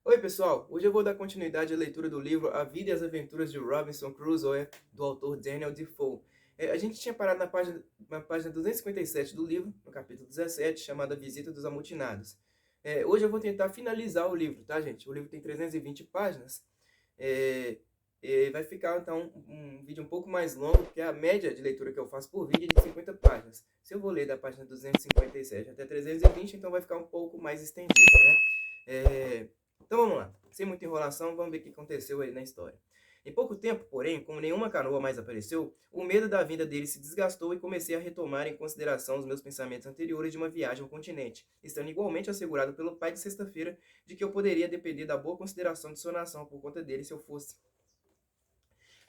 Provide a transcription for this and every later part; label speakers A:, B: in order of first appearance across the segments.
A: Oi, pessoal! Hoje eu vou dar continuidade à leitura do livro A Vida e as Aventuras de Robinson Crusoe, do autor Daniel Defoe. A gente tinha parado na página 257 do livro, no capítulo 17, chamada Visita dos Amotinados. Hoje eu vou tentar finalizar o livro, tá, gente? O livro tem 320 páginas. É, Vai ficar, então, um vídeo um pouco mais longo, porque a média de leitura que eu faço por vídeo é de 50 páginas. Se eu vou ler da página 257 até 320, então vai ficar um pouco mais estendido, né? Então vamos lá, sem muita enrolação, vamos ver o que aconteceu aí na história. Em pouco tempo, porém, como nenhuma canoa mais apareceu, o medo da vinda dele se desgastou e comecei a retomar em consideração os meus pensamentos anteriores de uma viagem ao continente, estando igualmente assegurado pelo pai de sexta-feira de que eu poderia depender da boa consideração de sua nação por conta dele se eu fosse.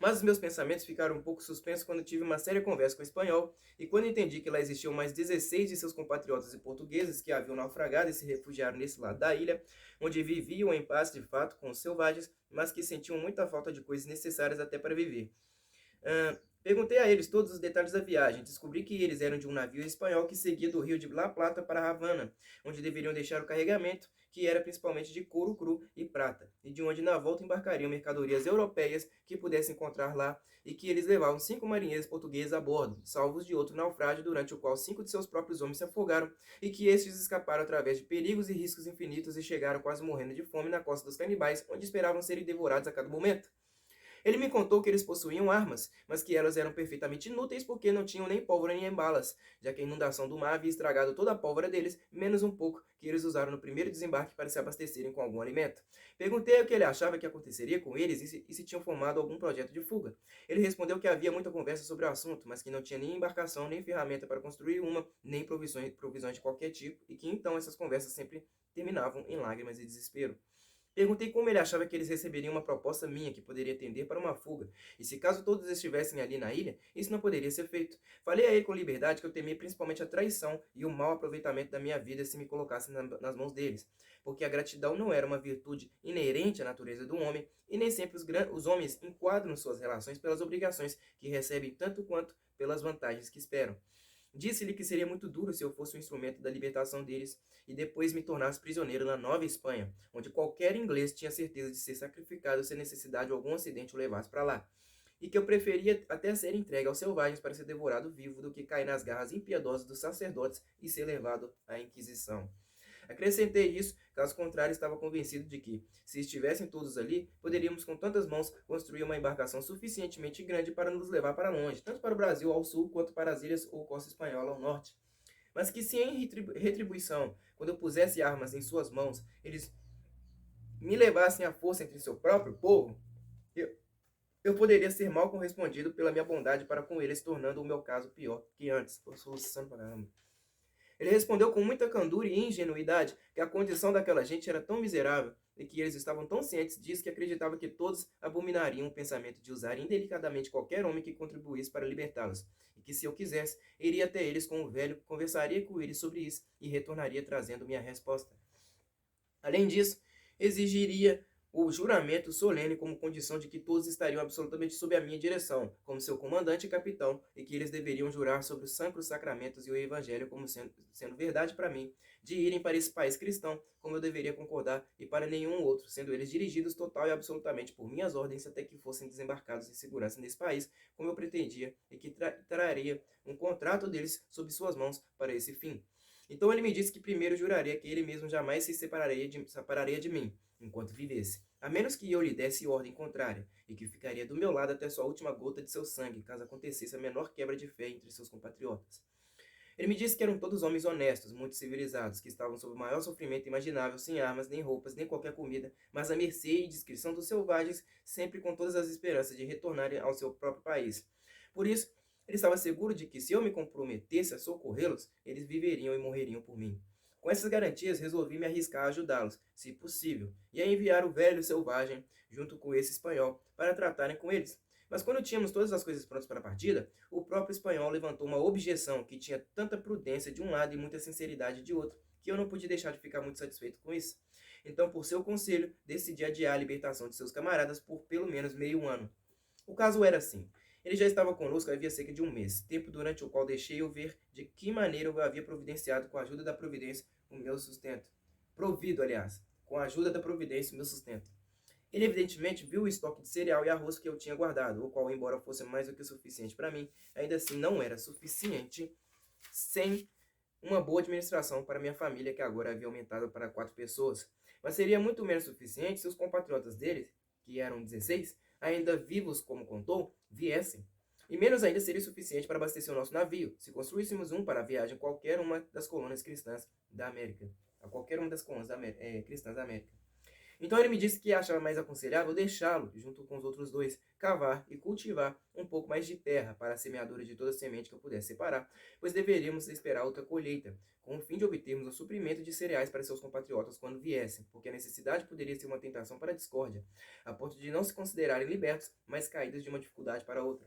A: Mas os meus pensamentos ficaram um pouco suspensos quando tive uma séria conversa com o espanhol, e quando entendi que lá existiam mais 16 de seus compatriotas e portugueses que haviam naufragado e se refugiaram nesse lado da ilha, onde viviam em paz de fato com os selvagens, mas que sentiam muita falta de coisas necessárias até para viver. Perguntei a eles todos os detalhes da viagem. Descobri que eles eram de um navio espanhol que seguia do Rio de La Plata para Havana, onde deveriam deixar o carregamento, que era principalmente de couro cru e prata, e de onde na volta embarcariam mercadorias europeias que pudessem encontrar lá, e que eles levavam 5 marinheiros portugueses a bordo, salvos de outro naufrágio durante o qual 5 de seus próprios homens se afogaram, e que estes escaparam através de perigos e riscos infinitos e chegaram quase morrendo de fome na costa dos canibais, onde esperavam serem devorados a cada momento. Ele me contou que eles possuíam armas, mas que elas eram perfeitamente inúteis porque não tinham nem pólvora nem balas, já que a inundação do mar havia estragado toda a pólvora deles, menos um pouco que eles usaram no primeiro desembarque para se abastecerem com algum alimento. Perguntei o que ele achava que aconteceria com eles e se tinham formado algum projeto de fuga. Ele respondeu que havia muita conversa sobre o assunto, mas que não tinha nem embarcação, nem ferramenta para construir uma, nem provisões de qualquer tipo, e que então essas conversas sempre terminavam em lágrimas e desespero. Perguntei como ele achava que eles receberiam uma proposta minha que poderia tender para uma fuga, e se caso todos estivessem ali na ilha, isso não poderia ser feito. Falei a ele com liberdade que eu temia principalmente a traição e o mau aproveitamento da minha vida se me colocasse nas mãos deles, porque a gratidão não era uma virtude inerente à natureza do homem, e nem sempre os homens enquadram suas relações pelas obrigações que recebem tanto quanto pelas vantagens que esperam. Disse-lhe que seria muito duro se eu fosse o instrumento da libertação deles e depois me tornasse prisioneiro na Nova Espanha, onde qualquer inglês tinha certeza de ser sacrificado se a necessidade ou algum acidente o levasse para lá. E que eu preferia até ser entregue aos selvagens para ser devorado vivo do que cair nas garras impiedosas dos sacerdotes e ser levado à Inquisição. Acrescentei isso, caso contrário, estava convencido de que, se estivessem todos ali, poderíamos com tantas mãos construir uma embarcação suficientemente grande para nos levar para longe, tanto para o Brasil ao sul quanto para as ilhas ou costa espanhola ao norte. Mas que se em retribuição, quando eu pusesse armas em suas mãos, eles me levassem à força entre seu próprio povo, eu, eu poderia ser mal correspondido pela minha bondade para com eles, tornando o meu caso pior que antes. Estou soluçando para caramba. Ele respondeu com muita candura e ingenuidade que a condição daquela gente era tão miserável e que eles estavam tão cientes disso que acreditava que todos abominariam o pensamento de usar indelicadamente qualquer homem que contribuísse para libertá-los, e que se eu quisesse, iria até eles com o velho, conversaria com eles sobre isso e retornaria trazendo minha resposta. Além disso, exigiria o juramento solene como condição de que todos estariam absolutamente sob a minha direção, como seu comandante e capitão, e que eles deveriam jurar sobre os santos sacramentos e o evangelho como sendo verdade para mim, de irem para esse país cristão, como eu deveria concordar, e para nenhum outro, sendo eles dirigidos total e absolutamente por minhas ordens até que fossem desembarcados em segurança nesse país, como eu pretendia, e que traria um contrato deles sob suas mãos para esse fim. Então ele me disse que primeiro juraria que ele mesmo jamais se separaria de mim, enquanto vivesse, a menos que eu lhe desse ordem contrária, e que ficaria do meu lado até sua última gota de seu sangue, caso acontecesse a menor quebra de fé entre seus compatriotas. Ele me disse que eram todos homens honestos, muito civilizados, que estavam sob o maior sofrimento imaginável, sem armas, nem roupas, nem qualquer comida, mas à mercê e discrição dos selvagens, sempre com todas as esperanças de retornarem ao seu próprio país. Por isso, ele estava seguro de que, se eu me comprometesse a socorrê-los, eles viveriam e morreriam por mim. Com essas garantias, resolvi me arriscar a ajudá-los, se possível, e a enviar o velho selvagem, junto com esse espanhol, para tratarem com eles. Mas quando tínhamos todas as coisas prontas para a partida, o próprio espanhol levantou uma objeção que tinha tanta prudência de um lado e muita sinceridade de outro, que eu não pude deixar de ficar muito satisfeito com isso. Então, por seu conselho, decidi adiar a libertação de seus camaradas por pelo menos meio ano. O caso era assim. Ele já estava conosco havia cerca de um mês, tempo durante o qual deixei-o ver de que maneira eu havia providenciado com a ajuda da providência o meu sustento. Provido, aliás, com a ajuda da providência, o meu sustento. Ele evidentemente viu o estoque de cereal e arroz que eu tinha guardado, o qual, embora fosse mais do que o suficiente para mim, ainda assim não era suficiente sem uma boa administração para minha família, que agora havia aumentado para 4 pessoas. Mas seria muito menos suficiente se os compatriotas dele, que eram 16, ainda vivos como contou, viessem. E menos ainda seria suficiente para abastecer o nosso navio, se construíssemos um para a viagem a qualquer uma das colônias cristãs da América. A qualquer uma das colônias cristãs da América. Então ele me disse que achava mais aconselhável deixá-lo, junto com os outros dois, cavar e cultivar um pouco mais de terra para a semeadura de toda semente que eu pudesse separar, pois deveríamos esperar outra colheita, com o fim de obtermos o suprimento de cereais para seus compatriotas quando viessem, porque a necessidade poderia ser uma tentação para a discórdia, a ponto de não se considerarem libertos, mas caídos de uma dificuldade para outra.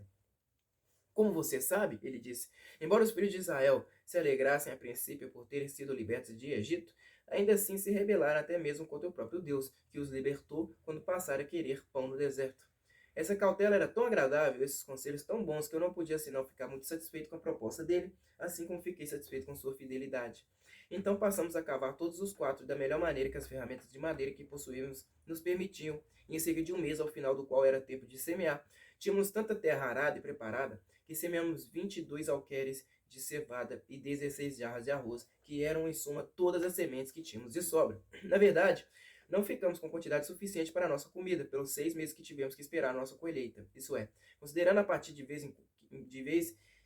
A: Como você sabe, ele disse, embora os filhos de Israel se alegrassem a princípio por terem sido libertos de Egito, ainda assim se rebelaram até mesmo contra o próprio Deus, que os libertou quando passaram a querer pão no deserto. Essa cautela era tão agradável, esses conselhos tão bons, que eu não podia senão ficar muito satisfeito com a proposta dele, assim como fiquei satisfeito com sua fidelidade. Então passamos a cavar todos os 4 da melhor maneira que as ferramentas de madeira que possuíamos nos permitiam, e em cerca de um mês, ao final do qual era tempo de semear, tínhamos tanta terra arada e preparada que semeamos 22 alqueires de cevada e 16 jarras de arroz, que eram, em suma, todas as sementes que tínhamos de sobra. Na verdade, não ficamos com quantidade suficiente para a nossa comida, pelos 6 meses que tivemos que esperar a nossa colheita. Isso é, considerando a partir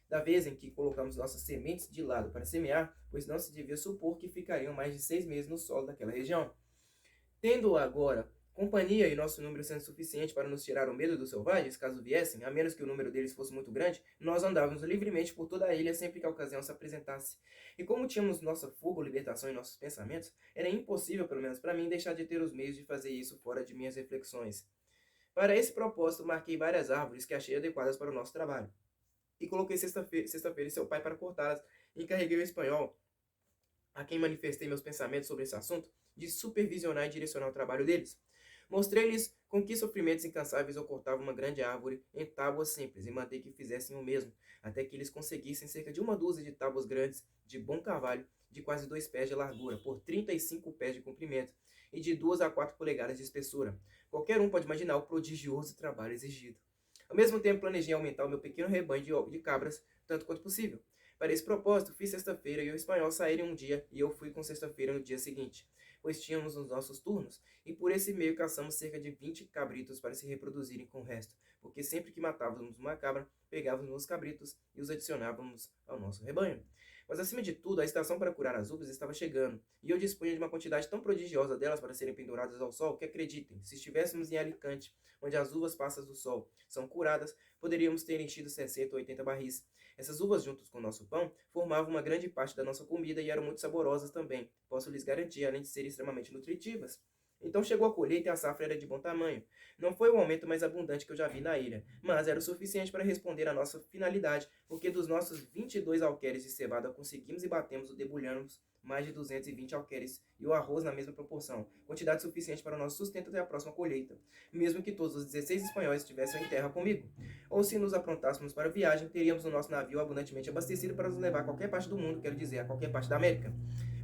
A: da vez em que colocamos nossas sementes de lado para semear, pois não se devia supor que ficariam mais de 6 meses no solo daquela região. Tendo agora companhia e nosso número sendo suficiente para nos tirar o medo dos selvagens, caso viessem, a menos que o número deles fosse muito grande, nós andávamos livremente por toda a ilha sempre que a ocasião se apresentasse. E como tínhamos nossa fuga ou libertação em nossos pensamentos, era impossível, pelo menos para mim, deixar de ter os meios de fazer isso fora de minhas reflexões. Para esse propósito, marquei várias árvores que achei adequadas para o nosso trabalho. E coloquei sexta-feira e seu pai para cortá-las, e encarreguei o espanhol, a quem manifestei meus pensamentos sobre esse assunto, de supervisionar e direcionar o trabalho deles. Mostrei-lhes com que sofrimentos incansáveis eu cortava uma grande árvore em tábuas simples e mandei que fizessem o mesmo, até que eles conseguissem cerca de 1 dúzia de tábuas grandes, de bom carvalho, de quase 2 pés de largura, por 35 pés de comprimento, e de 2 a 4 polegadas de espessura. Qualquer um pode imaginar o prodigioso trabalho exigido. Ao mesmo tempo, planejei aumentar o meu pequeno rebanho de cabras, tanto quanto possível. Para esse propósito, fiz sexta-feira e o espanhol saíram um dia e eu fui com sexta-feira no dia seguinte, pois tínhamos os nossos turnos, e por esse meio caçamos cerca de 20 cabritos para se reproduzirem com o resto, porque sempre que matávamos uma cabra, pegávamos os cabritos e os adicionávamos ao nosso rebanho. Mas acima de tudo, a estação para curar as uvas estava chegando, e eu dispunha de uma quantidade tão prodigiosa delas para serem penduradas ao sol que, acreditem, se estivéssemos em Alicante, onde as uvas passas do sol são curadas, poderíamos ter enchido 60 ou 80 barris. Essas uvas, juntos com o nosso pão, formavam uma grande parte da nossa comida e eram muito saborosas também, posso lhes garantir, além de serem extremamente nutritivas. Então chegou a colheita e a safra era de bom tamanho. Não foi o aumento mais abundante que eu já vi na ilha, mas era o suficiente para responder à nossa finalidade, porque dos nossos 22 alqueires de cevada conseguimos e batemos ou debulhamos mais de 220 alqueires e o arroz na mesma proporção, quantidade suficiente para o nosso sustento até a próxima colheita, mesmo que todos os 16 espanhóis estivessem em terra comigo. Ou se nos aprontássemos para a viagem, teríamos o nosso navio abundantemente abastecido para nos levar a qualquer parte do mundo, quero dizer, a qualquer parte da América.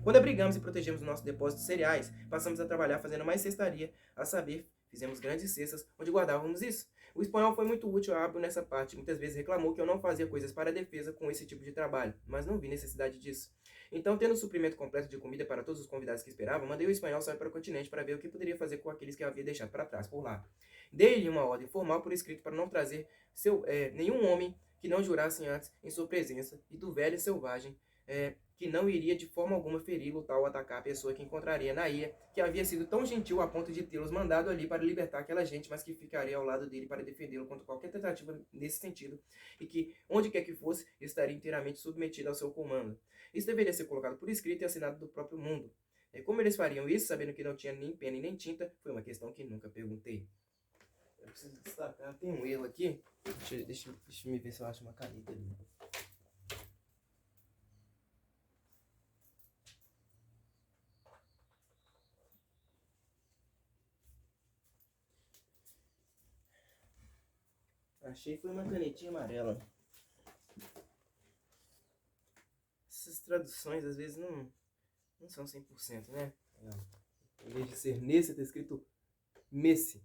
A: Quando abrigamos e protegemos o nosso depósito de cereais, passamos a trabalhar fazendo mais cestaria, a saber, fizemos grandes cestas onde guardávamos isso. O espanhol foi muito útil a hábil nessa parte, muitas vezes reclamou que eu não fazia coisas para a defesa com esse tipo de trabalho, mas não vi necessidade disso. Então, tendo o suprimento completo de comida para todos os convidados que esperavam, mandei o espanhol sair para o continente para ver o que poderia fazer com aqueles que eu havia deixado para trás por lá. Dei-lhe uma ordem formal por escrito para não trazer nenhum homem que não jurasse antes em sua presença, e do velho selvagem, que não iria de forma alguma feri-lo tal ou atacar a pessoa que encontraria na ilha, que havia sido tão gentil a ponto de tê-los mandado ali para libertar aquela gente, mas que ficaria ao lado dele para defendê-lo contra qualquer tentativa nesse sentido, e que, onde quer que fosse, estaria inteiramente submetido ao seu comando. Isso deveria ser colocado por escrito e assinado do próprio mundo. Como eles fariam isso, sabendo que não tinha nem pena e nem tinta, foi uma questão que nunca perguntei. Eu preciso destacar, tem um erro aqui. Deixa eu ver se eu acho uma caneta ali. Achei, foi uma canetinha amarela. Essas traduções às vezes não são 100%, né? Em vez de ser nesse, tá escrito Messi.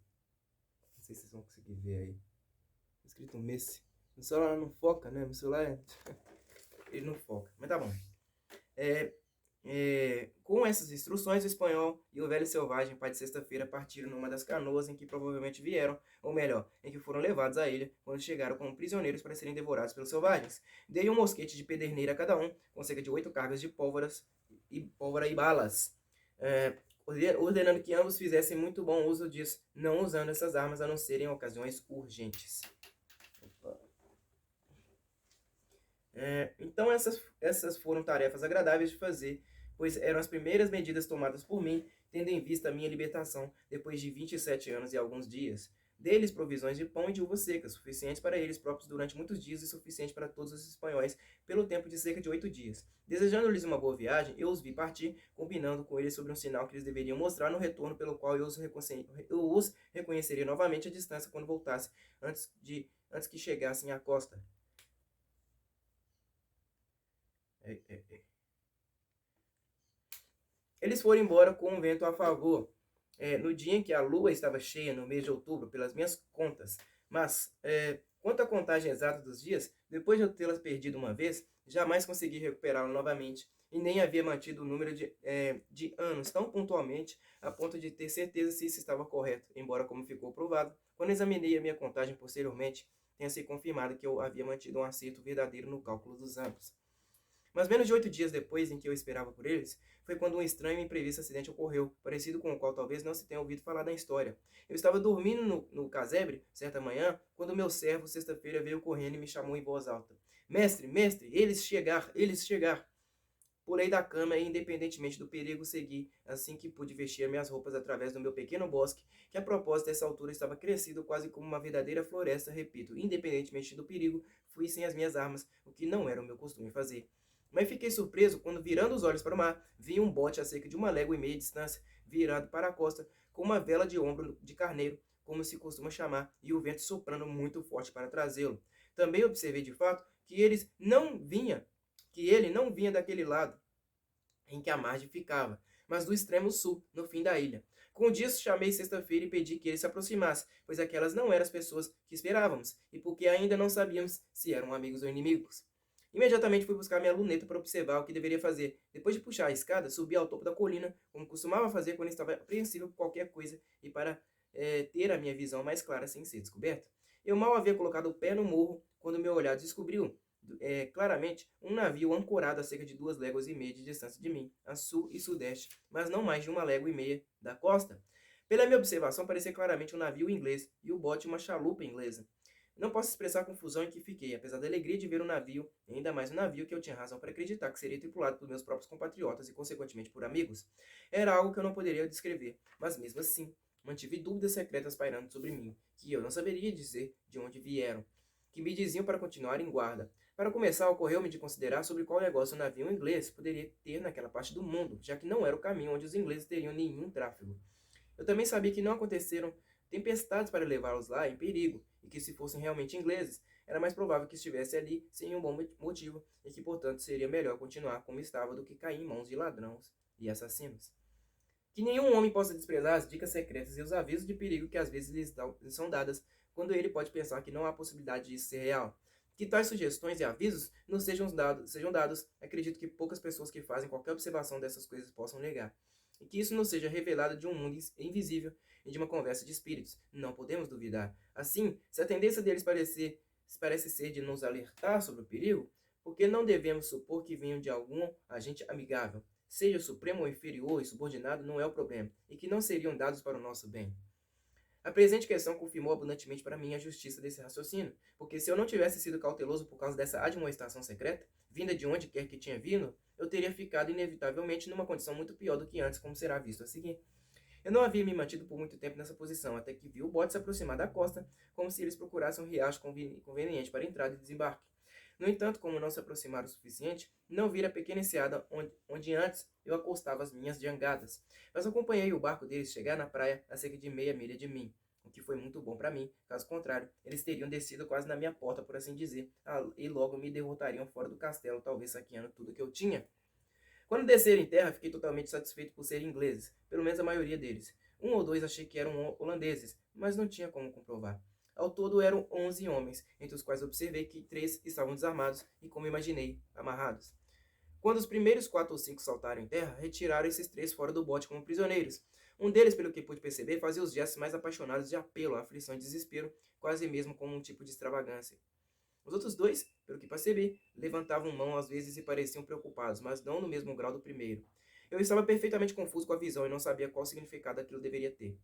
A: Não sei se vocês vão conseguir ver aí. Tá escrito Messi. No celular não foca, né? No celular ele não foca. Mas tá bom. Com essas instruções, o espanhol e o velho selvagem, pai de sexta-feira, partiram numa das canoas em que provavelmente vieram, ou melhor, em que foram levados à ilha quando chegaram como prisioneiros para serem devorados pelos selvagens. Dei um mosquete de pederneira a cada um, com cerca de 8 cargas de pólvora e balas, ordenando que ambos fizessem muito bom uso disso, não usando essas armas a não ser em ocasiões urgentes. Então essas foram tarefas agradáveis de fazer, pois eram as primeiras medidas tomadas por mim, tendo em vista a minha libertação depois de 27 anos e alguns dias. Dei-lhes provisões de pão e de uvas secas, suficientes para eles próprios durante muitos dias e suficiente para todos os espanhóis pelo tempo de cerca de 8 dias. Desejando-lhes uma boa viagem, eu os vi partir, combinando com eles sobre um sinal que eles deveriam mostrar no retorno, pelo qual eu os reconheceria novamente à distância quando voltasse, antes que chegassem à costa. Eles foram embora com um vento a favor, no dia em que a lua estava cheia, no mês de outubro, pelas minhas contas. Mas, quanto à contagem exata dos dias, depois de eu tê-las perdido uma vez, jamais consegui recuperá-la novamente, e nem havia mantido o número de anos tão pontualmente a ponto de ter certeza se isso estava correto, embora, como ficou provado, quando examinei a minha contagem posteriormente, tenha se confirmado que eu havia mantido um acerto verdadeiro no cálculo dos anos. Mas menos de 8 dias depois em que eu esperava por eles, foi quando um estranho e imprevisto acidente ocorreu, parecido com o qual talvez não se tenha ouvido falar da história. Eu estava dormindo no casebre, certa manhã, quando meu servo, sexta-feira, veio correndo e me chamou em voz alta. Mestre, mestre, eles chegar, eles chegar. Pulei da cama e, independentemente do perigo, segui, assim que pude vestir minhas roupas através do meu pequeno bosque, que a propósito dessa altura estava crescido quase como uma verdadeira floresta, repito, independentemente do perigo, fui sem as minhas armas, o que não era o meu costume fazer. Mas fiquei surpreso quando, virando os olhos para o mar, vi um bote a cerca de 1,5 léguas de distância, virado para a costa, com uma vela de ombro de carneiro, como se costuma chamar, e o vento soprando muito forte para trazê-lo. Também observei de fato que ele não vinha daquele lado em que a margem ficava, mas do extremo sul, no fim da ilha. Com disso, chamei sexta-feira e pedi que ele se aproximasse, pois aquelas não eram as pessoas que esperávamos, e porque ainda não sabíamos se eram amigos ou inimigos. Imediatamente fui buscar minha luneta para observar o que deveria fazer. Depois de puxar a escada, subi ao topo da colina, como costumava fazer quando estava apreensivo por qualquer coisa e para ter a minha visão mais clara sem ser descoberto. Eu mal havia colocado o pé no morro quando meu olhar descobriu claramente um navio ancorado a cerca de 2,5 léguas de distância de mim, a sul e sudeste, mas não mais de 1,5 légua da costa. Pela minha observação, parecia claramente um navio inglês e o bote uma chalupa inglesa. Não posso expressar a confusão em que fiquei, apesar da alegria de ver o navio, e ainda mais um navio que eu tinha razão para acreditar que seria tripulado por meus próprios compatriotas e, consequentemente, por amigos. Era algo que eu não poderia descrever, mas mesmo assim, mantive dúvidas secretas pairando sobre mim, que eu não saberia dizer de onde vieram, que me diziam para continuar em guarda. Para começar, ocorreu-me de considerar sobre qual negócio o navio inglês poderia ter naquela parte do mundo, já que não era o caminho onde os ingleses teriam nenhum tráfego. Eu também sabia que não aconteceram tempestades para levá-los lá em perigo, e que se fossem realmente ingleses, era mais provável que estivesse ali sem um bom motivo, e que, portanto, seria melhor continuar como estava do que cair em mãos de ladrões e assassinos. Que nenhum homem possa desprezar as dicas secretas e os avisos de perigo que às vezes lhes são dadas, quando ele pode pensar que não há possibilidade de isso ser real. Que tais sugestões e avisos não sejam dados, acredito que poucas pessoas que fazem qualquer observação dessas coisas possam negar. E que isso não seja revelado de um mundo invisível e de uma conversa de espíritos, não podemos duvidar. Assim, se a tendência deles parece ser de nos alertar sobre o perigo, porque não devemos supor que venham de algum agente amigável, seja supremo ou inferior e subordinado, não é o problema, e que não seriam dados para o nosso bem. A presente questão confirmou abundantemente para mim a justiça desse raciocínio, porque se eu não tivesse sido cauteloso por causa dessa admoestação secreta, vinda de onde quer que tinha vindo, eu teria ficado inevitavelmente numa condição muito pior do que antes, como será visto a seguir. Eu não havia me mantido por muito tempo nessa posição, até que vi o bote se aproximar da costa, como se eles procurassem um riacho conveniente para entrada e desembarque. No entanto, como não se aproximaram o suficiente, não vi a pequena enseada onde antes eu acostava as minhas jangadas, mas acompanhei o barco deles chegar na praia a cerca de meia milha de mim, o que foi muito bom para mim, caso contrário, eles teriam descido quase na minha porta, por assim dizer, e logo me derrotariam fora do castelo, talvez saqueando tudo que eu tinha. Quando desceram em terra, fiquei totalmente satisfeito por serem ingleses, pelo menos a maioria deles. Um ou dois achei que eram holandeses, mas não tinha como comprovar. Ao todo eram 11 homens, entre os quais observei que 3 estavam desarmados e, como imaginei, amarrados. Quando os primeiros 4 ou 5 saltaram em terra, retiraram esses 3 fora do bote como prisioneiros. Um deles, pelo que pude perceber, fazia os gestos mais apaixonados de apelo, aflição e desespero, quase mesmo como um tipo de extravagância. Os outros 2, pelo que percebi, levantavam mão às vezes e pareciam preocupados, mas não no mesmo grau do primeiro. Eu estava perfeitamente confuso com a visão e não sabia qual significado aquilo deveria ter.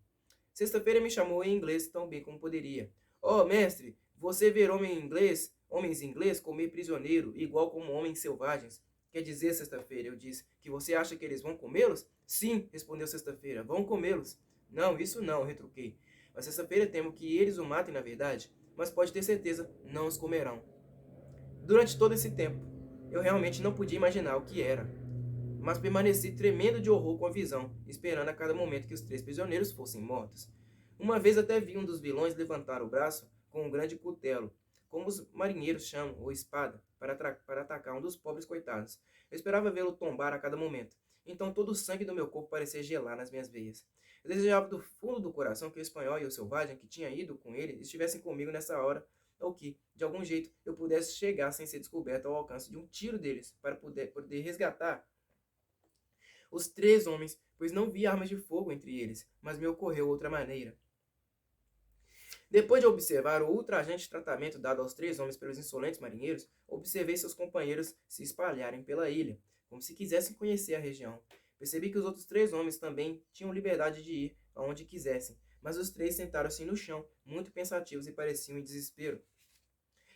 A: Sexta-feira me chamou em inglês tão bem como poderia. Oh, mestre, você ver homens inglês comer prisioneiro, igual como homens selvagens. Quer dizer, sexta-feira, eu disse, que você acha que eles vão comê-los? Sim, respondeu sexta-feira, vão comê-los. Não, isso não, retruquei. Mas sexta-feira temo que eles o matem na verdade, mas pode ter certeza, não os comerão. Durante todo esse tempo, eu realmente não podia imaginar o que era, mas permaneci tremendo de horror com a visão, esperando a cada momento que os 3 prisioneiros fossem mortos. Uma vez até vi um dos vilões levantar o braço com um grande cutelo, como os marinheiros chamam, ou espada, para atacar um dos pobres coitados. Eu esperava vê-lo tombar a cada momento. Então todo o sangue do meu corpo parecia gelar nas minhas veias. Eu desejava do fundo do coração que o espanhol e o selvagem que tinha ido com ele estivessem comigo nessa hora, ou que, de algum jeito, eu pudesse chegar sem ser descoberto ao alcance de um tiro deles, para poder resgatar os 3 homens, pois não vi armas de fogo entre eles, mas me ocorreu outra maneira. Depois de observar o ultrajante tratamento dado aos 3 homens pelos insolentes marinheiros, observei seus companheiros se espalharem pela ilha, como se quisessem conhecer a região. Percebi que os outros 3 homens também tinham liberdade de ir aonde quisessem, mas os 3 sentaram-se no chão, muito pensativos e pareciam em desespero.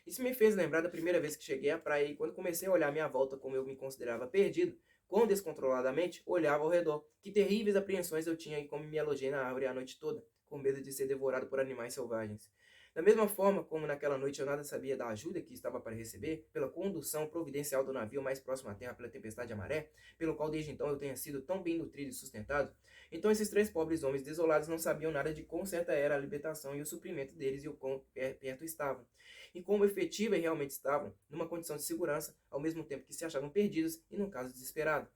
A: Isso me fez lembrar da primeira vez que cheguei à praia e quando comecei a olhar à minha volta como eu me considerava perdido, quão descontroladamente olhava ao redor. Que terríveis apreensões eu tinha e como me alojei na árvore a noite toda, com medo de ser devorado por animais selvagens. Da mesma forma como naquela noite eu nada sabia da ajuda que estava para receber, pela condução providencial do navio mais próximo à terra pela tempestade e a maré, pelo qual desde então eu tenha sido tão bem nutrido e sustentado, então esses 3 pobres homens desolados não sabiam nada de quão certa era a libertação e o suprimento deles e o quão perto estavam, e como efetiva e realmente estavam, numa condição de segurança, ao mesmo tempo que se achavam perdidos e num caso desesperado.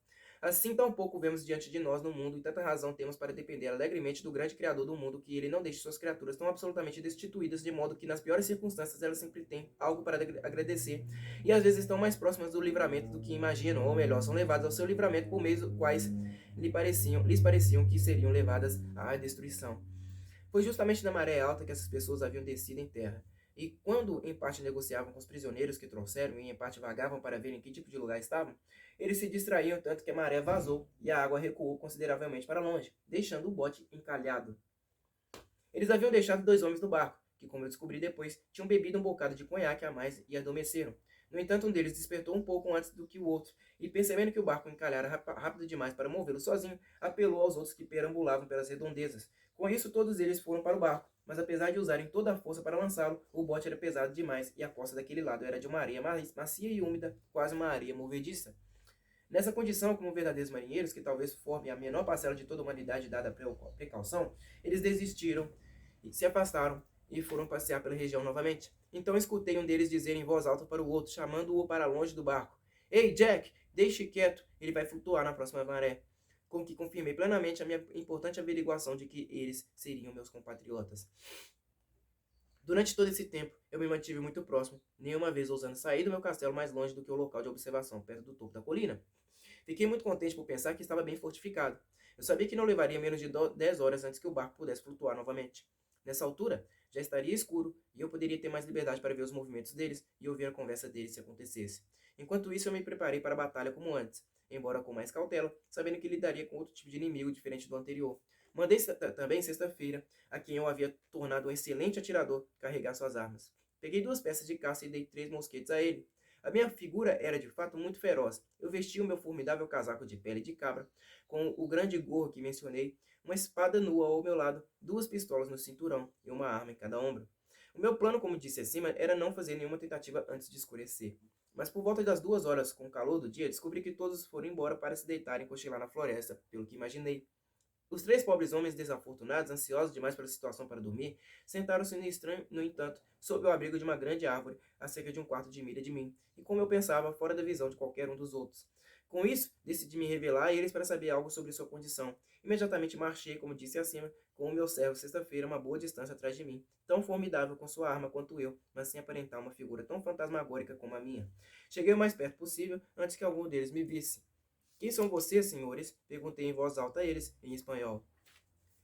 A: Assim, tão pouco vemos diante de nós no mundo e tanta razão temos para depender alegremente do grande Criador do mundo que ele não deixe suas criaturas tão absolutamente destituídas, de modo que nas piores circunstâncias elas sempre têm algo para agradecer e às vezes estão mais próximas do livramento do que imaginam, ou melhor, são levadas ao seu livramento por meios quais lhes pareciam que seriam levadas à destruição. Foi justamente na maré alta que essas pessoas haviam descido em terra. E quando em parte negociavam com os prisioneiros que trouxeram e em parte vagavam para ver em que tipo de lugar estavam, eles se distraíam tanto que a maré vazou e a água recuou consideravelmente para longe, deixando o bote encalhado. Eles haviam deixado 2 homens no barco, que, como eu descobri depois, tinham bebido um bocado de conhaque a mais e adormeceram. No entanto, um deles despertou um pouco antes do que o outro, e percebendo que o barco encalhara rápido demais para movê-lo sozinho, apelou aos outros que perambulavam pelas redondezas. Com isso, todos eles foram para o barco, mas apesar de usarem toda a força para lançá-lo, o bote era pesado demais e a costa daquele lado era de uma areia macia e úmida, quase uma areia movediça. Nessa condição, como verdadeiros marinheiros, que talvez formem a menor parcela de toda a humanidade dada a precaução, eles desistiram, se afastaram e foram passear pela região novamente. Então escutei um deles dizer em voz alta para o outro, chamando-o para longe do barco: Ei, Jack, deixe quieto, ele vai flutuar na próxima maré. Com que confirmei plenamente a minha importante averiguação de que eles seriam meus compatriotas. Durante todo esse tempo, eu me mantive muito próximo, nenhuma vez ousando sair do meu castelo mais longe do que o local de observação, perto do topo da colina. Fiquei muito contente por pensar que estava bem fortificado. Eu sabia que não levaria menos de 10 horas antes que o barco pudesse flutuar novamente. Nessa altura, já estaria escuro e eu poderia ter mais liberdade para ver os movimentos deles e ouvir a conversa deles se acontecesse. Enquanto isso, eu me preparei para a batalha como antes, embora com mais cautela, sabendo que lidaria com outro tipo de inimigo diferente do anterior. Mandei também sexta-feira, a quem eu havia tornado um excelente atirador, carregar suas armas. Peguei 2 peças de caça e dei 3 mosquetes a ele. A minha figura era de fato muito feroz. Eu vestia o meu formidável casaco de pele de cabra, com o grande gorro que mencionei, uma espada nua ao meu lado, 2 pistolas no cinturão e uma arma em cada ombro. O meu plano, como disse acima, era não fazer nenhuma tentativa antes de escurecer. Mas por volta das 2 horas, com o calor do dia, descobri que todos foram embora para se deitarem e cochilar na floresta, pelo que imaginei. Os 3 pobres homens desafortunados, ansiosos demais pela situação para dormir, sentaram-se no entanto, sob o abrigo de uma grande árvore, a cerca de 1/4 de milha de mim, e como eu pensava, fora da visão de qualquer um dos outros. Com isso, decidi me revelar a eles para saber algo sobre sua condição. Imediatamente marchei, como disse acima, com o meu servo sexta-feira, uma boa distância atrás de mim, tão formidável com sua arma quanto eu, mas sem aparentar uma figura tão fantasmagórica como a minha. Cheguei o mais perto possível, antes que algum deles me visse. Quem são vocês, senhores? Perguntei em voz alta a eles, em espanhol.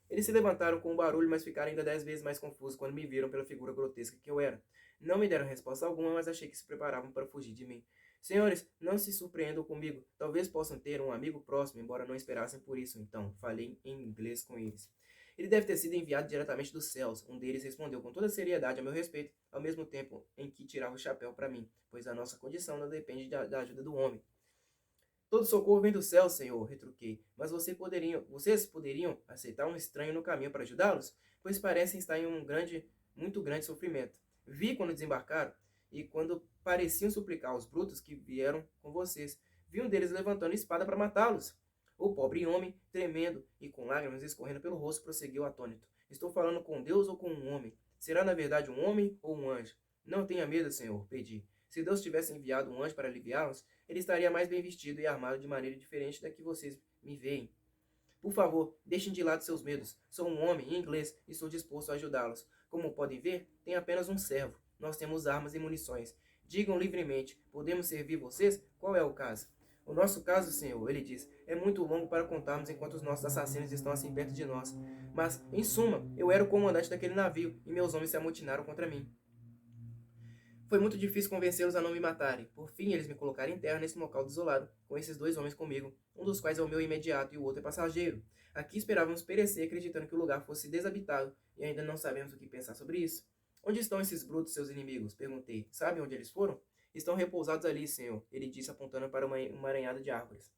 A: Eles se levantaram com um barulho, mas ficaram ainda 10 vezes mais confusos quando me viram pela figura grotesca que eu era. Não me deram resposta alguma, mas achei que se preparavam para fugir de mim. Senhores, não se surpreendam comigo. Talvez possam ter um amigo próximo, embora não esperassem por isso. Então, falei em inglês com eles. Ele deve ter sido enviado diretamente dos céus. Um deles respondeu com toda seriedade a meu respeito, ao mesmo tempo em que tirava o chapéu para mim, pois a nossa condição não depende da ajuda do homem. Todo socorro vem do céu, Senhor, retruquei. Mas vocês poderiam aceitar um estranho no caminho para ajudá-los? Pois parecem estar em muito grande sofrimento. Vi quando desembarcaram e quando pareciam suplicar aos brutos que vieram com vocês. Vi um deles levantando espada para matá-los. O pobre homem, tremendo e com lágrimas escorrendo pelo rosto, prosseguiu atônito. Estou falando com Deus ou com um homem? Será na verdade um homem ou um anjo? Não tenha medo, Senhor, pedi. Se Deus tivesse enviado um anjo para aliviá-los, ele estaria mais bem vestido e armado de maneira diferente da que vocês me veem. Por favor, deixem de lado seus medos. Sou um homem inglês e estou disposto a ajudá-los. Como podem ver, tenho apenas um servo. Nós temos armas e munições. Digam livremente, podemos servir vocês? Qual é o caso? O nosso caso, senhor, ele diz, é muito longo para contarmos enquanto os nossos assassinos estão assim perto de nós. Mas, em suma, eu era o comandante daquele navio e meus homens se amotinaram contra mim. Foi muito difícil convencê-los a não me matarem. Por fim, eles me colocaram em terra nesse local desolado, com esses dois homens comigo, um dos quais é o meu imediato e o outro é passageiro. Aqui esperávamos perecer acreditando que o lugar fosse desabitado, e ainda não sabemos o que pensar sobre isso. Onde estão esses brutos, seus inimigos? Perguntei. Sabe onde eles foram? Estão repousados ali, senhor, ele disse apontando para uma aranhada de árvores.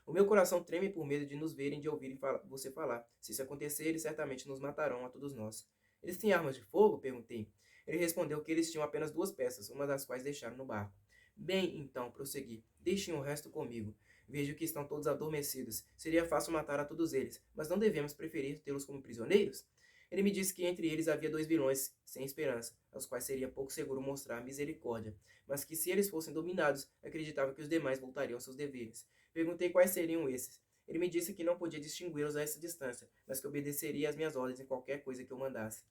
A: O meu coração treme por medo de nos verem, de ouvirem você falar. Se isso acontecer, eles certamente nos matarão a todos nós. Eles têm armas de fogo? Perguntei. Ele respondeu que eles tinham apenas 2 peças, uma das quais deixaram no barco. Bem, então, prossegui. Deixem o resto comigo. Vejo que estão todos adormecidos. Seria fácil matar a todos eles, mas não devemos preferir tê-los como prisioneiros? Ele me disse que entre eles havia 2 vilões sem esperança, aos quais seria pouco seguro mostrar misericórdia, mas que se eles fossem dominados, acreditava que os demais voltariam aos seus deveres. Perguntei quais seriam esses. Ele me disse que não podia distingui-los a essa distância, mas que obedeceria às minhas ordens em qualquer coisa que eu mandasse.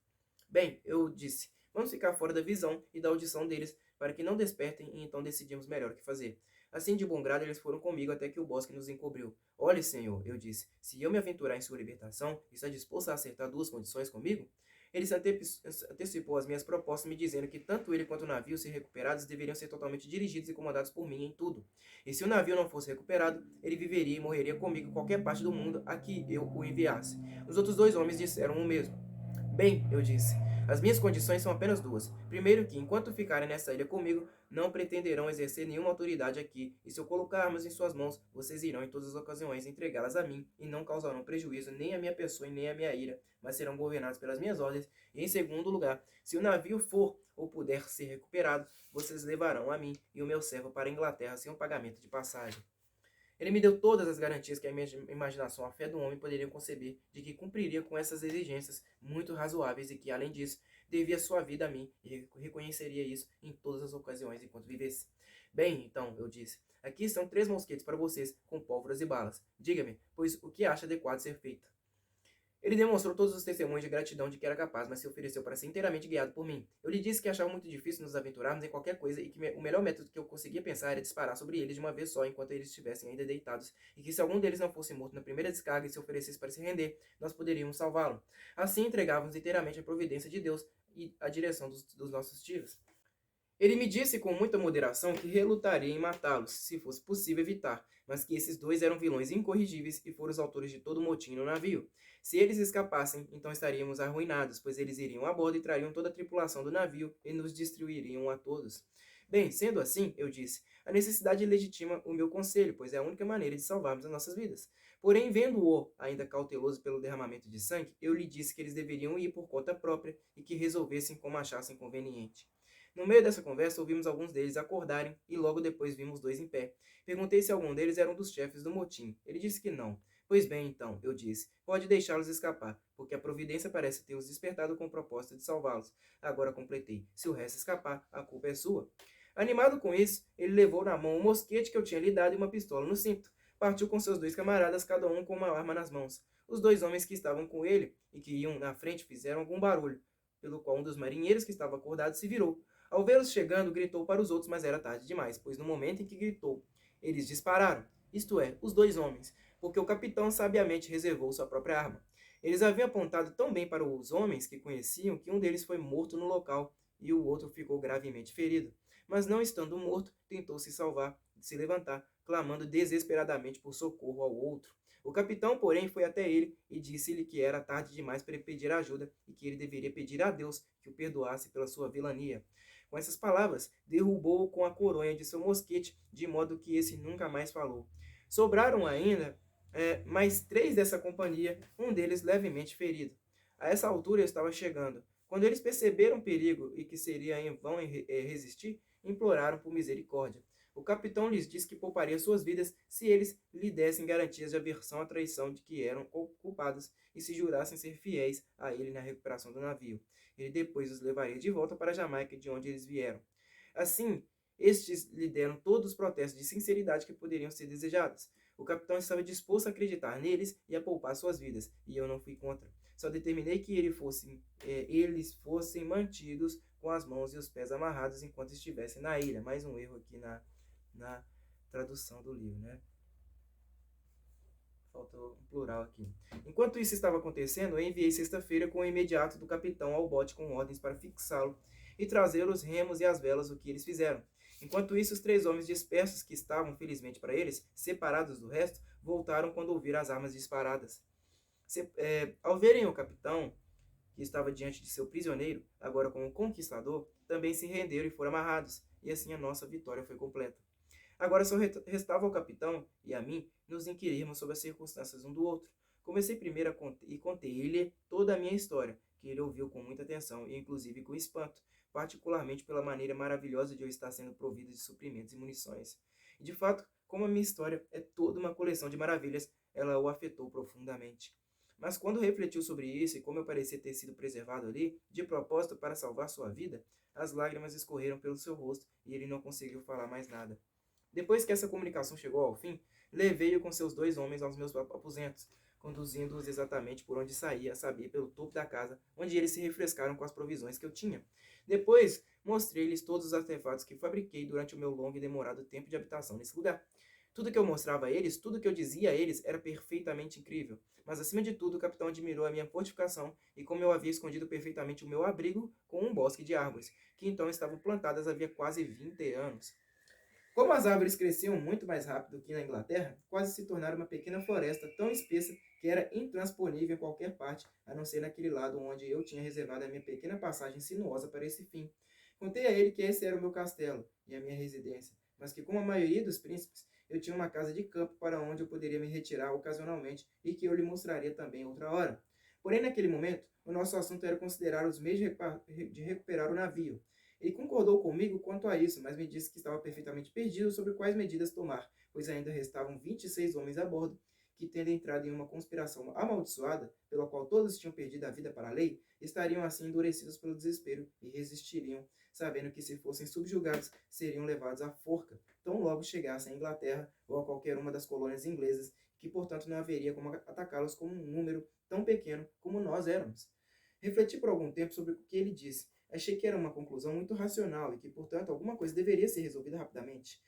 A: Bem, eu disse, vamos ficar fora da visão e da audição deles, para que não despertem e então decidimos melhor o que fazer. Assim, de bom grado, eles foram comigo até que o bosque nos encobriu. Olhe, senhor, eu disse, se eu me aventurar em sua libertação, está disposto a acertar 2 condições comigo? Ele se antecipou às minhas propostas, me dizendo que tanto ele quanto o navio, se recuperados, deveriam ser totalmente dirigidos e comandados por mim em tudo. E se o navio não fosse recuperado, ele viveria e morreria comigo em qualquer parte do mundo a que eu o enviasse. Os outros 2 homens disseram o mesmo. Bem, eu disse, as minhas condições são apenas 2. Primeiro que, enquanto ficarem nessa ilha comigo, não pretenderão exercer nenhuma autoridade aqui, e se eu colocar armas em suas mãos, vocês irão em todas as ocasiões entregá-las a mim, e não causarão prejuízo nem à minha pessoa e nem à minha ira, mas serão governados pelas minhas ordens. E em segundo lugar, se o navio for ou puder ser recuperado, vocês levarão a mim e o meu servo para a Inglaterra sem um pagamento de passagem. Ele me deu todas as garantias que a minha imaginação, a fé do homem poderiam conceber de que cumpriria com essas exigências muito razoáveis e que, além disso, devia sua vida a mim e reconheceria isso em todas as ocasiões enquanto vivesse. Bem, então, eu disse, aqui estão 3 mosquetes para vocês, com pólvoras e balas. Diga-me, pois, o que acha adequado ser feito? Ele demonstrou todos os testemunhos de gratidão de que era capaz, mas se ofereceu para ser inteiramente guiado por mim. Eu lhe disse que achava muito difícil nos aventurarmos em qualquer coisa e que o melhor método que eu conseguia pensar era disparar sobre eles de uma vez só enquanto eles estivessem ainda deitados, e que se algum deles não fosse morto na primeira descarga e se oferecesse para se render, nós poderíamos salvá-lo. Assim entregávamos inteiramente a providência de Deus e a direção dos nossos tiros. Ele me disse com muita moderação que relutaria em matá-los, se fosse possível evitar, mas que esses 2 eram vilões incorrigíveis e foram os autores de todo o motim no navio. Se eles escapassem, então estaríamos arruinados, pois eles iriam a bordo e trariam toda a tripulação do navio e nos destruiriam a todos. Bem, sendo assim, eu disse, a necessidade legitima o meu conselho, pois é a única maneira de salvarmos as nossas vidas. Porém, vendo-o ainda cauteloso pelo derramamento de sangue, eu lhe disse que eles deveriam ir por conta própria e que resolvessem como achassem conveniente. No meio dessa conversa, ouvimos alguns deles acordarem e logo depois vimos 2 em pé. Perguntei se algum deles era um dos chefes do motim. Ele disse que não. Pois bem, então, eu disse, pode deixá-los escapar, porque a providência parece ter-os despertado com o propósito de salvá-los. Agora completei, se o resto escapar, a culpa é sua. Animado com isso, ele levou na mão um mosquete que eu tinha lhe dado e uma pistola no cinto. Partiu com seus 2 camaradas, cada um com uma arma nas mãos. Os 2 homens que estavam com ele e que iam na frente fizeram algum barulho, pelo qual um dos marinheiros que estava acordado se virou. Ao vê-los chegando, gritou para os outros, mas era tarde demais, pois no momento em que gritou, eles dispararam, isto é, os 2 homens, porque o capitão sabiamente reservou sua própria arma. Eles haviam apontado tão bem para os homens que conheciam que um deles foi morto no local e o outro ficou gravemente ferido. Mas não estando morto, tentou se salvar, se levantar, clamando desesperadamente por socorro ao outro. O capitão, porém, foi até ele e disse-lhe que era tarde demais para ele pedir ajuda e que ele deveria pedir a Deus que o perdoasse pela sua vilania. Com essas palavras, derrubou-o com a coronha de seu mosquete, de modo que esse nunca mais falou. Sobraram ainda mais 3 dessa companhia, um deles levemente ferido. A essa altura eu estava chegando. Quando eles perceberam o perigo e que seria em vão resistir, imploraram por misericórdia. O capitão lhes disse que pouparia suas vidas se eles lhe dessem garantias de aversão à traição de que eram culpados e se jurassem ser fiéis a ele na recuperação do navio. Ele depois os levaria de volta para a Jamaica, de onde eles vieram. Assim, estes lhe deram todos os protestos de sinceridade que poderiam ser desejados. O capitão estava disposto a acreditar neles e a poupar suas vidas, e eu não fui contra. Só determinei que eles fossem mantidos com as mãos e os pés amarrados enquanto estivessem na ilha. Mais um erro aqui na tradução do livro, né? Faltou um plural aqui. Enquanto isso estava acontecendo, eu enviei sexta-feira com o imediato do capitão ao bote com ordens para fixá-lo e trazer os remos e as velas, o que eles fizeram. Enquanto isso, os 3 homens dispersos, que estavam, felizmente para eles, separados do resto, voltaram quando ouviram as armas disparadas. Ao verem o capitão, que estava diante de seu prisioneiro, agora como conquistador, também se renderam e foram amarrados, e assim a nossa vitória foi completa. Agora só restava ao capitão e a mim nos inquirirmos sobre as circunstâncias um do outro. Comecei primeiro e contei-lhe toda a minha história, que ele ouviu com muita atenção e inclusive com espanto, particularmente pela maneira maravilhosa de eu estar sendo provido de suprimentos e munições. E de fato, como a minha história é toda uma coleção de maravilhas, ela o afetou profundamente. Mas quando refletiu sobre isso e como eu parecia ter sido preservado ali, de propósito para salvar sua vida, as lágrimas escorreram pelo seu rosto e ele não conseguiu falar mais nada. Depois que essa comunicação chegou ao fim, levei-o com seus 2 homens aos meus aposentos, conduzindo-os exatamente por onde saía, a saber, pelo topo da casa, onde eles se refrescaram com as provisões que eu tinha. Depois, mostrei-lhes todos os artefatos que fabriquei durante o meu longo e demorado tempo de habitação nesse lugar. Tudo que eu mostrava a eles, tudo que eu dizia a eles, era perfeitamente incrível. Mas, acima de tudo, o capitão admirou a minha fortificação e como eu havia escondido perfeitamente o meu abrigo com um bosque de árvores, que então estavam plantadas havia quase 20 anos. Como as árvores cresciam muito mais rápido que na Inglaterra, quase se tornaram uma pequena floresta tão espessa que era intransponível em qualquer parte, a não ser naquele lado onde eu tinha reservado a minha pequena passagem sinuosa para esse fim. Contei a ele que esse era o meu castelo e a minha residência, mas que, como a maioria dos príncipes, eu tinha uma casa de campo para onde eu poderia me retirar ocasionalmente e que eu lhe mostraria também outra hora. Porém, naquele momento, o nosso assunto era considerar os meios de recuperar o navio. Ele concordou comigo quanto a isso, mas me disse que estava perfeitamente perdido sobre quais medidas tomar, pois ainda restavam 26 homens a bordo, que, tendo entrado em uma conspiração amaldiçoada, pela qual todos tinham perdido a vida para a lei, estariam assim endurecidos pelo desespero e resistiriam, sabendo que se fossem subjugados, seriam levados à forca, tão logo chegassem à Inglaterra ou a qualquer uma das colônias inglesas, que portanto não haveria como atacá-los com um número tão pequeno como nós éramos. Refleti por algum tempo sobre o que ele disse. Achei que era uma conclusão muito racional e que, portanto, alguma coisa deveria ser resolvida rapidamente,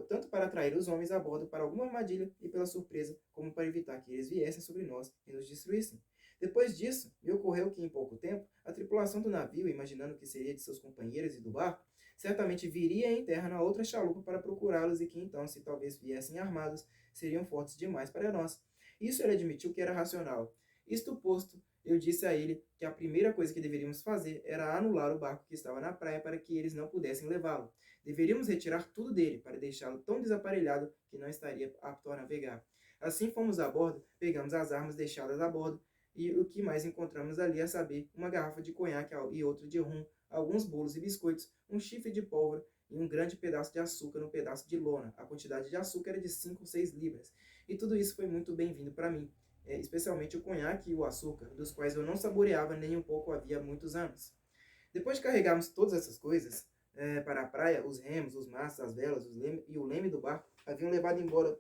A: tanto para atrair os homens a bordo para alguma armadilha e pela surpresa, como para evitar que eles viessem sobre nós e nos destruíssem. Depois disso, me ocorreu que, em pouco tempo, a tripulação do navio, imaginando que seria de seus companheiros e do barco, certamente viria em terra na outra chalupa para procurá-los e que então, se talvez viessem armados, seriam fortes demais para nós. Isso ele admitiu que era racional. Isto posto, eu disse a ele que a primeira coisa que deveríamos fazer era anular o barco que estava na praia para que eles não pudessem levá-lo. Deveríamos retirar tudo dele para deixá-lo tão desaparelhado que não estaria apto a navegar. Assim fomos a bordo, pegamos as armas deixadas a bordo e o que mais encontramos ali, a saber, uma garrafa de conhaque e outra de rum, alguns bolos e biscoitos, um chifre de pólvora e um grande pedaço de açúcar no pedaço de lona. A quantidade de açúcar era de 5 ou 6 libras. E tudo isso foi muito bem-vindo para mim. Especialmente o conhaque e o açúcar, dos quais eu não saboreava nem um pouco havia muitos anos. Depois de carregarmos todas essas coisas, para a praia, os remos, os mastros, as velas e o leme do barco haviam levado embora.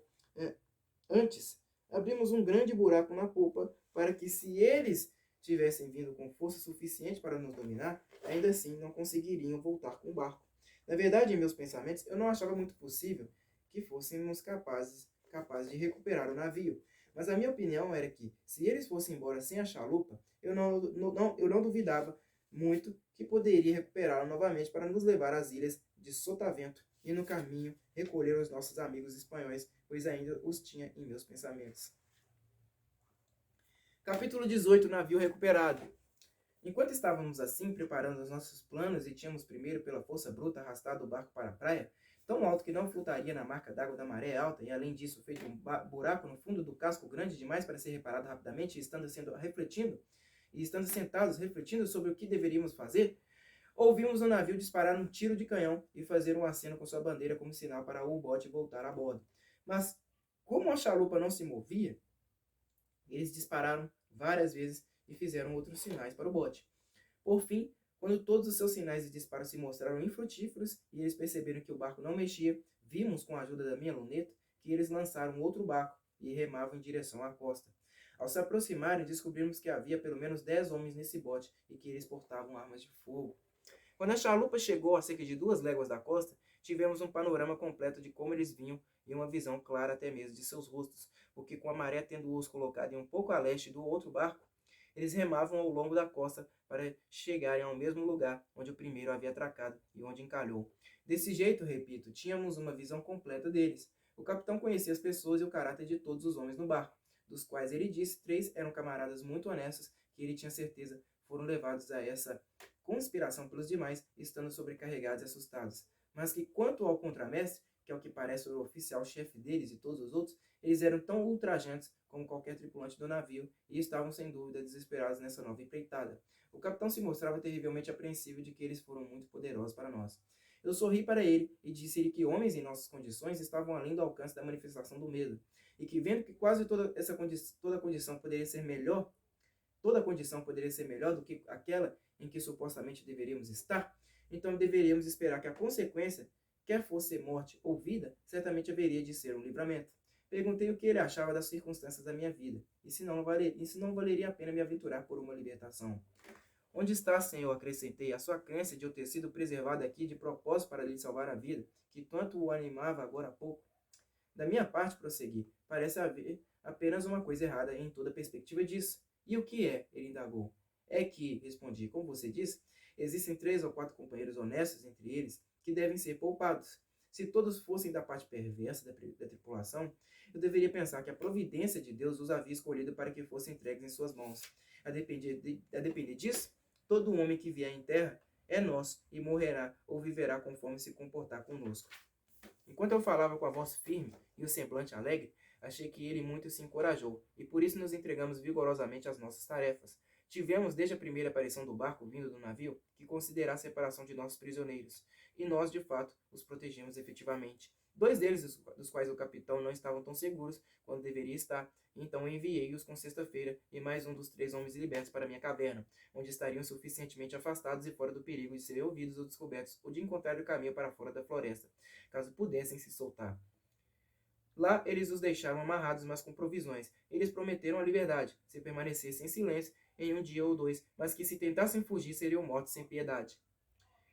A: Antes, abrimos um grande buraco na polpa para que, se eles tivessem vindo com força suficiente para nos dominar, ainda assim não conseguiriam voltar com o barco. Na verdade, em meus pensamentos, eu não achava muito possível que fôssemos capazes de recuperar o navio. Mas a minha opinião era que, se eles fossem embora sem a chalupa, eu não duvidava muito que poderia recuperá-la novamente para nos levar às ilhas de Sotavento e, no caminho, recolher os nossos amigos espanhóis, pois ainda os tinha em meus pensamentos. Capítulo 18. Navio recuperado. Enquanto estávamos assim, preparando os nossos planos e tínhamos primeiro, pela força bruta, arrastado o barco para a praia, tão alto que não flutuaria na marca d'água da maré alta, e além disso, feito um buraco no fundo do casco grande demais para ser reparado rapidamente, e estando sentados refletindo sobre o que deveríamos fazer, ouvimos o navio disparar um tiro de canhão e fazer um aceno com sua bandeira como sinal para o bote voltar a bordo. Mas, como a chalupa não se movia, eles dispararam várias vezes e fizeram outros sinais para o bote. Por fim, quando todos os seus sinais de disparo se mostraram infrutíferos e eles perceberam que o barco não mexia, vimos, com a ajuda da minha luneta, que eles lançaram outro barco e remavam em direção à costa. Ao se aproximarem, descobrimos que havia pelo menos 10 homens nesse bote e que eles portavam armas de fogo. Quando a chalupa chegou a cerca de 2 léguas da costa, tivemos um panorama completo de como eles vinham e uma visão clara até mesmo de seus rostos, porque, com a maré tendo-os colocado um pouco a leste do outro barco, eles remavam ao longo da costa para chegarem ao mesmo lugar onde o primeiro havia atracado e onde encalhou. Desse jeito, repito, tínhamos uma visão completa deles. O capitão conhecia as pessoas e o caráter de todos os homens no barco, dos quais ele disse 3 eram camaradas muito honestos, que ele tinha certeza foram levados a essa conspiração pelos demais, estando sobrecarregados e assustados. Mas que, quanto ao contramestre, que é o que parece o oficial-chefe deles e todos os outros, eles eram tão ultrajantes como qualquer tripulante do navio e estavam, sem dúvida, desesperados nessa nova empreitada. O capitão se mostrava terrivelmente apreensivo de que eles foram muito poderosos para nós. Eu sorri para ele e disse-lhe que homens em nossas condições estavam além do alcance da manifestação do medo, e que, vendo que quase toda condição poderia ser melhor do que aquela em que supostamente deveríamos estar, então deveríamos esperar que a consequência, quer fosse morte ou vida, certamente haveria de ser um livramento. Perguntei o que ele achava das circunstâncias da minha vida, e se não valeria a pena me aventurar por uma libertação. Onde está, Senhor, acrescentei, a sua crença de eu ter sido preservado aqui de propósito para lhe salvar a vida, que tanto o animava agora há pouco? Da minha parte, prossegui, parece haver apenas uma coisa errada em toda a perspectiva disso. E o que é? Ele indagou. É que, respondi, como você disse, existem 3 ou 4 companheiros honestos entre eles que devem ser poupados. Se todos fossem da parte perversa da tripulação, eu deveria pensar que a providência de Deus os havia escolhido para que fossem entregues em suas mãos. A depender disso, todo homem que vier em terra é nosso e morrerá ou viverá conforme se comportar conosco. Enquanto eu falava com a voz firme e o semblante alegre, achei que ele muito se encorajou, e por isso nos entregamos vigorosamente às nossas tarefas. Tivemos, desde a primeira aparição do barco vindo do navio, que considerar a separação de nossos prisioneiros, e nós, de fato, os protegemos efetivamente. 2 deles, dos quais o capitão não estavam tão seguros quando deveria estar, então enviei-os com sexta-feira e mais um dos 3 homens libertos para minha caverna, onde estariam suficientemente afastados e fora do perigo de serem ouvidos ou descobertos ou de encontrar o caminho para fora da floresta, caso pudessem se soltar. Lá eles os deixaram amarrados, mas com provisões. Eles prometeram a liberdade, se permanecessem em silêncio em 1 dia ou 2, mas que, se tentassem fugir, seriam mortos sem piedade.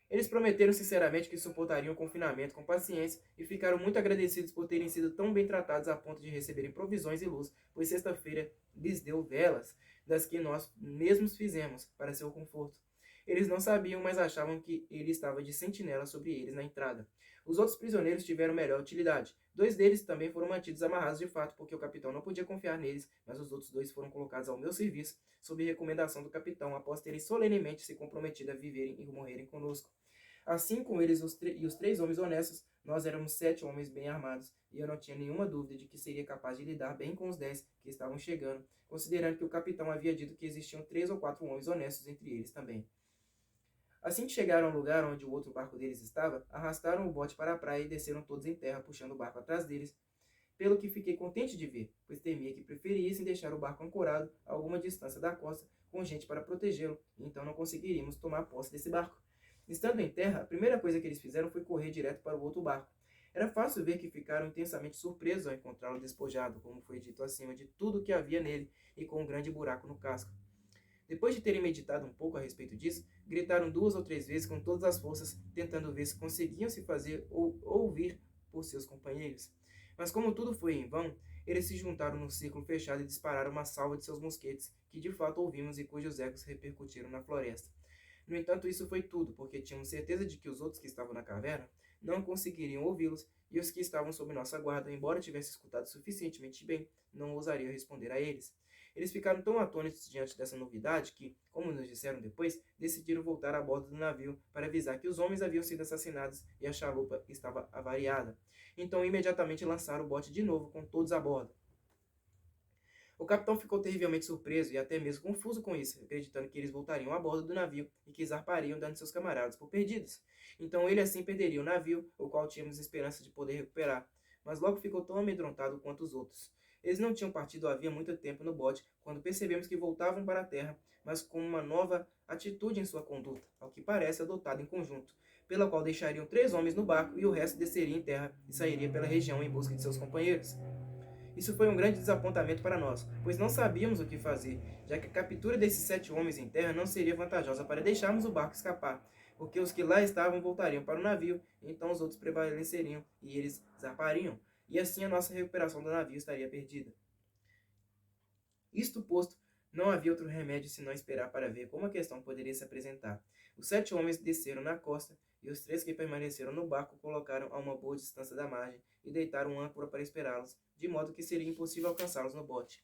A: Eles prometeram sinceramente que suportariam o confinamento com paciência e ficaram muito agradecidos por terem sido tão bem tratados a ponto de receberem provisões e luz, pois sexta-feira lhes deu velas, das que nós mesmos fizemos, para seu conforto. Eles não sabiam, mas achavam que ele estava de sentinela sobre eles na entrada. Os outros prisioneiros tiveram melhor utilidade. 2 deles também foram mantidos amarrados de fato, porque o capitão não podia confiar neles, mas os outros 2 foram colocados ao meu serviço, sob recomendação do capitão, após terem solenemente se comprometido a viverem e morrerem conosco. Assim como eles e os 3 homens honestos, nós éramos 7 homens bem armados, e eu não tinha nenhuma dúvida de que seria capaz de lidar bem com os 10 que estavam chegando, considerando que o capitão havia dito que existiam 3 ou 4 homens honestos entre eles também. Assim que chegaram ao lugar onde o outro barco deles estava, arrastaram o bote para a praia e desceram todos em terra, puxando o barco atrás deles, pelo que fiquei contente de ver, pois temia que preferissem deixar o barco ancorado a alguma distância da costa, com gente para protegê-lo, e então não conseguiríamos tomar posse desse barco. Estando em terra, a primeira coisa que eles fizeram foi correr direto para o outro barco. Era fácil ver que ficaram intensamente surpresos ao encontrá-lo despojado, como foi dito acima, de tudo o que havia nele e com um grande buraco no casco. Depois de terem meditado um pouco a respeito disso, gritaram 2 ou 3 vezes com todas as forças, tentando ver se conseguiam se fazer ouvir por seus companheiros. Mas como tudo foi em vão, eles se juntaram num círculo fechado e dispararam uma salva de seus mosquetes, que de fato ouvimos e cujos ecos repercutiram na floresta. No entanto, isso foi tudo, porque tínhamos certeza de que os outros que estavam na caverna não conseguiriam ouvi-los, e os que estavam sob nossa guarda, embora tivessem escutado suficientemente bem, não ousariam responder a eles. Eles ficaram tão atônitos diante dessa novidade que, como nos disseram depois, decidiram voltar a bordo do navio para avisar que os homens haviam sido assassinados e a chalupa estava avariada. Então, imediatamente lançaram o bote de novo com todos a bordo. O capitão ficou terrivelmente surpreso e até mesmo confuso com isso, acreditando que eles voltariam a bordo do navio e que zarpariam dando seus camaradas por perdidos. Então ele assim perderia o navio, o qual tínhamos esperança de poder recuperar, mas logo ficou tão amedrontado quanto os outros. Eles não tinham partido havia muito tempo no bote, quando percebemos que voltavam para a terra, mas com uma nova atitude em sua conduta, ao que parece adotada em conjunto, pela qual deixariam 3 homens no barco e o resto desceria em terra e sairia pela região em busca de seus companheiros. Isso foi um grande desapontamento para nós, pois não sabíamos o que fazer, já que a captura desses 7 homens em terra não seria vantajosa para deixarmos o barco escapar, porque os que lá estavam voltariam para o navio, e então os outros prevaleceriam e eles zarpariam, e assim a nossa recuperação do navio estaria perdida. Isto posto, não havia outro remédio senão esperar para ver como a questão poderia se apresentar. Os 7 homens desceram na costa, e os 3 que permaneceram no barco colocaram a uma boa distância da margem e deitaram âncora para esperá-los, de modo que seria impossível alcançá-los no bote.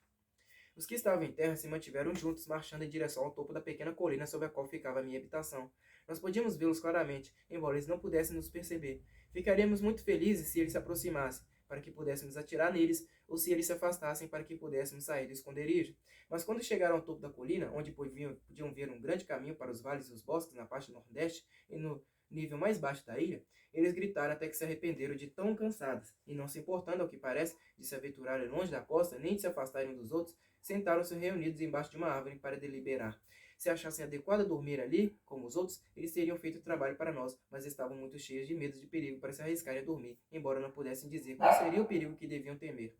A: Os que estavam em terra se mantiveram juntos, marchando em direção ao topo da pequena colina sobre a qual ficava a minha habitação. Nós podíamos vê-los claramente, embora eles não pudessem nos perceber. Ficaríamos muito felizes se eles se aproximassem, para que pudéssemos atirar neles, ou se eles se afastassem para que pudéssemos sair do esconderijo. Mas quando chegaram ao topo da colina, onde podiam ver um grande caminho para os vales e os bosques na parte nordeste e no nível mais baixo da ilha, eles gritaram até que se arrependeram de tão cansados, e não se importando, ao que parece, de se aventurarem longe da costa, nem de se afastarem dos outros, sentaram-se reunidos embaixo de uma árvore para deliberar. Se achassem adequado dormir ali, como os outros, eles teriam feito o trabalho para nós, mas estavam muito cheios de medo de perigo para se arriscarem a dormir, embora não pudessem dizer qual seria o perigo que deviam temer.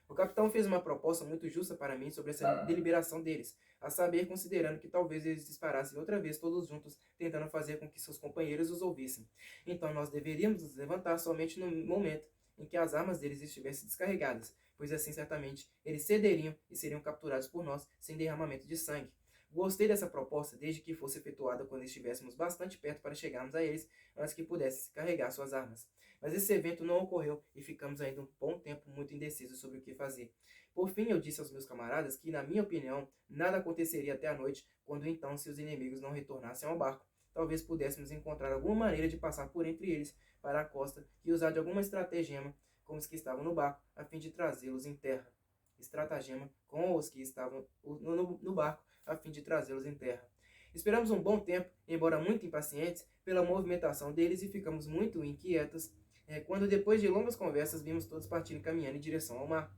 A: O capitão fez uma proposta muito justa para mim sobre essa deliberação deles, a saber, considerando que talvez eles disparassem outra vez todos juntos, tentando fazer com que seus companheiros os ouvissem. Então nós deveríamos nos levantar somente no momento em que as armas deles estivessem descarregadas, pois assim certamente eles cederiam e seriam capturados por nós sem derramamento de sangue. Gostei dessa proposta desde que fosse efetuada quando estivéssemos bastante perto para chegarmos a eles antes que pudessem carregar suas armas. Mas esse evento não ocorreu e ficamos ainda um bom tempo muito indecisos sobre o que fazer. Por fim, eu disse aos meus camaradas que, na minha opinião, nada aconteceria até a noite, quando então, se os inimigos não retornassem ao barco, talvez pudéssemos encontrar alguma maneira de passar por entre eles para a costa e usar de alguma estratagema com os que estavam no barco, a fim de trazê-los em terra. Estratagema com os que estavam no barco, a fim de trazê-los em terra. Esperamos um bom tempo, embora muito impacientes, pela movimentação deles e ficamos muito inquietos quando, depois de longas conversas, vimos todos partirem caminhando em direção ao mar.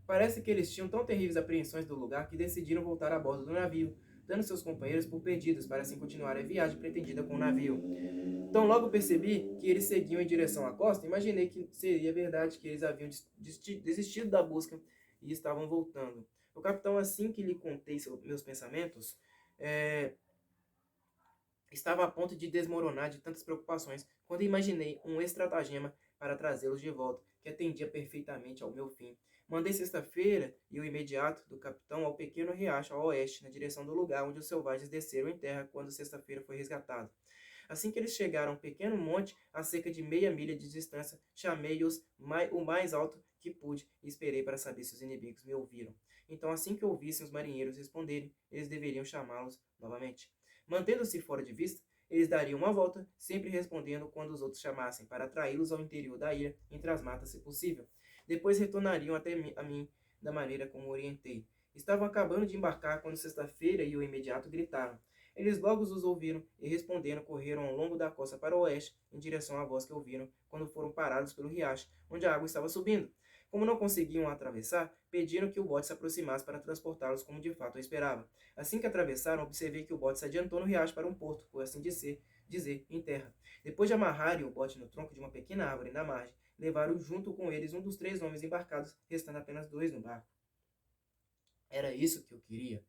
A: Parece que eles tinham tão terríveis apreensões do lugar que decidiram voltar a bordo do navio, dando seus companheiros por perdidos para assim continuar a viagem pretendida com o navio. Então logo percebi que eles seguiam em direção à costa e imaginei que seria verdade que eles haviam desistido da busca e estavam voltando. O capitão, assim que lhe contei meus pensamentos, estava a ponto de desmoronar de tantas preocupações, quando imaginei um estratagema para trazê-los de volta, que atendia perfeitamente ao meu fim. Mandei sexta-feira e o imediato do capitão ao pequeno riacho ao oeste, na direção do lugar onde os selvagens desceram em terra quando sexta-feira foi resgatado. Assim que eles chegaram a um pequeno monte, a cerca de meia milha de distância, chamei-os o mais alto que pude e esperei para saber se os inimigos me ouviram. Então, assim que ouvissem os marinheiros responderem, eles deveriam chamá-los novamente. Mantendo-se fora de vista, eles dariam uma volta, sempre respondendo quando os outros chamassem, para atraí-los ao interior da ilha, entre as matas, se possível. Depois retornariam até a mim, da maneira como orientei. Estavam acabando de embarcar quando sexta-feira e o imediato gritaram. Eles logo os ouviram e, respondendo, correram ao longo da costa para o oeste, em direção à voz que ouviram, quando foram parados pelo riacho, onde a água estava subindo. Como não conseguiam atravessar, pediram que o bote se aproximasse para transportá-los como de fato eu esperava. Assim que atravessaram, observei que o bote se adiantou no riacho para um porto, por assim dizer, em terra. Depois de amarrarem o bote no tronco de uma pequena árvore na margem, levaram junto com eles um dos 3 homens embarcados, restando apenas 2 no barco. Era isso que eu queria.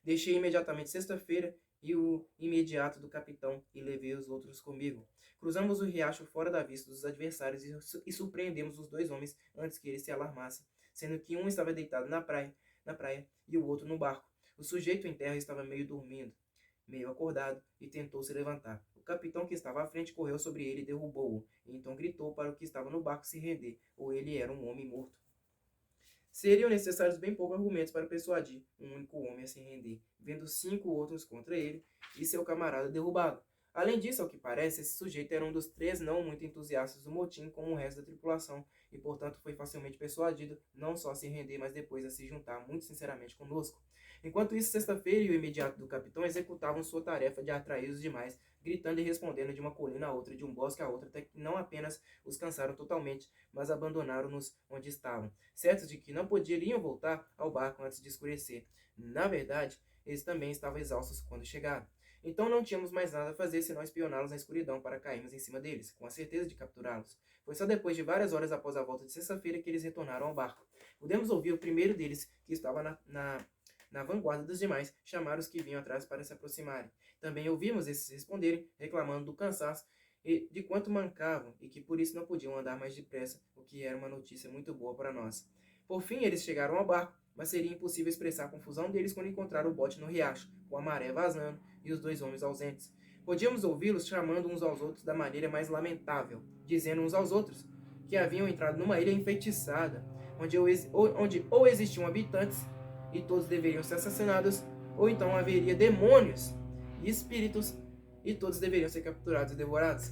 A: Deixei imediatamente sexta-feira e o imediato do capitão e levei os outros comigo. Cruzamos o riacho fora da vista dos adversários e surpreendemos os 2 homens antes que eles se alarmassem, sendo que um estava deitado na praia e o outro no barco. O sujeito em terra estava meio dormindo, meio acordado, e tentou se levantar. O capitão que estava à frente correu sobre ele e derrubou-o, e então gritou para o que estava no barco se render, ou ele era um homem morto. Seriam necessários bem poucos argumentos para persuadir um único homem a se render, vendo 5 outros contra ele e seu camarada derrubado. Além disso, ao que parece, esse sujeito era um dos 3 não muito entusiastas do motim como o resto da tripulação, e portanto foi facilmente persuadido não só a se render, mas depois a se juntar muito sinceramente conosco. Enquanto isso, sexta-feira e o imediato do capitão executavam sua tarefa de atrair os demais, gritando e respondendo de uma colina a outra, de um bosque a outro, até que não apenas os cansaram totalmente, mas abandonaram-nos onde estavam, certos de que não poderiam voltar ao barco antes de escurecer. Na verdade, eles também estavam exaustos quando chegaram. Então não tínhamos mais nada a fazer senão espioná-los na escuridão para cairmos em cima deles, com a certeza de capturá-los. Foi só depois de várias horas após a volta de sexta-feira que eles retornaram ao barco. Pudemos ouvir o primeiro deles, que estava na vanguarda dos demais, chamar os que vinham atrás para se aproximarem. Também ouvimos esses responderem, reclamando do cansaço e de quanto mancavam, e que por isso não podiam andar mais depressa, o que era uma notícia muito boa para nós. Por fim, eles chegaram ao barco, mas seria impossível expressar a confusão deles quando encontraram o bote no riacho, com a maré vazando e os 2 homens ausentes. Podíamos ouvi-los chamando uns aos outros da maneira mais lamentável, dizendo uns aos outros que haviam entrado numa ilha enfeitiçada, onde ou existiam habitantes e todos deveriam ser assassinados, ou então haveria demônios e espíritos e todos deveriam ser capturados e devorados.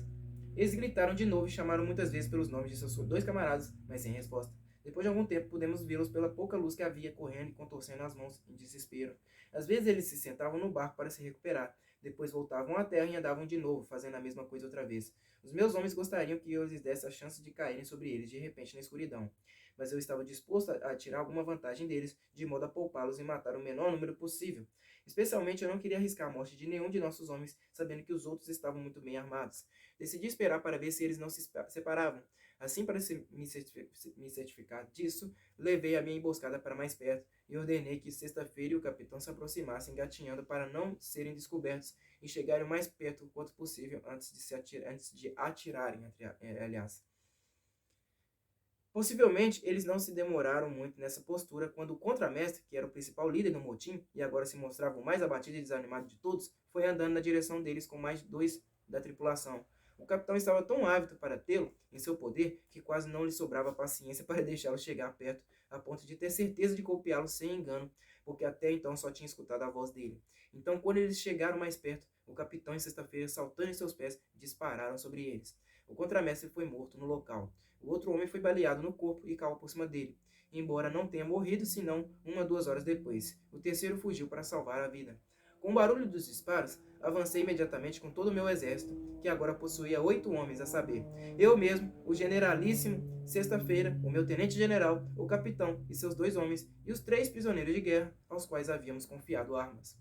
A: Eles gritaram de novo e chamaram muitas vezes pelos nomes de seus 2 camaradas, mas sem resposta. Depois de algum tempo, pudemos vê-los pela pouca luz que havia, correndo e contorcendo as mãos em desespero. Às vezes eles se sentavam no barco para se recuperar, depois voltavam à terra e andavam de novo, fazendo a mesma coisa outra vez. Os meus homens gostariam que eu lhes desse a chance de caírem sobre eles de repente na escuridão, mas eu estava disposto a tirar alguma vantagem deles, de modo a poupá-los e matar o menor número possível. Especialmente eu não queria arriscar a morte de nenhum de nossos homens, sabendo que os outros estavam muito bem armados. Decidi esperar para ver se eles não se separavam. Assim, para me certificar disso, levei a minha emboscada para mais perto e ordenei que sexta-feira o capitão se aproximasse engatinhando para não serem descobertos e chegarem o mais perto quanto possível antes de atirarem, aliás. Possivelmente, eles não se demoraram muito nessa postura quando o contramestre, que era o principal líder do motim e agora se mostrava o mais abatido e desanimado de todos, foi andando na direção deles com mais 2 da tripulação. O capitão estava tão ávido para tê-lo em seu poder que quase não lhe sobrava paciência para deixá-lo chegar perto, a ponto de ter certeza de golpeá-lo sem engano, porque até então só tinha escutado a voz dele. Então, quando eles chegaram mais perto, o capitão e sexta-feira, saltando em seus pés, dispararam sobre eles. O contramestre foi morto no local. O outro homem foi baleado no corpo e caiu por cima dele, embora não tenha morrido senão 1 ou 2 horas depois. O terceiro fugiu para salvar a vida. Com o barulho dos disparos, avancei imediatamente com todo o meu exército, que agora possuía 8 homens, a saber, eu mesmo, o generalíssimo, sexta-feira, o meu tenente-general, o capitão e seus 2 homens, e os 3 prisioneiros de guerra, aos quais havíamos confiado armas.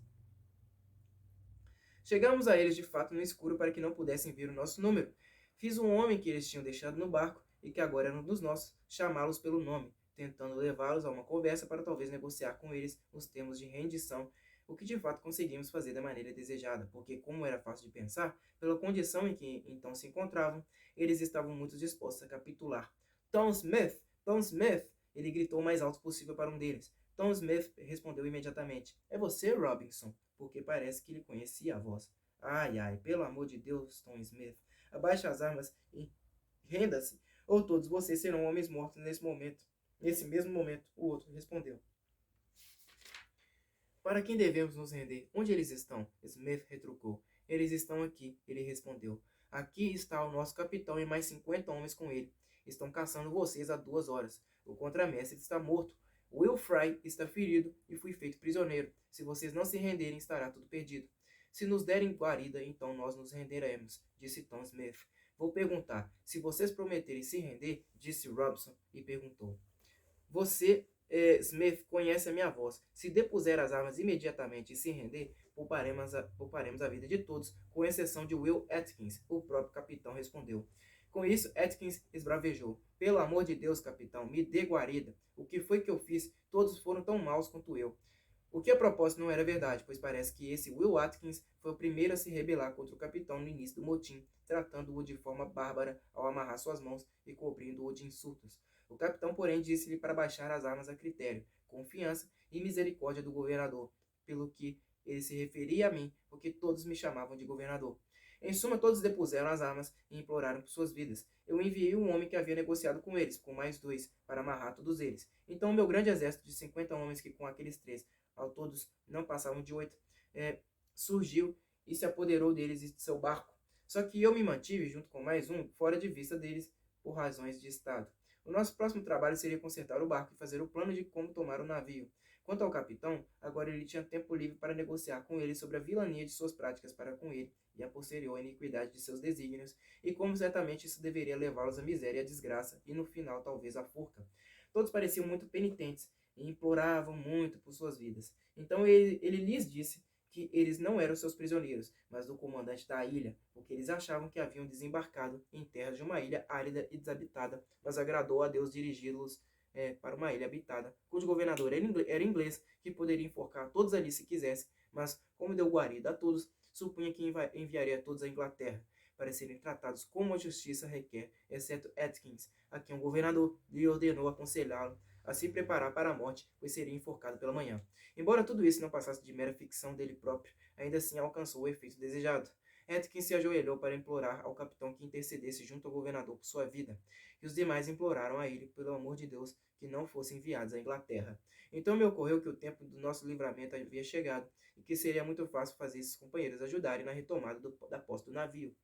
A: Chegamos a eles de fato no escuro para que não pudessem ver o nosso número. Fiz um homem que eles tinham deixado no barco, e que agora era um dos nossos, chamá-los pelo nome, tentando levá-los a uma conversa para talvez negociar com eles os termos de rendição, o que de fato conseguimos fazer da maneira desejada, porque, como era fácil de pensar, pela condição em que então se encontravam, eles estavam muito dispostos a capitular. Tom Smith! Tom Smith! Ele gritou o mais alto possível para um deles. Tom Smith respondeu imediatamente. É você, Robinson? Porque parece que ele conhecia a voz. Ai, ai, pelo amor de Deus, Tom Smith. Abaixe as armas e renda-se, ou todos vocês serão homens mortos nesse momento. Nesse mesmo momento, o outro respondeu. Para quem devemos nos render? Onde eles estão? Smith retrucou. Eles estão aqui, ele respondeu. Aqui está o nosso capitão e mais 50 homens com ele. Estão caçando vocês há 2 horas. O contramestre está morto. Will Fry está ferido e fui feito prisioneiro. Se vocês não se renderem, estará tudo perdido. Se nos derem guarida, então nós nos renderemos, disse Tom Smith. Vou perguntar. Se vocês prometerem se render, disse Robson e perguntou. Você, Smith, conhece a minha voz. Se depuser as armas imediatamente e se render, pouparemos a vida de todos, com exceção de Will Atkins, o próprio capitão respondeu. Com isso, Atkins esbravejou. Pelo amor de Deus, capitão, me dê guarida. O que foi que eu fiz? Todos foram tão maus quanto eu. O que a propósito não era verdade, pois parece que esse Will Atkins foi o primeiro a se rebelar contra o capitão no início do motim, tratando-o de forma bárbara ao amarrar suas mãos e cobrindo-o de insultos. O capitão, porém, disse-lhe para baixar as armas a critério, confiança e misericórdia do governador, pelo que ele se referia a mim, porque todos me chamavam de governador. Em suma, todos depuseram as armas e imploraram por suas vidas. Eu enviei um homem que havia negociado com eles, com mais 2, para amarrar todos eles. Então, o meu grande exército de 50 homens, que com aqueles 3 ao todos não passavam de 8, surgiu e se apoderou deles e de seu barco. Só que eu me mantive, junto com mais um, fora de vista deles por razões de Estado. O nosso próximo trabalho seria consertar o barco e fazer o plano de como tomar o navio. Quanto ao capitão, agora ele tinha tempo livre para negociar com ele sobre a vilania de suas práticas para com ele e a posterior iniquidade de seus desígnios, e como certamente isso deveria levá-los à miséria e à desgraça, e no final talvez à forca. Todos pareciam muito penitentes, e imploravam muito por suas vidas. Então ele lhes disse que eles não eram seus prisioneiros, mas do comandante da ilha, porque eles achavam que haviam desembarcado em terras de uma ilha árida e desabitada, mas agradou a Deus dirigi-los para uma ilha habitada, cujo governador era inglês, que poderia enforcar todos ali se quisesse, mas como deu guarida a todos, supunha que enviaria todos à Inglaterra, para serem tratados como a justiça requer, exceto Atkins, a quem o governador lhe ordenou aconselhá-lo a se preparar para a morte, pois seria enforcado pela manhã. Embora tudo isso não passasse de mera ficção dele próprio, ainda assim alcançou o efeito desejado. Atkins se ajoelhou para implorar ao capitão que intercedesse junto ao governador por sua vida, e os demais imploraram a ele, pelo amor de Deus, que não fossem enviados à Inglaterra. Então me ocorreu que o tempo do nosso livramento havia chegado, e que seria muito fácil fazer esses companheiros ajudarem na retomada da posse do navio.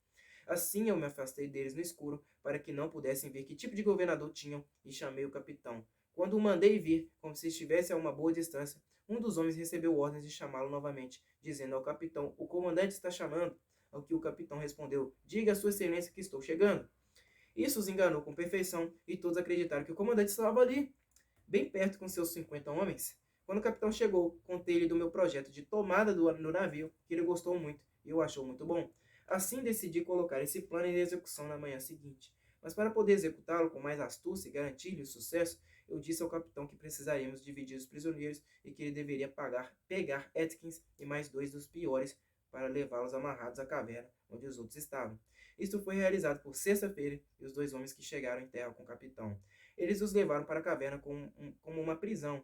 A: Assim eu me afastei deles no escuro, para que não pudessem ver que tipo de governador tinham, e chamei o capitão. Quando o mandei vir, como se estivesse a uma boa distância, um dos homens recebeu ordens de chamá-lo novamente, dizendo ao capitão: "O comandante está chamando." Ao que o capitão respondeu: "Diga a sua excelência que estou chegando." Isso os enganou com perfeição, e todos acreditaram que o comandante estava ali, bem perto com seus 50 homens. Quando o capitão chegou, contei-lhe do meu projeto de tomada do navio, que ele gostou muito e o achou muito bom. Assim decidi colocar esse plano em execução na manhã seguinte. Mas para poder executá-lo com mais astúcia e garantir-lhe o sucesso, eu disse ao capitão que precisaríamos dividir os prisioneiros e que ele deveria pegar Atkins e mais 2 dos piores para levá-los amarrados à caverna onde os outros estavam. Isto foi realizado por sexta-feira e os 2 homens que chegaram em terra com o capitão. Eles os levaram para a caverna como uma prisão,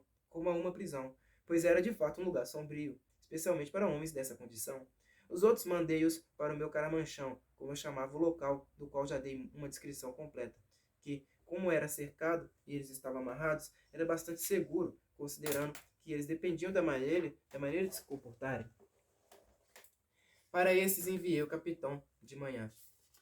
A: pois era de fato um lugar sombrio, especialmente para homens dessa condição. Os outros mandei-os para o meu caramanchão, como eu chamava o local, do qual já dei uma descrição completa, que, como era cercado e eles estavam amarrados, era bastante seguro, considerando que eles dependiam da maneira de se comportarem. Para esses enviei o capitão de manhã.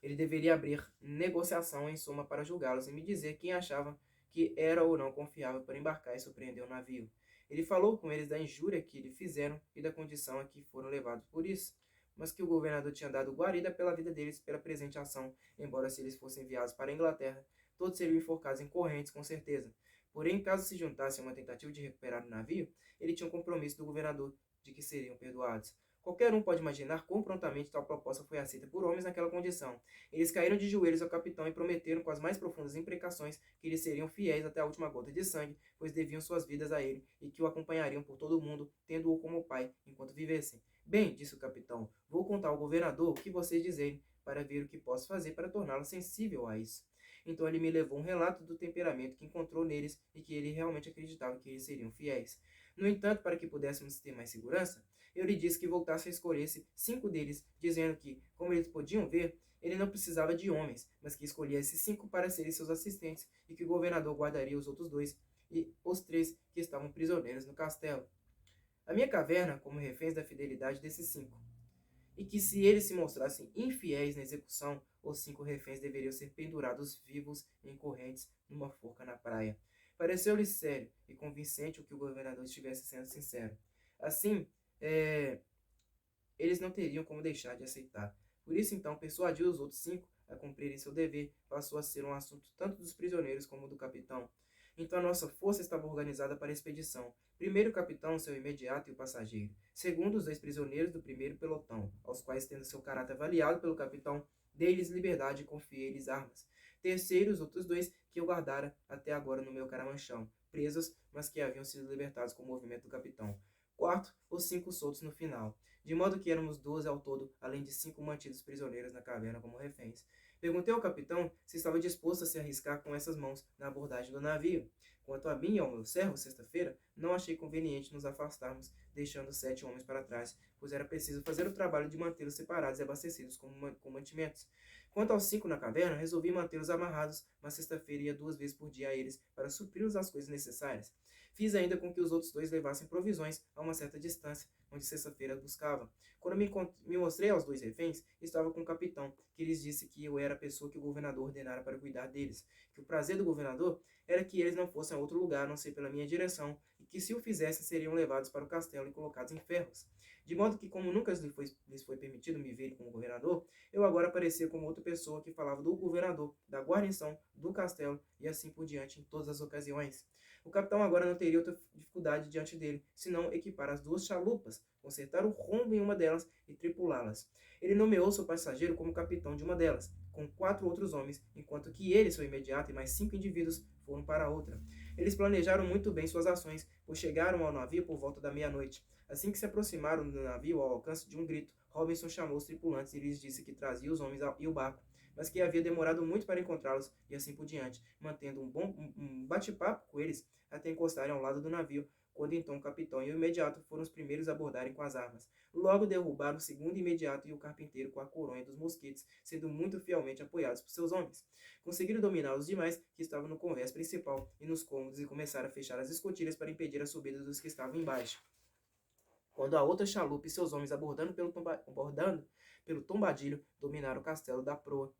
A: Ele deveria abrir negociação em suma para julgá-los e me dizer quem achava que era ou não confiável para embarcar e surpreender o navio. Ele falou com eles da injúria que lhe fizeram e da condição a que foram levados por isso, mas que o governador tinha dado guarida pela vida deles pela presente ação, embora se eles fossem enviados para a Inglaterra, todos seriam enforcados em correntes com certeza. Porém, caso se juntasse a uma tentativa de recuperar o navio, ele tinha um compromisso do governador de que seriam perdoados. Qualquer um pode imaginar quão prontamente tal proposta foi aceita por homens naquela condição. Eles caíram de joelhos ao capitão e prometeram com as mais profundas imprecações que eles seriam fiéis até a última gota de sangue, pois deviam suas vidas a ele e que o acompanhariam por todo o mundo, tendo-o como pai enquanto vivessem. Bem, disse o capitão, vou contar ao governador o que vocês dizerem, para ver o que posso fazer para torná-lo sensível a isso. Então ele me levou um relato do temperamento que encontrou neles e que ele realmente acreditava que eles seriam fiéis. No entanto, para que pudéssemos ter mais segurança, eu lhe disse que voltasse a escolher-se 5 deles, dizendo que, como eles podiam ver, ele não precisava de homens, mas que escolhia esses 5 para serem seus assistentes e que o governador guardaria os outros 2 e os 3 que estavam prisioneiros no castelo. A minha caverna como reféns da fidelidade desses 5. E que se eles se mostrassem infiéis na execução, os 5 reféns deveriam ser pendurados vivos em correntes numa forca na praia. Pareceu-lhe sério e convincente o que o governador estivesse sendo sincero. Assim, eles não teriam como deixar de aceitar. Por isso, então, persuadiu os outros 5 a cumprirem seu dever, passou a ser um assunto tanto dos prisioneiros como do capitão. Então a nossa força estava organizada para a expedição. Primeiro o capitão, seu imediato e o passageiro. Segundo, os 2 prisioneiros do primeiro pelotão, aos quais, tendo seu caráter avaliado pelo capitão, dei-lhes liberdade e confiei-lhes armas. Terceiro, os outros 2 que eu guardara até agora no meu caramanchão, presos, mas que haviam sido libertados com o movimento do capitão. Quarto, os 5 soltos no final. De modo que éramos 12 ao todo, além de 5 mantidos prisioneiros na caverna como reféns. Perguntei ao capitão se estava disposto a se arriscar com essas mãos na abordagem do navio. Quanto a mim e ao meu servo, sexta-feira, não achei conveniente nos afastarmos, deixando 7 homens para trás, pois era preciso fazer o trabalho de mantê-los separados e abastecidos com mantimentos. Quanto aos 5 na caverna, resolvi mantê-los amarrados, mas sexta-feira ia 2 vezes por dia a eles para supri-los as coisas necessárias. Fiz ainda com que os outros 2 levassem provisões a uma certa distância, onde sexta-feira buscava. Quando me mostrei aos 2 reféns, estava com o capitão, que lhes disse que eu era a pessoa que o governador ordenara para cuidar deles, que o prazer do governador era que eles não fossem a outro lugar a não ser pela minha direção, e que se o fizessem seriam levados para o castelo e colocados em ferros. De modo que, como nunca lhes foi permitido me verem como governador, eu agora aparecia como outra pessoa que falava do governador, da guarnição, do castelo e assim por diante em todas as ocasiões. O capitão agora não teria outra dificuldade diante dele, senão equipar as 2 chalupas, consertar o rombo em uma delas e tripulá-las. Ele nomeou seu passageiro como capitão de uma delas, com 4 outros homens, enquanto que ele, seu imediato e mais 5 indivíduos foram para a outra. Eles planejaram muito bem suas ações, pois chegaram ao navio por volta da meia-noite. Assim que se aproximaram do navio ao alcance de um grito, Robinson chamou os tripulantes e lhes disse que trazia os homens e o barco, mas que havia demorado muito para encontrá-los e assim por diante, mantendo um bate-papo com eles até encostarem ao lado do navio, quando então o capitão e o imediato foram os primeiros a abordarem com as armas. Logo derrubaram o segundo imediato e o carpinteiro com a coronha dos mosquetes, sendo muito fielmente apoiados por seus homens. Conseguiram dominar os demais, que estavam no convés principal e nos cômodos, e começaram a fechar as escotilhas para impedir a subida dos que estavam embaixo. Quando a outra chalupa e seus homens abordando pelo tombadilho, dominaram o castelo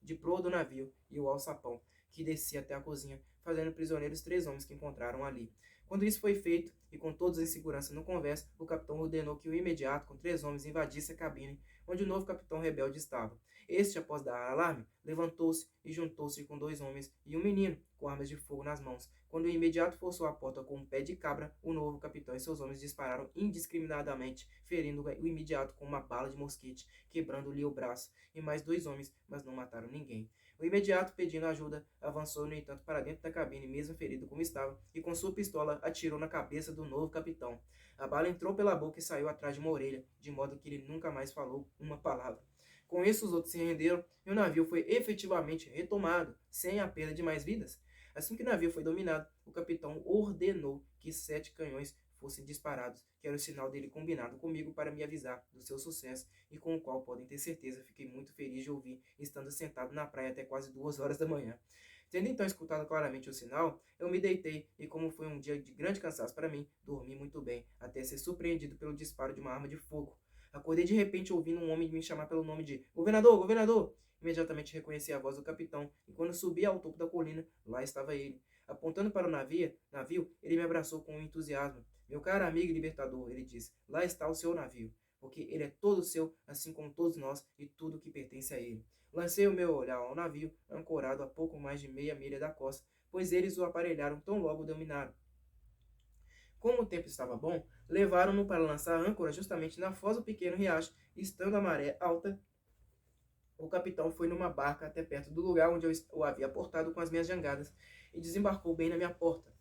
A: de proa do navio e o alçapão, que descia até a cozinha, fazendo prisioneiros 3 homens que encontraram ali. Quando isso foi feito, e com todos em segurança no convés, o capitão ordenou que o imediato, com 3 homens, invadisse a cabine, onde o novo capitão rebelde estava. Este, após dar alarme, levantou-se e juntou-se com 2 homens e um menino, com armas de fogo nas mãos. Quando o imediato forçou a porta com um pé de cabra, o novo capitão e seus homens dispararam indiscriminadamente, ferindo o imediato com uma bala de mosquete, quebrando-lhe o braço, e mais 2 homens, mas não mataram ninguém. O imediato, pedindo ajuda, avançou, no entanto, para dentro da cabine, mesmo ferido como estava, e com sua pistola atirou na cabeça do novo capitão. A bala entrou pela boca e saiu atrás de uma orelha, de modo que ele nunca mais falou uma palavra. Com isso, os outros se renderam e o navio foi efetivamente retomado, sem a perda de mais vidas. Assim que o navio foi dominado, o capitão ordenou que 7 canhões fossem disparados, que era o sinal dele combinado comigo para me avisar do seu sucesso e com o qual, podem ter certeza, fiquei muito feliz de ouvir, estando sentado na praia até quase 2 horas da manhã. Tendo então escutado claramente o sinal, eu me deitei e, como foi um dia de grande cansaço para mim, dormi muito bem, até ser surpreendido pelo disparo de uma arma de fogo. Acordei de repente ouvindo um homem me chamar pelo nome de Governador, Governador! Imediatamente reconheci a voz do capitão, e quando subi ao topo da colina, lá estava ele. Apontando para o navio, ele me abraçou com entusiasmo. Meu caro amigo e libertador, ele disse, lá está o seu navio, porque ele é todo seu, assim como todos nós, e tudo que pertence a ele. Lancei o meu olhar ao navio, ancorado a pouco mais de meia milha da costa, pois eles o aparelharam tão logo o dominaram. Como o tempo estava bom, levaram-no para lançar a âncora justamente na foz do pequeno riacho, e estando a maré alta, o capitão foi numa barca até perto do lugar onde eu o havia aportado com as minhas jangadas, e desembarcou bem na minha porta.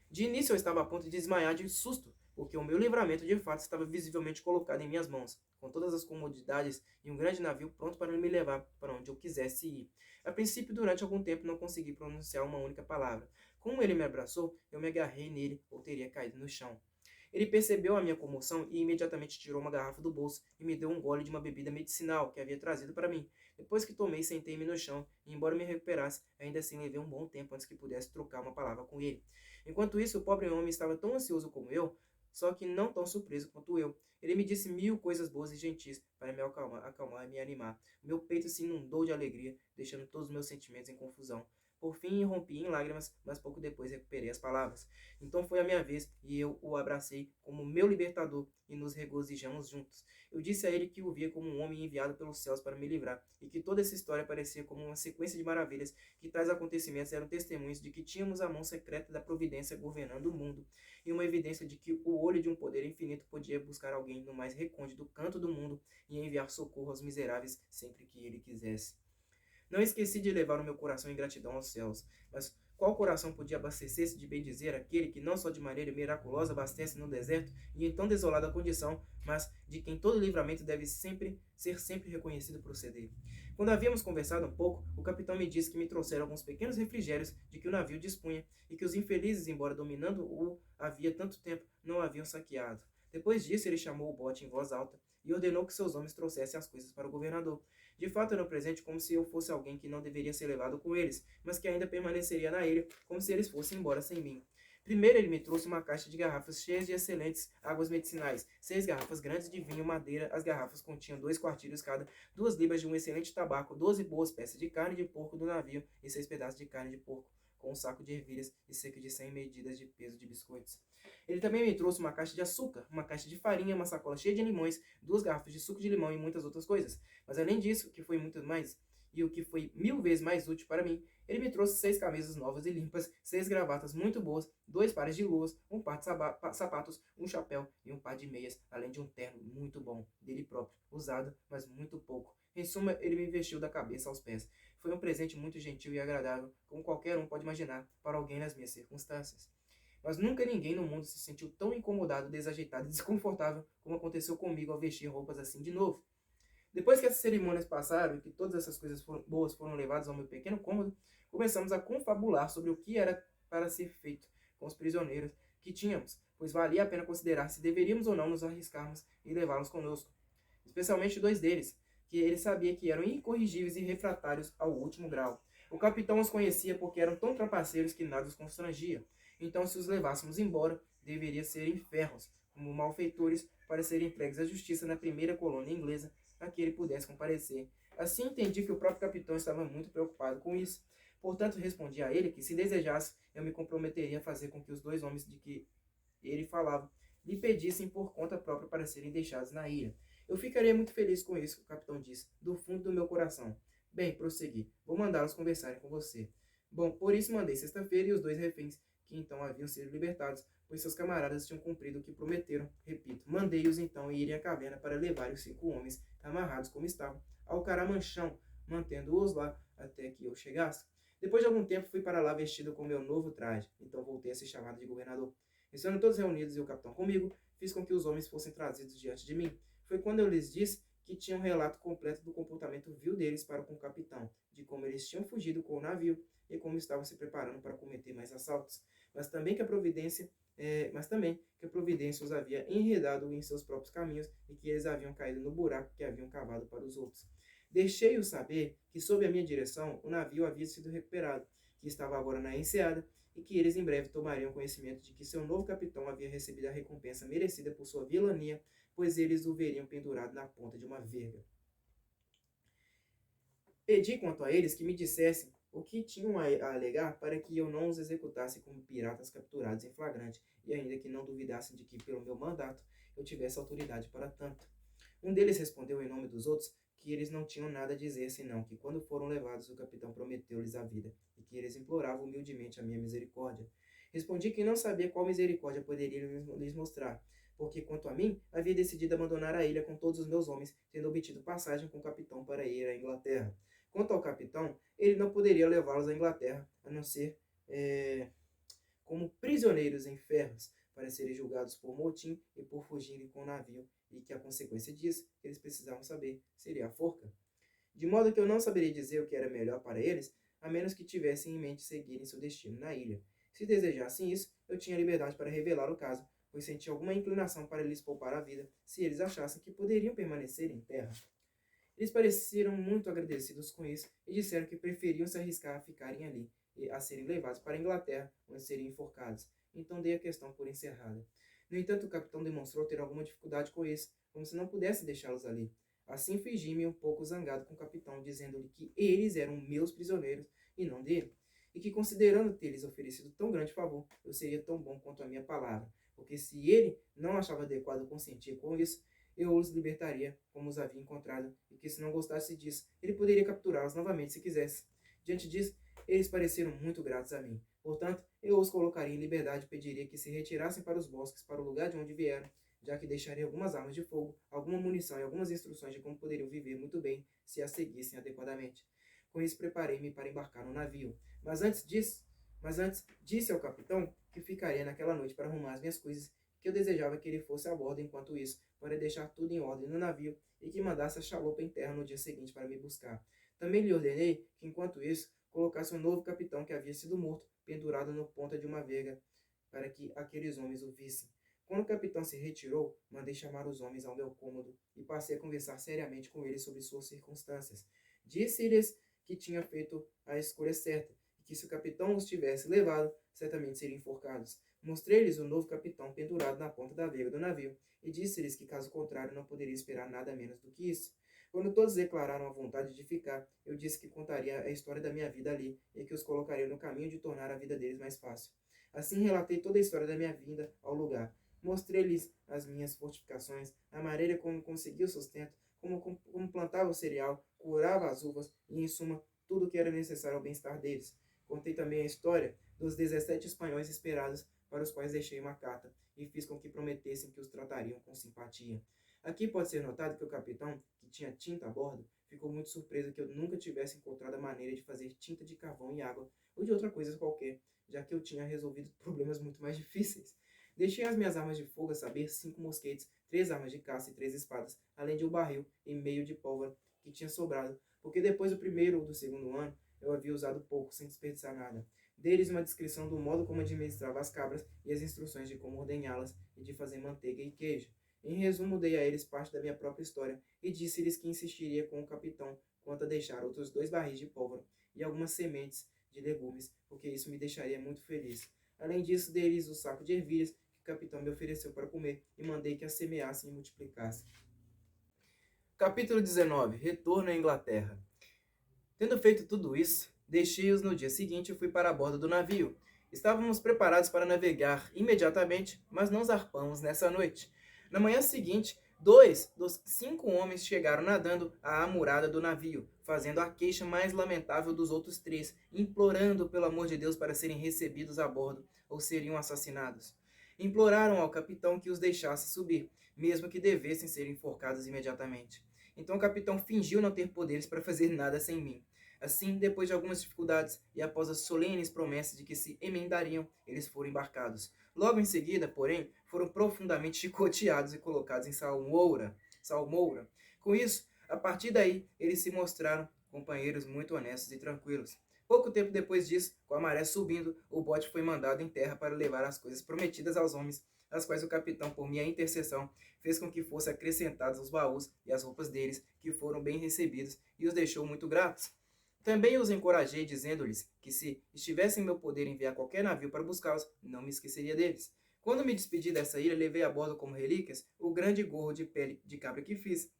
A: De início eu estava a ponto de desmaiar de susto, porque o meu livramento de fato estava visivelmente colocado em minhas mãos, com todas as comodidades e um grande navio pronto para me levar para onde eu quisesse ir. A princípio, durante algum tempo, não consegui pronunciar uma única palavra. Como ele me abraçou, eu me agarrei nele ou teria caído no chão. Ele percebeu a minha comoção e imediatamente tirou uma garrafa do bolso e me deu um gole de uma bebida medicinal que havia trazido para mim. Depois que tomei, sentei-me no chão e, embora me recuperasse, ainda assim levei um bom tempo antes que pudesse trocar uma palavra com ele. Enquanto isso, o pobre homem estava tão ansioso como eu, só que não tão surpreso quanto eu. Ele me disse 1000 coisas boas e gentis para me acalmar e me animar. Meu peito se inundou de alegria, deixando todos os meus sentimentos em confusão. Por fim, rompi em lágrimas, mas pouco depois recuperei as palavras. Então foi a minha vez e eu o abracei como meu libertador e nos regozijamos juntos. Eu disse a ele que o via como um homem enviado pelos céus para me livrar e que toda essa história parecia como uma sequência de maravilhas, que tais acontecimentos eram testemunhos de que tínhamos a mão secreta da providência governando o mundo e uma evidência de que o olho de um poder infinito podia buscar alguém no mais recôndito canto do mundo e enviar socorro aos miseráveis sempre que ele quisesse. Não esqueci de levar o meu coração em gratidão aos céus, mas qual coração podia abastecer-se de bendizer aquele que não só de maneira miraculosa abastece no deserto e em tão desolada condição, mas de quem todo livramento deve ser sempre reconhecido proceder? Quando havíamos conversado um pouco, o capitão me disse que me trouxeram alguns pequenos refrigérios de que o navio dispunha e que os infelizes, embora dominando-o havia tanto tempo, não o haviam saqueado. Depois disso, ele chamou o bote em voz alta e ordenou que seus homens trouxessem as coisas para o governador. De fato, era um presente como se eu fosse alguém que não deveria ser levado com eles, mas que ainda permaneceria na ilha, como se eles fossem embora sem mim. Primeiro ele me trouxe uma caixa de garrafas cheias de excelentes águas medicinais, 6 garrafas grandes de vinho madeira, as garrafas continham 2 quartilhos cada, 2 libras de um excelente tabaco, 12 boas peças de carne de porco do navio e 6 pedaços de carne de porco, com um saco de ervilhas e cerca de 100 medidas de peso de biscoitos. Ele também me trouxe uma caixa de açúcar, uma caixa de farinha, uma sacola cheia de limões, 2 garrafas de suco de limão e muitas outras coisas. Mas além disso, o que foi muito mais, e o que foi 1000 vezes mais útil para mim, ele me trouxe 6 camisas novas e limpas, 6 gravatas muito boas, 2 pares de luvas, um par de sapatos, um chapéu e um par de meias, além de um terno muito bom, dele próprio, usado, mas muito pouco. Em suma, ele me vestiu da cabeça aos pés. Foi um presente muito gentil e agradável, como qualquer um pode imaginar, para alguém nas minhas circunstâncias. Mas nunca ninguém no mundo se sentiu tão incomodado, desajeitado e desconfortável como aconteceu comigo ao vestir roupas assim de novo. Depois que essas cerimônias passaram e que todas essas coisas boas foram levadas ao meu pequeno cômodo, começamos a confabular sobre o que era para ser feito com os prisioneiros que tínhamos, pois valia a pena considerar se deveríamos ou não nos arriscarmos e levá-los conosco. Especialmente 2 deles, que ele sabia que eram incorrigíveis e refratários ao último grau. O capitão os conhecia porque eram tão trapaceiros que nada os constrangia. Então, se os levássemos embora, deveria ser em ferros, como malfeitores, para serem entregues à justiça na primeira colônia inglesa a que ele pudesse comparecer. Assim entendi que o próprio capitão estava muito preocupado com isso. Portanto, respondi a ele que, se desejasse, eu me comprometeria a fazer com que os 2 homens de que ele falava lhe pedissem por conta própria para serem deixados na ilha. Eu ficaria muito feliz com isso, o capitão disse, do fundo do meu coração. Bem, prossegui, vou mandá-los conversarem com você. Bom, por isso mandei sexta-feira e os 2 reféns, que então haviam sido libertados, pois seus camaradas tinham cumprido o que prometeram. Repito, mandei-os então irem à caverna para levarem os 5 homens, amarrados como estavam, ao caramanchão, mantendo-os lá até que eu chegasse. Depois de algum tempo fui para lá vestido com meu novo traje, então voltei a ser chamado de governador. Estando todos reunidos e o capitão comigo, fiz com que os homens fossem trazidos diante de mim. Foi quando eu lhes disse que tinha um relato completo do comportamento vil deles para com o capitão, de como eles tinham fugido com o navio e como estavam se preparando para cometer mais assaltos, mas também que a providência os havia enredado em seus próprios caminhos e que eles haviam caído no buraco que haviam cavado para os outros. Deixei-os saber que, sob a minha direção, o navio havia sido recuperado, que estava agora na enseada e que eles em breve tomariam conhecimento de que seu novo capitão havia recebido a recompensa merecida por sua vilania, pois eles o veriam pendurado na ponta de uma verga. Pedi quanto a eles que me dissessem o que tinham a alegar para que eu não os executasse como piratas capturados em flagrante, e ainda que não duvidassem de que, pelo meu mandato, eu tivesse autoridade para tanto. Um deles respondeu em nome dos outros que eles não tinham nada a dizer, senão que, quando foram levados, o capitão prometeu-lhes a vida, e que eles imploravam humildemente a minha misericórdia. Respondi que não sabia qual misericórdia poderia lhes mostrar, porque, quanto a mim, havia decidido abandonar a ilha com todos os meus homens, tendo obtido passagem com o capitão para ir à Inglaterra. Quanto ao capitão, ele não poderia levá-los à Inglaterra, a não ser como prisioneiros em ferros, para serem julgados por motim e por fugirem com o navio, e que a consequência disso, que eles precisavam saber, seria a forca. De modo que eu não saberia dizer o que era melhor para eles, a menos que tivessem em mente seguirem seu destino na ilha. Se desejassem isso, eu tinha liberdade para revelar o caso, pois sentia alguma inclinação para lhes poupar a vida, se eles achassem que poderiam permanecer em terra. Eles pareceram muito agradecidos com isso e disseram que preferiam se arriscar a ficarem ali, e a serem levados para a Inglaterra, onde seriam enforcados. Então dei a questão por encerrada. No entanto, o capitão demonstrou ter alguma dificuldade com isso, como se não pudesse deixá-los ali. Assim fingi-me um pouco zangado com o capitão, dizendo-lhe que eles eram meus prisioneiros e não dele. e que, considerando ter-lhes oferecido tão grande favor, eu seria tão bom quanto a minha palavra, porque se ele não achava adequado consentir com isso, eu os libertaria como os havia encontrado, e que, se não gostasse disso, ele poderia capturá-los novamente se quisesse. Diante disso, eles pareceram muito gratos a mim. Portanto, eu os colocaria em liberdade e pediria que se retirassem para os bosques, para o lugar de onde vieram, já que deixaria algumas armas de fogo, alguma munição e algumas instruções de como poderiam viver muito bem se as seguissem adequadamente. Com isso, preparei-me para embarcar no navio. Mas antes disse ao capitão que ficaria naquela noite para arrumar as minhas coisas, que eu desejava que ele fosse a bordo enquanto isso, para deixar tudo em ordem no navio e que mandasse a chalupa em terra no dia seguinte para me buscar. Também lhe ordenei que, enquanto isso, colocasse um novo capitão que havia sido morto, pendurado na ponta de uma verga, para que aqueles homens o vissem. Quando o capitão se retirou, mandei chamar os homens ao meu cômodo e passei a conversar seriamente com eles sobre suas circunstâncias. Disse-lhes que tinha feito a escolha certa e que, se o capitão os tivesse levado, certamente seriam enforcados. Mostrei-lhes o novo capitão pendurado na ponta da verga do navio e disse-lhes que, caso contrário, não poderia esperar nada menos do que isso. Quando todos declararam a vontade de ficar, eu disse que contaria a história da minha vida ali e que os colocaria no caminho de tornar a vida deles mais fácil. Assim relatei toda a história da minha vinda ao lugar. Mostrei-lhes as minhas fortificações, a maneira como consegui o sustento, como plantava o cereal, curava as uvas e, em suma, tudo o que era necessário ao bem-estar deles. Contei também a história dos 17 espanhóis esperados para os quais deixei uma carta e fiz com que prometessem que os tratariam com simpatia. Aqui pode ser notado que o capitão, que tinha tinta a bordo, ficou muito surpreso que eu nunca tivesse encontrado a maneira de fazer tinta de carvão e água ou de outra coisa qualquer, já que eu tinha resolvido problemas muito mais difíceis. Deixei as minhas armas de fogo, a saber, 5 mosquetes, 3 armas de caça e 3 espadas, além de um barril e meio de pólvora que tinha sobrado, porque depois do primeiro ou do segundo ano eu havia usado pouco, sem desperdiçar nada. Dei-lhes uma descrição do modo como administrava as cabras e as instruções de como ordenhá-las e de fazer manteiga e queijo. Em resumo, dei a eles parte da minha própria história e disse-lhes que insistiria com o capitão quanto a deixar outros 2 barris de pólvora e algumas sementes de legumes, porque isso me deixaria muito feliz. Além disso, dei-lhes o saco de ervilhas que o capitão me ofereceu para comer e mandei que as semeassem e multiplicassem. Capítulo 19. Retorno à Inglaterra. Tendo feito tudo isso, deixei-os no dia seguinte e fui para a bordo do navio. Estávamos preparados para navegar imediatamente, mas não zarpamos nessa noite. Na manhã seguinte, 2 dos 5 homens chegaram nadando à amurada do navio, fazendo a queixa mais lamentável dos outros 3, implorando pelo amor de Deus para serem recebidos a bordo ou seriam assassinados. Imploraram ao capitão que os deixasse subir, mesmo que devessem ser enforcados imediatamente. Então o capitão fingiu não ter poderes para fazer nada sem mim. Assim, depois de algumas dificuldades e após as solenes promessas de que se emendariam, eles foram embarcados. Logo em seguida, porém, foram profundamente chicoteados e colocados em salmoura. Com isso, a partir daí, eles se mostraram companheiros muito honestos e tranquilos. Pouco tempo depois disso, com a maré subindo, o bote foi mandado em terra para levar as coisas prometidas aos homens, as quais o capitão, por minha intercessão, fez com que fossem acrescentados os baús e as roupas deles, que foram bem recebidos, e os deixou muito gratos. Também os encorajei, dizendo-lhes que, se estivesse em meu poder enviar qualquer navio para buscá-los, não me esqueceria deles. Quando me despedi dessa ilha, levei a bordo como relíquias o grande gorro de pele de cabra que fiz,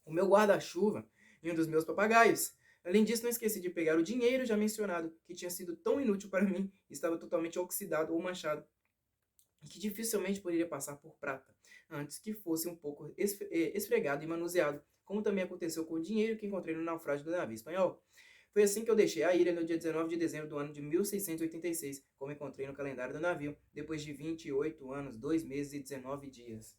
A: o meu guarda-chuva e um dos meus papagaios. Além disso, não esqueci de pegar o dinheiro já mencionado, que tinha sido tão inútil para mim, estava totalmente oxidado ou manchado, e que dificilmente poderia passar por prata, antes que fosse um pouco esfregado e manuseado, como também aconteceu com o dinheiro que encontrei no naufrágio do navio espanhol. Foi assim que eu deixei a ilha no dia 19 de dezembro do ano de 1686, como encontrei no calendário do navio, depois de 28 anos, 2 meses e 19 dias.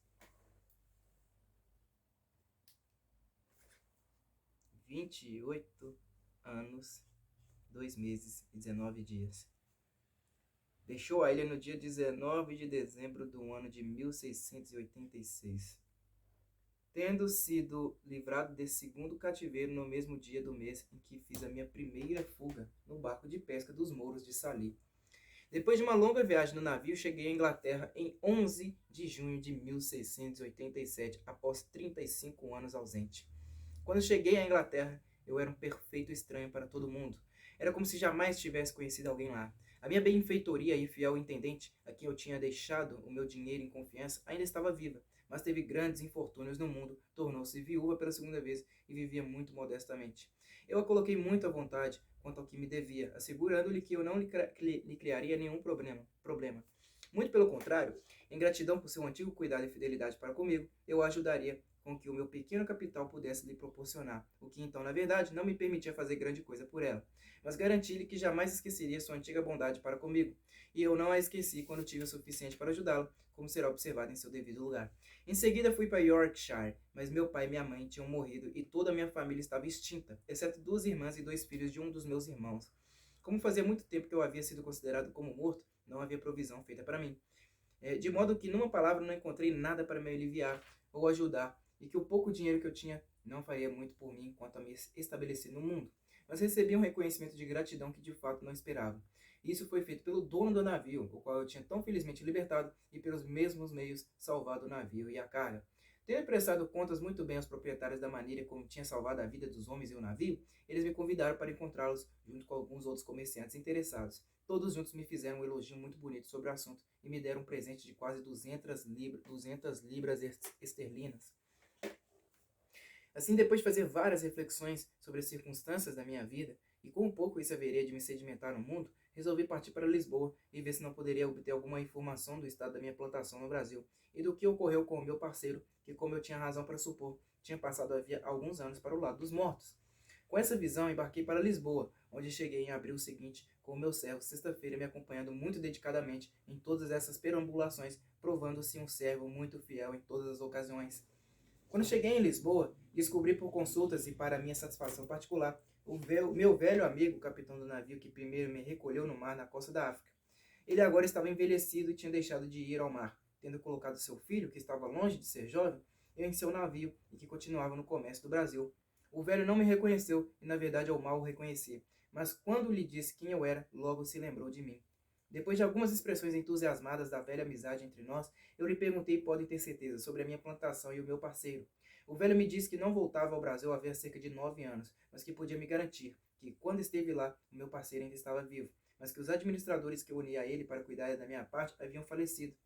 A: 28 anos, 2 meses e 19 dias. Deixou a ilha no dia 19 de dezembro do ano de 1686. Tendo sido livrado desse segundo cativeiro no mesmo dia do mês em que fiz a minha primeira fuga no barco de pesca dos Mouros de Salé. Depois de uma longa viagem no navio, cheguei à Inglaterra em 11 de junho de 1687, após 35 anos ausente. Quando cheguei à Inglaterra, eu era um perfeito estranho para todo mundo. Era como se jamais tivesse conhecido alguém lá. A minha benfeitoria e fiel intendente, a quem eu tinha deixado o meu dinheiro em confiança, ainda estava viva, mas teve grandes infortúnios no mundo, tornou-se viúva pela segunda vez e vivia muito modestamente. Eu a coloquei muito à vontade quanto ao que me devia, assegurando-lhe que eu não lhe criaria nenhum problema. Muito pelo contrário, em gratidão por seu antigo cuidado e fidelidade para comigo, eu a ajudaria com que o meu pequeno capital pudesse lhe proporcionar, o que então, na verdade, não me permitia fazer grande coisa por ela, mas garanti-lhe que jamais esqueceria sua antiga bondade para comigo, e eu não a esqueci quando tive o suficiente para ajudá-la, como será observado em seu devido lugar. Em seguida fui para Yorkshire, mas meu pai e minha mãe tinham morrido e toda a minha família estava extinta, exceto 2 irmãs e 2 filhos de um dos meus irmãos. Como fazia muito tempo que eu havia sido considerado como morto, não havia provisão feita para mim. De modo que, numa palavra, não encontrei nada para me aliviar ou ajudar, e que o pouco dinheiro que eu tinha não faria muito por mim quanto a me estabelecer no mundo. Mas recebi um reconhecimento de gratidão que de fato não esperava. Isso foi feito pelo dono do navio, o qual eu tinha tão felizmente libertado, e pelos mesmos meios salvado o navio e a carga. Tendo prestado contas muito bem aos proprietários da maneira como tinha salvado a vida dos homens e o navio, eles me convidaram para encontrá-los junto com alguns outros comerciantes interessados. Todos juntos me fizeram um elogio muito bonito sobre o assunto e me deram um presente de quase 200 libras esterlinas. Assim, depois de fazer várias reflexões sobre as circunstâncias da minha vida e com um pouco isso haveria de me sedimentar no mundo, resolvi partir para Lisboa e ver se não poderia obter alguma informação do estado da minha plantação no Brasil e do que ocorreu com o meu parceiro, que, como eu tinha razão para supor, tinha passado havia alguns anos para o lado dos mortos. Com essa visão, embarquei para Lisboa, onde cheguei em abril seguinte com o meu servo, sexta-feira, me acompanhando muito dedicadamente em todas essas perambulações, provando-se um servo muito fiel em todas as ocasiões. Quando cheguei em Lisboa, descobri por consultas e para minha satisfação particular, o meu velho amigo, o capitão do navio que primeiro me recolheu no mar na costa da África. Ele agora estava envelhecido e tinha deixado de ir ao mar, tendo colocado seu filho, que estava longe de ser jovem, em seu navio e que continuava no comércio do Brasil. O velho não me reconheceu e, na verdade, eu mal o reconheci, mas quando lhe disse quem eu era, logo se lembrou de mim. Depois de algumas expressões entusiasmadas da velha amizade entre nós, eu lhe perguntei, podem ter certeza, sobre a minha plantação e o meu parceiro. O velho me disse que não voltava ao Brasil havia cerca de 9 anos, mas que podia me garantir que, quando esteve lá, o meu parceiro ainda estava vivo, mas que os administradores que eu uni a ele para cuidar da minha parte haviam falecido.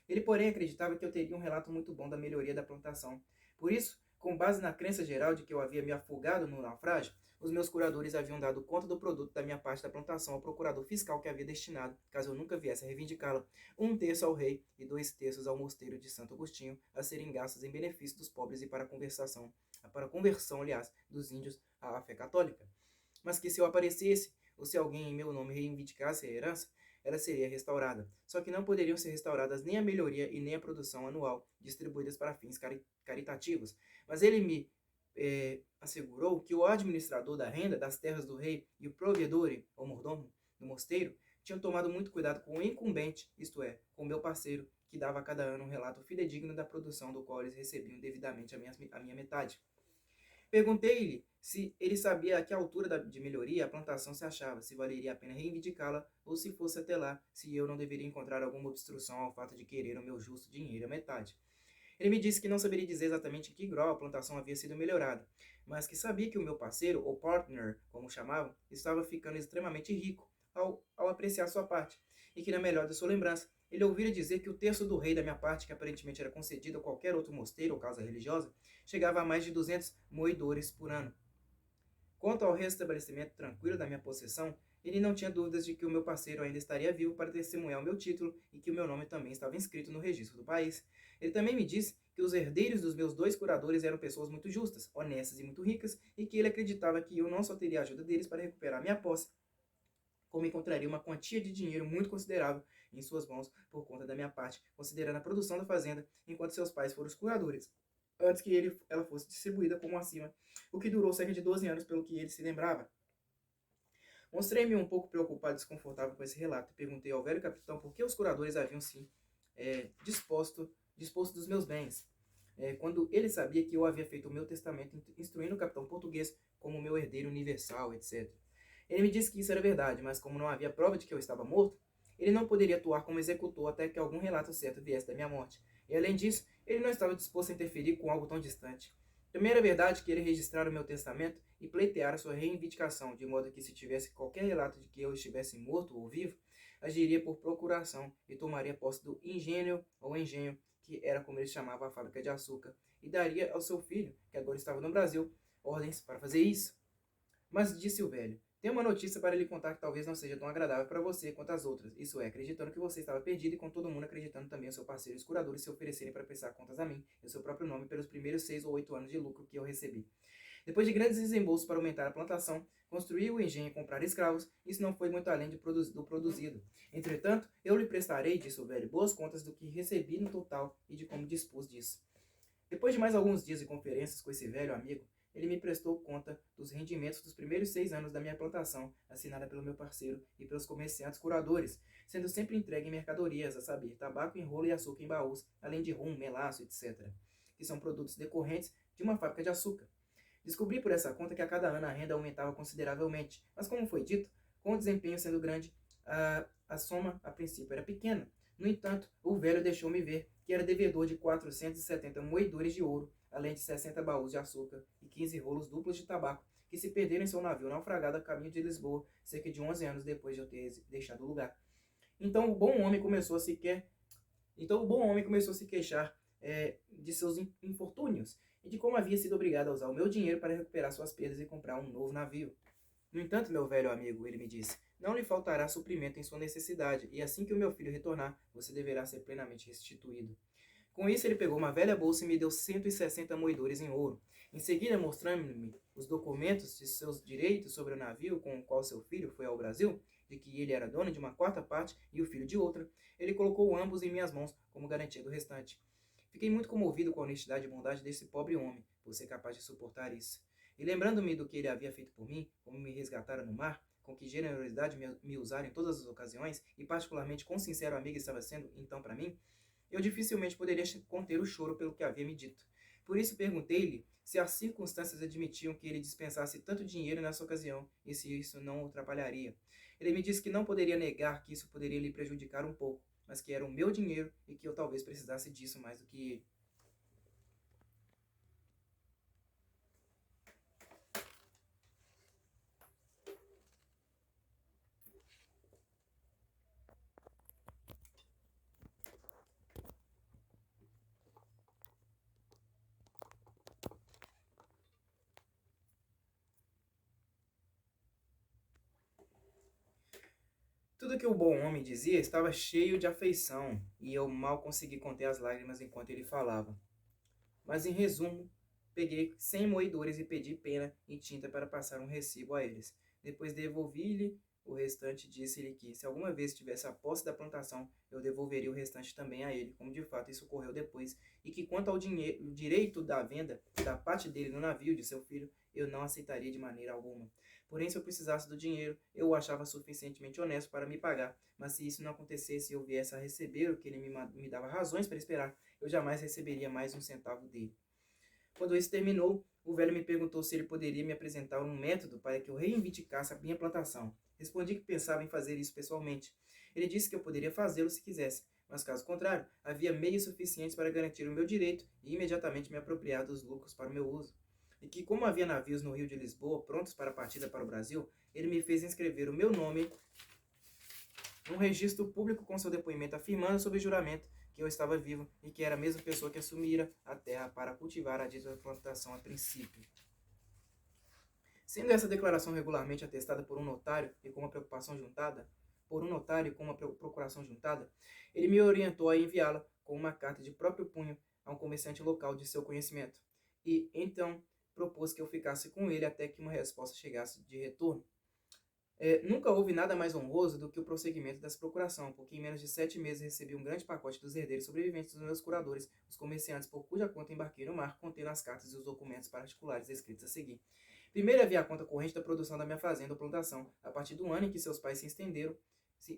A: Ele, porém, acreditava que eu teria um relato muito bom da melhoria da plantação. Por isso, com base na crença geral de que eu havia me afogado no naufrágio, os meus curadores haviam dado conta do produto da minha parte da plantação ao procurador fiscal que havia destinado, caso eu nunca viesse a reivindicá-la, 1/3 ao rei e 2/3 ao mosteiro de Santo Agostinho, a serem gastos em benefício dos pobres e para a conversão, aliás, dos índios à fé católica. Mas que se eu aparecesse, ou se alguém em meu nome reivindicasse a herança, ela seria restaurada. Só que não poderiam ser restauradas nem a melhoria e nem a produção anual, distribuídas para fins caritativos. Mas ele me assegurou que o administrador da renda das terras do rei e o provedor, ou mordomo, do mosteiro, tinham tomado muito cuidado com o incumbente, isto é, com o meu parceiro, que dava a cada ano um relato fidedigno da produção do qual eles recebiam devidamente a minha metade. Perguntei-lhe se ele sabia a que altura de melhoria a plantação se achava, se valeria a pena reivindicá-la, ou se fosse até lá, se eu não deveria encontrar alguma obstrução ao fato de querer o meu justo dinheiro à metade. Ele me disse que não saberia dizer exatamente em que grau a plantação havia sido melhorada, mas que sabia que o meu parceiro, ou partner, como chamavam, estava ficando extremamente rico ao apreciar sua parte, e que, na melhor da sua lembrança, ele ouvira dizer que o terço do rei da minha parte, que aparentemente era concedido a qualquer outro mosteiro ou casa religiosa, chegava a mais de 200 moedores por ano. Quanto ao restabelecimento tranquilo da minha possessão, ele não tinha dúvidas de que o meu parceiro ainda estaria vivo para testemunhar o meu título e que o meu nome também estava inscrito no registro do país. Ele também me disse que os herdeiros dos meus 2 curadores eram pessoas muito justas, honestas e muito ricas, e que ele acreditava que eu não só teria a ajuda deles para recuperar minha posse, como encontraria uma quantia de dinheiro muito considerável em suas mãos por conta da minha parte, considerando a produção da fazenda, enquanto seus pais foram os curadores, antes que ela fosse distribuída como acima, o que durou cerca de 12 anos, pelo que ele se lembrava. Mostrei-me um pouco preocupado e desconfortável com esse relato e perguntei ao velho capitão por que os curadores haviam se disposto dos meus bens, quando ele sabia que eu havia feito o meu testamento instruindo o capitão português como meu herdeiro universal, etc. Ele me disse que isso era verdade, mas como não havia prova de que eu estava morto, ele não poderia atuar como executor até que algum relato certo viesse da minha morte. E além disso, ele não estava disposto a interferir com algo tão distante. Também era verdade que ele registrara o meu testamento e pleiteara sua reivindicação, de modo que se tivesse qualquer relato de que eu estivesse morto ou vivo, agiria por procuração e tomaria posse do ingênio ou engenho que era como eles chamavam a fábrica de açúcar, e daria ao seu filho, que agora estava no Brasil, ordens para fazer isso. Mas disse o velho: tenho uma notícia para lhe contar que talvez não seja tão agradável para você quanto as outras. Isso é, acreditando que você estava perdido e com todo mundo acreditando também o seu parceiro e os curadores se oferecerem para prestar contas a mim e o seu próprio nome pelos primeiros 6 ou 8 anos de lucro que eu recebi. Depois de grandes desembolsos para aumentar a plantação, construir o engenho e comprar escravos, isso não foi muito além do produzido. Entretanto, eu lhe prestarei, disse o velho, boas contas do que recebi no total e de como dispus disso. Depois de mais alguns dias de conferências com esse velho amigo, ele me prestou conta dos rendimentos dos primeiros 6 anos da minha plantação, assinada pelo meu parceiro e pelos comerciantes curadores, sendo sempre entregue em mercadorias, a saber, tabaco em rolo e açúcar em baús, além de rum, melaço, etc., que são produtos decorrentes de uma fábrica de açúcar. Descobri por essa conta que a cada ano a renda aumentava consideravelmente, mas como foi dito, com o desempenho sendo grande, a soma a princípio era pequena. No entanto, o velho deixou-me ver que era devedor de 470 moedores de ouro, além de 60 baús de açúcar e 15 rolos duplos de tabaco, que se perderam em seu navio naufragado a caminho de Lisboa, cerca de 11 anos depois de eu ter deixado o lugar. Então o bom homem começou a se queixar de seus infortúnios e de como havia sido obrigado a usar o meu dinheiro para recuperar suas perdas e comprar um novo navio. No entanto, meu velho amigo, ele me disse, não lhe faltará suprimento em sua necessidade, e assim que o meu filho retornar, você deverá ser plenamente restituído. Com isso, ele pegou uma velha bolsa e me deu 160 moedores em ouro. Em seguida, mostrando-me os documentos de seus direitos sobre o navio com o qual seu filho foi ao Brasil, de que ele era dono de uma quarta parte e o filho de outra, ele colocou ambos em minhas mãos como garantia do restante. Fiquei muito comovido com a honestidade e bondade desse pobre homem, por ser capaz de suportar isso. E lembrando-me do que ele havia feito por mim, como me resgatara no mar, com que generosidade me usara em todas as ocasiões, e particularmente quão sincero amigo estava sendo então para mim, eu dificilmente poderia conter o choro pelo que havia me dito. Por isso perguntei-lhe se as circunstâncias admitiam que ele dispensasse tanto dinheiro nessa ocasião, e se isso não o atrapalharia. Ele me disse que não poderia negar que isso poderia lhe prejudicar um pouco, mas que era o meu dinheiro e que eu talvez precisasse disso mais do que ele. Tudo que o bom homem dizia estava cheio de afeição, e eu mal consegui conter as lágrimas enquanto ele falava. Mas, em resumo, peguei 100 moedores e pedi pena e tinta para passar um recibo a eles. Depois devolvi-lhe o restante e disse-lhe que, se alguma vez tivesse a posse da plantação, eu devolveria o restante também a ele, como de fato isso ocorreu depois, e que quanto ao direito da venda da parte dele no navio de seu filho, eu não aceitaria de maneira alguma. Porém, se eu precisasse do dinheiro, eu o achava suficientemente honesto para me pagar, mas se isso não acontecesse e eu viesse a receber o que ele me dava razões para esperar, eu jamais receberia mais um centavo dele. Quando isso terminou, o velho me perguntou se ele poderia me apresentar um método para que eu reivindicasse a minha plantação. Respondi que pensava em fazer isso pessoalmente. Ele disse que eu poderia fazê-lo se quisesse, mas caso contrário, havia meios suficientes para garantir o meu direito e imediatamente me apropriar dos lucros para o meu uso. E que, como havia navios no Rio de Lisboa prontos para a partida para o Brasil, ele me fez inscrever o meu nome num registro público com seu depoimento afirmando sob juramento que eu estava vivo e que era a mesma pessoa que assumira a terra para cultivar a dita plantação a princípio. Sendo essa declaração regularmente atestada por um notário e com uma procuração juntada, ele me orientou a enviá-la com uma carta de próprio punho a um comerciante local de seu conhecimento. E, então, propôs que eu ficasse com ele até que uma resposta chegasse de retorno. Nunca houve nada mais honroso do que o prosseguimento dessa procuração, porque em menos de 7 meses recebi um grande pacote dos herdeiros sobreviventes dos meus curadores, os comerciantes por cuja conta embarquei no mar, contendo as cartas e os documentos particulares escritos a seguir. Primeiro havia a conta corrente da produção da minha fazenda ou plantação, a partir do ano em que seus pais se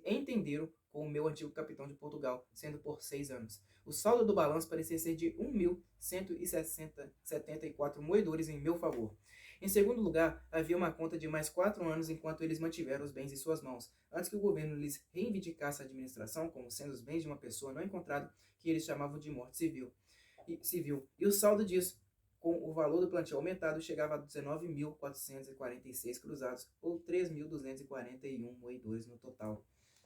A: entenderam com o meu antigo capitão de Portugal, sendo por 6 anos. O saldo do balanço parecia ser de 1.174 moedores em meu favor. Em segundo lugar, havia uma conta de mais 4 anos enquanto eles mantiveram os bens em suas mãos, antes que o governo lhes reivindicasse a administração como sendo os bens de uma pessoa não encontrada, que eles chamavam de morte civil. E o saldo disso, com o valor do plantio aumentado, chegava a 19.446 cruzados, ou 3.241 moedores no total.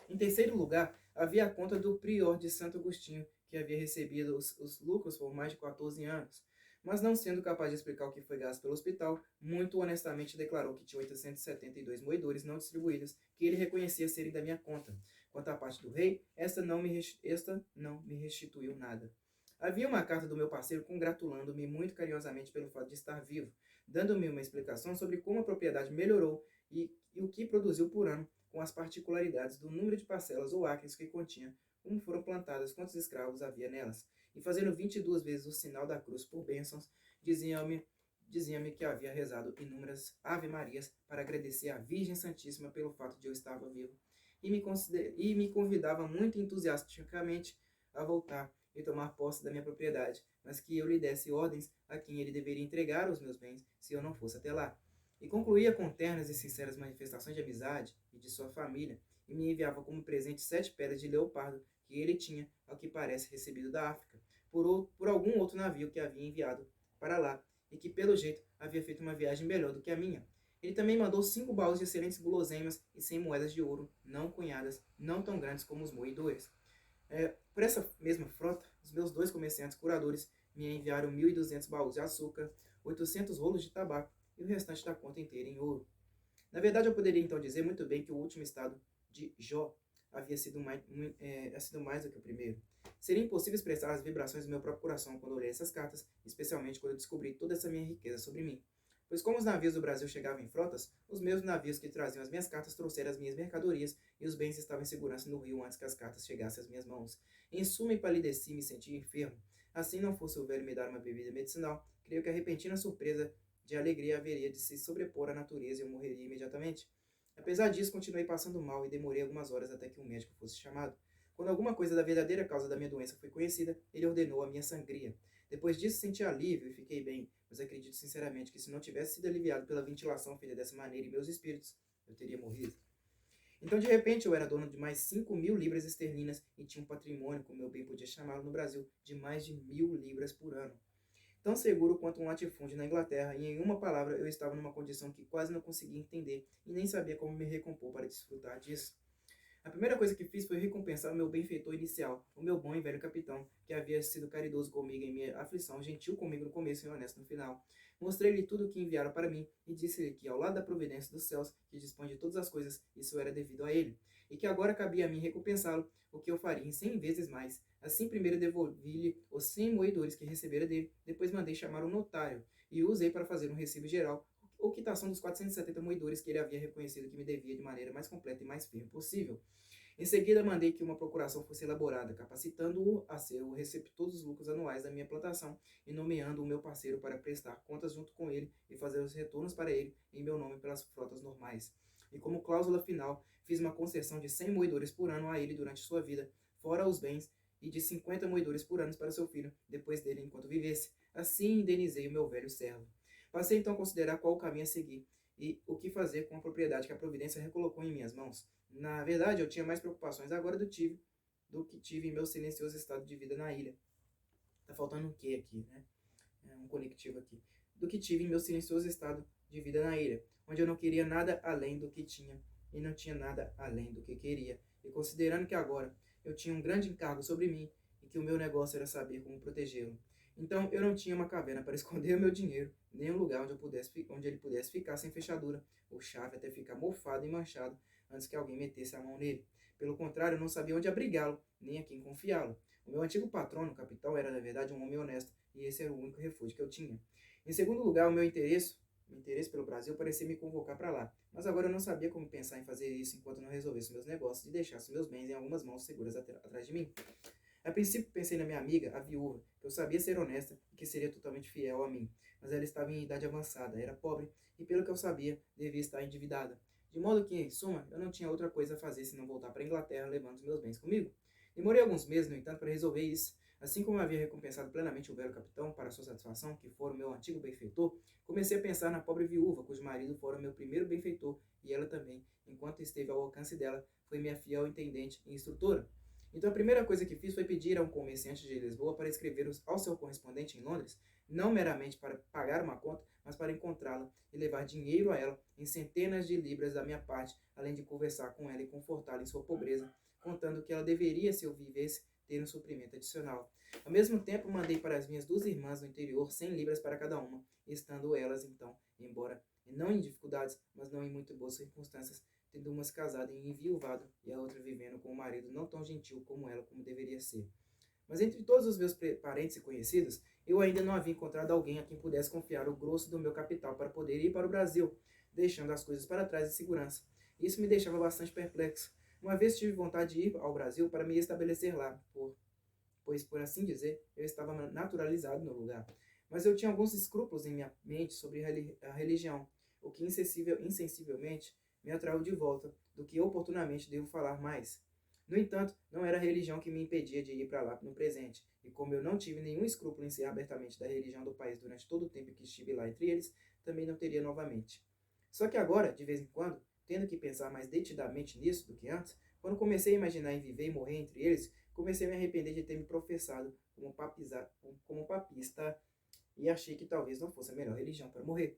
A: Em terceiro lugar, havia a conta do prior de Santo Agostinho, que havia recebido os lucros por mais de 14 anos. Mas não sendo capaz de explicar o que foi gasto pelo hospital, muito honestamente declarou que tinha 872 moedores não distribuídos, que ele reconhecia serem da minha conta. Quanto à parte do rei, esta não me restituiu nada. Havia uma carta do meu parceiro congratulando-me muito carinhosamente pelo fato de estar vivo, dando-me uma explicação sobre como a propriedade melhorou e o que produziu por ano, com as particularidades do número de parcelas ou acres que continha, como foram plantadas, quantos escravos havia nelas, e fazendo 22 vezes o sinal da cruz por bênçãos, dizia-me que havia rezado inúmeras ave-marias para agradecer à Virgem Santíssima pelo fato de eu estar vivo, e me convidava muito entusiasticamente a voltar e tomar posse da minha propriedade, mas que eu lhe desse ordens a quem ele deveria entregar os meus bens se eu não fosse até lá. E concluía com ternas e sinceras manifestações de amizade e de sua família, e me enviava como presente 7 pedras de leopardo que ele tinha, ao que parece, recebido da África, por algum outro navio que havia enviado para lá, e que, pelo jeito, havia feito uma viagem melhor do que a minha. Ele também mandou 5 baús de excelentes guloseimas e 100 moedas de ouro, não cunhadas, não tão grandes como os moedores. Por essa mesma frota, os meus 2 comerciantes curadores me enviaram 1.200 baús de açúcar, 800 rolos de tabaco e o restante da conta inteira em ouro. Na verdade, eu poderia então dizer muito bem que o último estado de Jó havia sido mais do que o primeiro. Seria impossível expressar as vibrações do meu próprio coração quando olhei essas cartas, especialmente quando eu descobri toda essa minha riqueza sobre mim. Pois como os navios do Brasil chegavam em frotas, os mesmos navios que traziam as minhas cartas trouxeram as minhas mercadorias e os bens estavam em segurança no rio antes que as cartas chegassem às minhas mãos. Em suma, empalideci e me senti enfermo. Assim não fosse o velho me dar uma bebida medicinal, creio que a repentina surpresa de alegria haveria de se sobrepor à natureza e eu morreria imediatamente. Apesar disso, continuei passando mal e demorei algumas horas até que um médico fosse chamado. Quando alguma coisa da verdadeira causa da minha doença foi conhecida, ele ordenou a minha sangria. Depois disso, senti alívio e fiquei bem, mas acredito sinceramente que se não tivesse sido aliviado pela ventilação feita dessa maneira em meus espíritos, eu teria morrido. Então, de repente, eu era dono de mais 5.000 libras esterlinas e tinha um patrimônio, como eu bem podia chamá-lo no Brasil, de mais de 1.000 libras por ano. Tão seguro quanto um latifúndio na Inglaterra, e em uma palavra eu estava numa condição que quase não conseguia entender e nem sabia como me recompor para desfrutar disso. A primeira coisa que fiz foi recompensar o meu benfeitor inicial, o meu bom e velho capitão, que havia sido caridoso comigo em minha aflição, gentil comigo no começo e honesto no final. Mostrei-lhe tudo o que enviaram para mim e disse-lhe que, ao lado da providência dos céus, que dispõe de todas as coisas, isso era devido a ele, e que agora cabia a mim recompensá-lo, o que eu faria em 100 vezes mais. Assim, primeiro devolvi-lhe os 100 moedores que recebera dele, depois mandei chamar um notário, e o usei para fazer um recibo geral, ou quitação dos 470 moedores que ele havia reconhecido que me devia de maneira mais completa e mais firme possível. Em seguida, mandei que uma procuração fosse elaborada, capacitando-o a ser o receptor dos lucros anuais da minha plantação e nomeando o meu parceiro para prestar contas junto com ele e fazer os retornos para ele em meu nome pelas frotas normais. E como cláusula final, fiz uma concessão de 100 moedores por ano a ele durante sua vida, fora os bens, e de 50 moedores por ano para seu filho, depois dele enquanto vivesse. Assim indenizei o meu velho servo. Passei então a considerar qual o caminho a seguir e o que fazer com a propriedade que a providência recolocou em minhas mãos. Na verdade, eu tinha mais preocupações agora do que tive em meu silencioso estado de vida na ilha. Tá faltando um quê aqui, né? Um conectivo aqui. Do que tive em meu silencioso estado de vida na ilha, onde eu não queria nada além do que tinha e não tinha nada além do que queria. E considerando que agora eu tinha um grande encargo sobre mim e que o meu negócio era saber como protegê-lo. Então eu não tinha uma caverna para esconder o meu dinheiro, nem um lugar onde ele pudesse ficar sem fechadura ou chave até ficar mofado e manchado antes que alguém metesse a mão nele. Pelo contrário, eu não sabia onde abrigá-lo, nem a quem confiá-lo. O meu antigo patrono, o capitão, era na verdade um homem honesto, e esse era o único refúgio que eu tinha. Em segundo lugar, o meu interesse pelo Brasil parecia me convocar para lá, mas agora eu não sabia como pensar em fazer isso enquanto não resolvesse meus negócios e deixasse meus bens em algumas mãos seguras atrás de mim. A princípio pensei na minha amiga, a viúva, que eu sabia ser honesta e que seria totalmente fiel a mim, mas ela estava em idade avançada, era pobre e, pelo que eu sabia, devia estar endividada. De modo que, em suma, eu não tinha outra coisa a fazer senão voltar para a Inglaterra levando os meus bens comigo. Demorei alguns meses, no entanto, para resolver isso. Assim como eu havia recompensado plenamente o velho capitão para sua satisfação, que fora o meu antigo benfeitor, comecei a pensar na pobre viúva, cujo marido fora o meu primeiro benfeitor, e ela também, enquanto esteve ao alcance dela, foi minha fiel intendente e instrutora. Então a primeira coisa que fiz foi pedir a um comerciante de Lisboa para escrever ao seu correspondente em Londres, não meramente para pagar uma conta, mas para encontrá-la e levar dinheiro a ela em centenas de libras da minha parte, além de conversar com ela e confortá-la em sua pobreza, contando que ela deveria, se eu vivesse, ter um suprimento adicional. Ao mesmo tempo, mandei para as minhas 2 irmãs no interior 100 libras para cada uma, estando elas, então, embora não em dificuldades, mas não em muito boas circunstâncias, tendo uma se casada e enviuvado e a outra vivendo com um marido não tão gentil como ela como deveria ser. Mas entre todos os meus parentes e conhecidos, eu ainda não havia encontrado alguém a quem pudesse confiar o grosso do meu capital para poder ir para o Brasil, deixando as coisas para trás em segurança. Isso me deixava bastante perplexo. Uma vez tive vontade de ir ao Brasil para me estabelecer lá, pois, por assim dizer, eu estava naturalizado no lugar. Mas eu tinha alguns escrúpulos em minha mente sobre a religião, o que insensivelmente me atraiu de volta, do que oportunamente devo falar mais. No entanto, não era a religião que me impedia de ir para lá no presente, e como eu não tive nenhum escrúpulo em ser abertamente da religião do país durante todo o tempo que estive lá entre eles, também não teria novamente. Só que agora, de vez em quando, tendo que pensar mais detidamente nisso do que antes, quando comecei a imaginar em viver e morrer entre eles, comecei a me arrepender de ter me professado como papista e achei que talvez não fosse a melhor religião para morrer.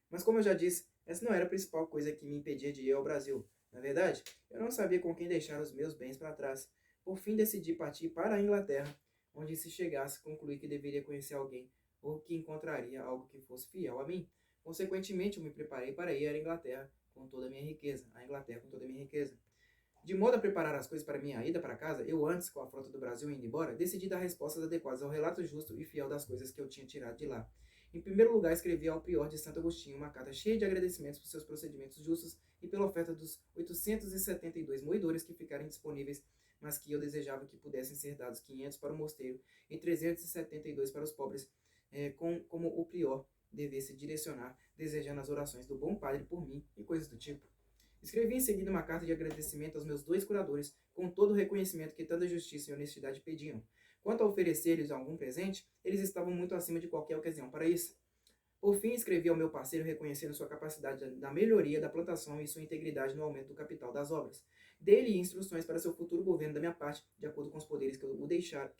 A: Mas como eu já disse, essa não era a principal coisa que me impedia de ir ao Brasil. Na verdade, eu não sabia com quem deixar os meus bens para trás. Por fim, decidi partir para a Inglaterra, onde se chegasse concluí que deveria conhecer alguém ou que encontraria algo que fosse fiel a mim. Consequentemente, eu me preparei para ir à Inglaterra com toda a minha riqueza. A Inglaterra com toda a minha riqueza. De modo a preparar as coisas para minha ida para casa, eu antes, com a frota do Brasil indo embora, decidi dar respostas adequadas ao relato justo e fiel das coisas que eu tinha tirado de lá. Em primeiro lugar, escrevi ao prior de Santo Agostinho uma carta cheia de agradecimentos por seus procedimentos justos e pela oferta dos 872 moedores que ficaram disponíveis, mas que eu desejava que pudessem ser dados 500 para o mosteiro e 372 para os pobres, como o prior devesse direcionar, desejando as orações do bom padre por mim e coisas do tipo. Escrevi em seguida uma carta de agradecimento aos meus 2 curadores, com todo o reconhecimento que tanta justiça e honestidade pediam. Quanto a oferecer-lhes algum presente, eles estavam muito acima de qualquer ocasião para isso. Por fim, escrevi ao meu parceiro reconhecendo sua capacidade na melhoria da plantação e sua integridade no aumento do capital das obras. Dei-lhe instruções para seu futuro governo da minha parte, de acordo com os poderes que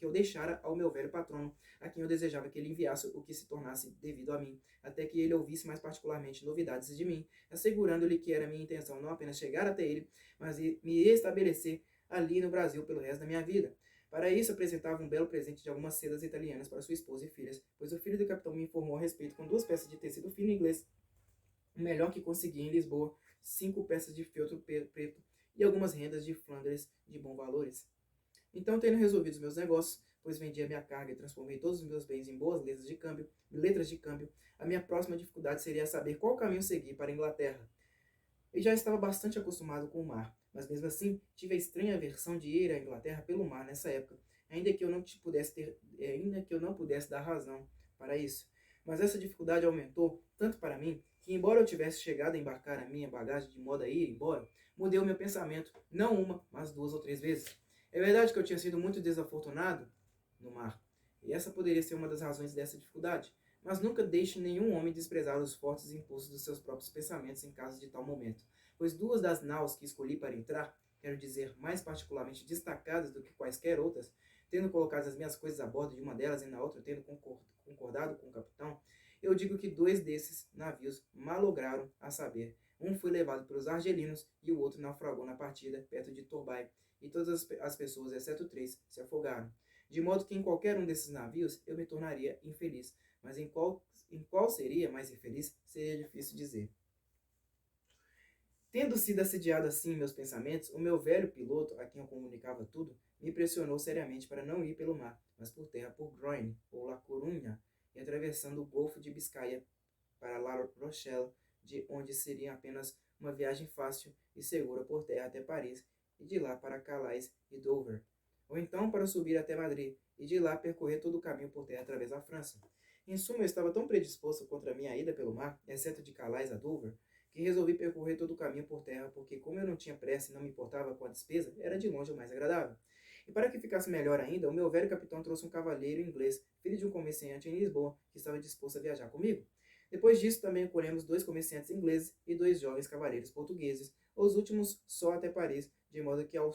A: eu deixara ao meu velho patrono, a quem eu desejava que ele enviasse o que se tornasse devido a mim, até que ele ouvisse mais particularmente novidades de mim, assegurando-lhe que era minha intenção não apenas chegar até ele, mas me estabelecer ali no Brasil pelo resto da minha vida. Para isso, apresentava um belo presente de algumas sedas italianas para sua esposa e filhas, pois o filho do capitão me informou a respeito com 2 peças de tecido fino inglês, o melhor que consegui em Lisboa, 5 peças de feltro preto e algumas rendas de Flandres de bons valores. Então, tendo resolvido os meus negócios, pois vendi a minha carga e transformei todos os meus bens em boas letras de câmbio, a minha próxima dificuldade seria saber qual caminho seguir para a Inglaterra. Eu já estava bastante acostumado com o mar, mas mesmo assim tive a estranha aversão de ir à Inglaterra pelo mar nessa época, ainda que eu não pudesse dar razão para isso. Mas essa dificuldade aumentou tanto para mim que, embora eu tivesse chegado a embarcar a minha bagagem de modo a ir embora, mudei o meu pensamento, não uma, mas 2 ou 3 vezes. É verdade que eu tinha sido muito desafortunado no mar, e essa poderia ser uma das razões dessa dificuldade. Mas nunca deixe nenhum homem desprezar os fortes impulsos dos seus próprios pensamentos em caso de tal momento, pois 2 das naus que escolhi para entrar, quero dizer, mais particularmente destacadas do que quaisquer outras, tendo colocado as minhas coisas a bordo de uma delas e na outra tendo concordado com o capitão, eu digo que 2 desses navios malograram, a saber, um foi levado pelos argelinos e o outro naufragou na partida, perto de Torbay, e todas as pessoas, exceto 3, se afogaram. De modo que em qualquer um desses navios eu me tornaria infeliz, mas em qual seria mais infeliz, seria difícil dizer. Tendo sido assediado assim em meus pensamentos, o meu velho piloto, a quem eu comunicava tudo, me pressionou seriamente para não ir pelo mar, mas por terra por Groine, ou La Corunha, e atravessando o Golfo de Biscaia para La Rochelle, de onde seria apenas uma viagem fácil e segura por terra até Paris, e de lá para Calais e Dover. Ou então para subir até Madrid, e de lá percorrer todo o caminho por terra através da França. Em suma, eu estava tão predisposto contra a minha ida pelo mar, exceto de Calais a Dover, que resolvi percorrer todo o caminho por terra, porque como eu não tinha pressa e não me importava com a despesa, era de longe o mais agradável. E para que ficasse melhor ainda, o meu velho capitão trouxe um cavalheiro inglês, filho de um comerciante em Lisboa, que estava disposto a viajar comigo. Depois disso, também colhemos 2 comerciantes ingleses e 2 jovens cavaleiros portugueses, os últimos só até Paris, de modo que ao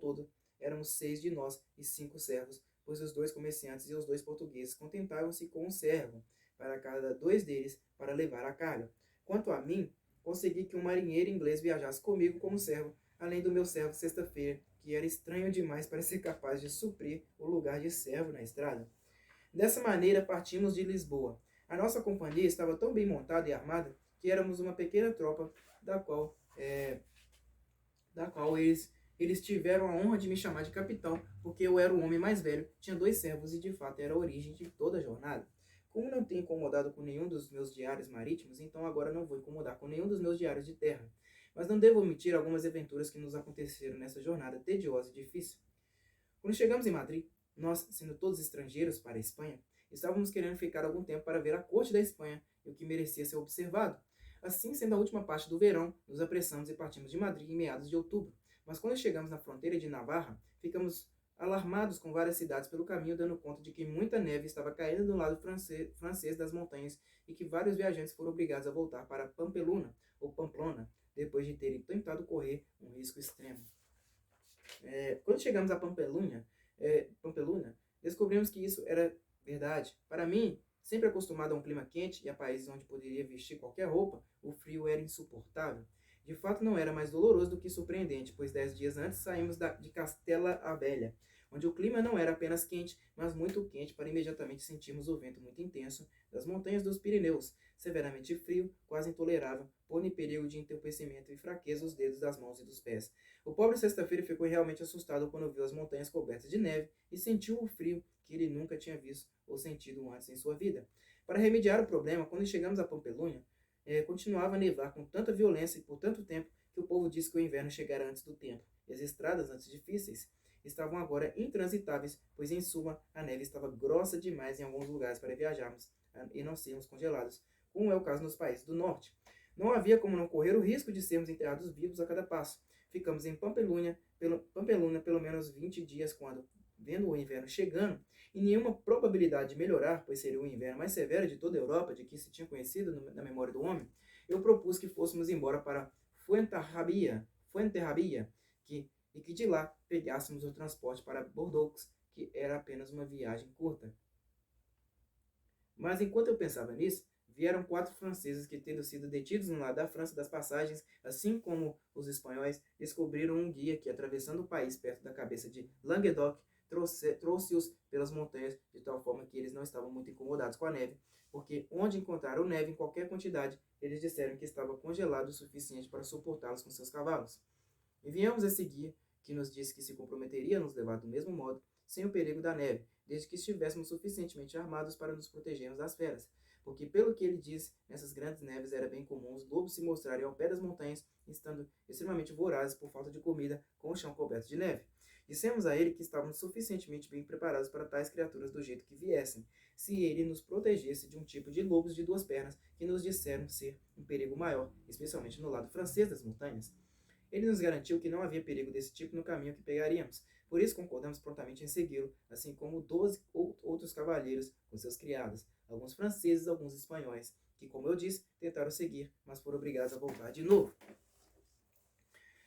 A: todo éramos 6 de nós e 5 servos, pois os 2 comerciantes e os 2 portugueses contentavam-se com um servo para cada 2 deles para levar a carga. Quanto a mim, consegui que um marinheiro inglês viajasse comigo como servo, além do meu servo sexta-feira, que era estranho demais para ser capaz de suprir o lugar de servo na estrada. Dessa maneira partimos de Lisboa. A nossa companhia estava tão bem montada e armada que éramos uma pequena tropa da qual, eles tiveram a honra de me chamar de capitão, porque eu era o homem mais velho, tinha 2 servos e de fato era a origem de toda a jornada. Como não tenho incomodado com nenhum dos meus diários marítimos, então agora não vou incomodar com nenhum dos meus diários de terra. Mas não devo omitir algumas aventuras que nos aconteceram nessa jornada tediosa e difícil. Quando chegamos em Madrid, nós, sendo todos estrangeiros para a Espanha, estávamos querendo ficar algum tempo para ver a corte da Espanha e o que merecia ser observado. Assim, sendo a última parte do verão, nos apressamos e partimos de Madrid em meados de outubro. Mas quando chegamos na fronteira de Navarra, ficamos alarmados com várias cidades pelo caminho, dando conta de que muita neve estava caindo do lado francês das montanhas e que vários viajantes foram obrigados a voltar para Pampeluna, ou Pamplona, depois de terem tentado correr um risco extremo. Quando chegamos a Pampeluna, descobrimos que isso era verdade. Para mim, sempre acostumado a um clima quente e a países onde poderia vestir qualquer roupa, o frio era insuportável. De fato, não era mais doloroso do que surpreendente, pois 10 dias antes saímos de Castela a Velha, onde o clima não era apenas quente, mas muito quente para imediatamente sentirmos o vento muito intenso das montanhas dos Pirineus, severamente frio, quase intolerável, pondo em perigo de entorpecimento e fraqueza os dedos das mãos e dos pés. O pobre sexta-feira ficou realmente assustado quando viu as montanhas cobertas de neve e sentiu o frio que ele nunca tinha visto ou sentido antes em sua vida. Para remediar o problema, quando chegamos a Pampeluna, continuava a nevar com tanta violência e por tanto tempo que o povo disse que o inverno chegara antes do tempo, e as estradas, antes difíceis, estavam agora intransitáveis, pois em suma a neve estava grossa demais em alguns lugares para viajarmos e não sermos congelados, como é o caso nos países do norte. Não havia como não correr o risco de sermos enterrados vivos a cada passo. Ficamos em Pampeluna pelo menos 20 dias quando, vendo o inverno chegando, e nenhuma probabilidade de melhorar, pois seria o inverno mais severo de toda a Europa, de que se tinha conhecido na memória do homem, eu propus que fôssemos embora para Fuenterrabia, e que de lá pegássemos o transporte para Bordeaux, que era apenas uma viagem curta. Mas enquanto eu pensava nisso, vieram 4 franceses que, tendo sido detidos no lado da França das passagens, assim como os espanhóis, descobriram um guia que, atravessando o país perto da cabeça de Languedoc, trouxe-os pelas montanhas, de tal forma que eles não estavam muito incomodados com a neve, porque onde encontraram neve em qualquer quantidade, eles disseram que estava congelado o suficiente para suportá-los com seus cavalos. Enviamos esse guia, que nos disse que se comprometeria a nos levar do mesmo modo, sem o perigo da neve, desde que estivéssemos suficientemente armados para nos protegermos das feras, porque, pelo que ele disse, nessas grandes neves era bem comum os lobos se mostrarem ao pé das montanhas, estando extremamente vorazes por falta de comida, com o chão coberto de neve. Dissemos a ele que estávamos suficientemente bem preparados para tais criaturas do jeito que viessem, se ele nos protegesse de um tipo de lobos de 2 pernas que nos disseram ser um perigo maior, especialmente no lado francês das montanhas. Ele nos garantiu que não havia perigo desse tipo no caminho que pegaríamos, por isso concordamos prontamente em segui-lo, assim como 12 outros cavalheiros com seus criados, alguns franceses e alguns espanhóis, que, como eu disse, tentaram seguir, mas foram obrigados a voltar de novo.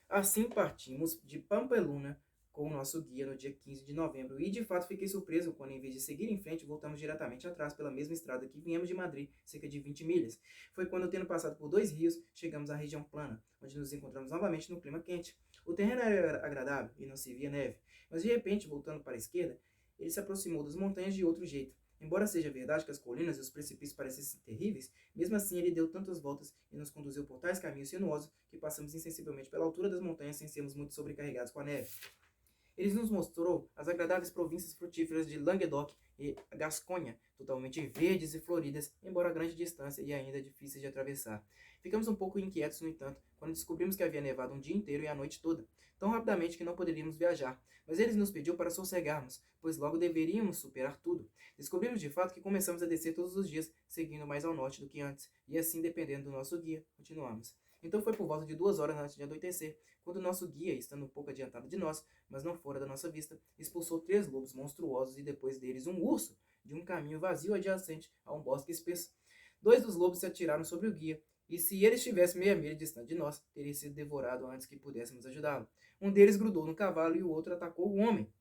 A: Assim partimos de Pampeluna com o nosso guia no dia 15 de novembro, e de fato fiquei surpreso quando, em vez de seguir em frente, voltamos diretamente atrás pela mesma estrada que viemos de Madrid, cerca de 20 milhas. Foi quando, tendo passado por 2 rios, chegamos à região plana, onde nos encontramos novamente no clima quente. O terreno era agradável e não se via neve, mas de repente, voltando para a esquerda, ele se aproximou das montanhas de outro jeito. Embora seja verdade que as colinas e os precipícios parecessem terríveis, mesmo assim ele deu tantas voltas e nos conduziu por tais caminhos sinuosos que passamos insensivelmente pela altura das montanhas sem sermos muito sobrecarregados com a neve. Ele nos mostrou as agradáveis províncias frutíferas de Languedoc e Gasconha, totalmente verdes e floridas, embora a grande distância e ainda difíceis de atravessar. Ficamos um pouco inquietos, no entanto, quando descobrimos que havia nevado um dia inteiro e a noite toda, tão rapidamente que não poderíamos viajar, mas ele nos pediu para sossegarmos, pois logo deveríamos superar tudo. Descobrimos de fato que começamos a descer todos os dias, seguindo mais ao norte do que antes, e assim, dependendo do nosso guia, continuamos. Então foi por volta de 2 horas antes de anoitecer, quando nosso guia, estando um pouco adiantado de nós, mas não fora da nossa vista, expulsou 3 lobos monstruosos e depois deles um urso, de um caminho vazio adjacente a um bosque espesso. 2 dos lobos se atiraram sobre o guia, e se ele estivesse meia milha distante de nós, teria sido devorado antes que pudéssemos ajudá-lo. Um deles grudou no cavalo e o outro atacou o homem,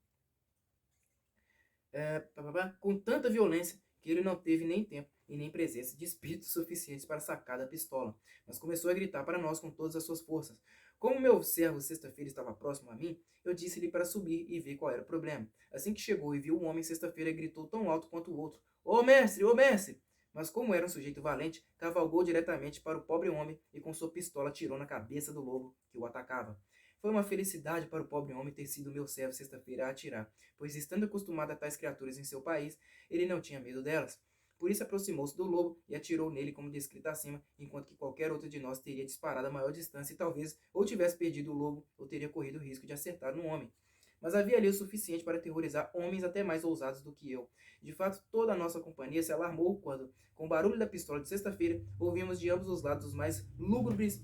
A: com tanta violência que ele não teve nem tempo e nem presença de espíritos suficientes para sacar da pistola, mas começou a gritar para nós com todas as suas forças. Como meu servo sexta-feira estava próximo a mim, eu disse-lhe para subir e ver qual era o problema. Assim que chegou e viu o homem sexta-feira, gritou tão alto quanto o outro: Ô mestre, ô mestre! Mas como era um sujeito valente, cavalgou diretamente para o pobre homem e com sua pistola atirou na cabeça do lobo que o atacava. Foi uma felicidade para o pobre homem ter sido meu servo sexta-feira a atirar, pois estando acostumado a tais criaturas em seu país, ele não tinha medo delas. Por isso aproximou-se do lobo e atirou nele como descrito acima, enquanto que qualquer outro de nós teria disparado a maior distância e talvez ou tivesse perdido o lobo ou teria corrido o risco de acertar no homem. Mas havia ali o suficiente para aterrorizar homens até mais ousados do que eu. De fato, toda a nossa companhia se alarmou quando, com o barulho da pistola de sexta-feira, ouvimos de ambos os lados os mais lúgubres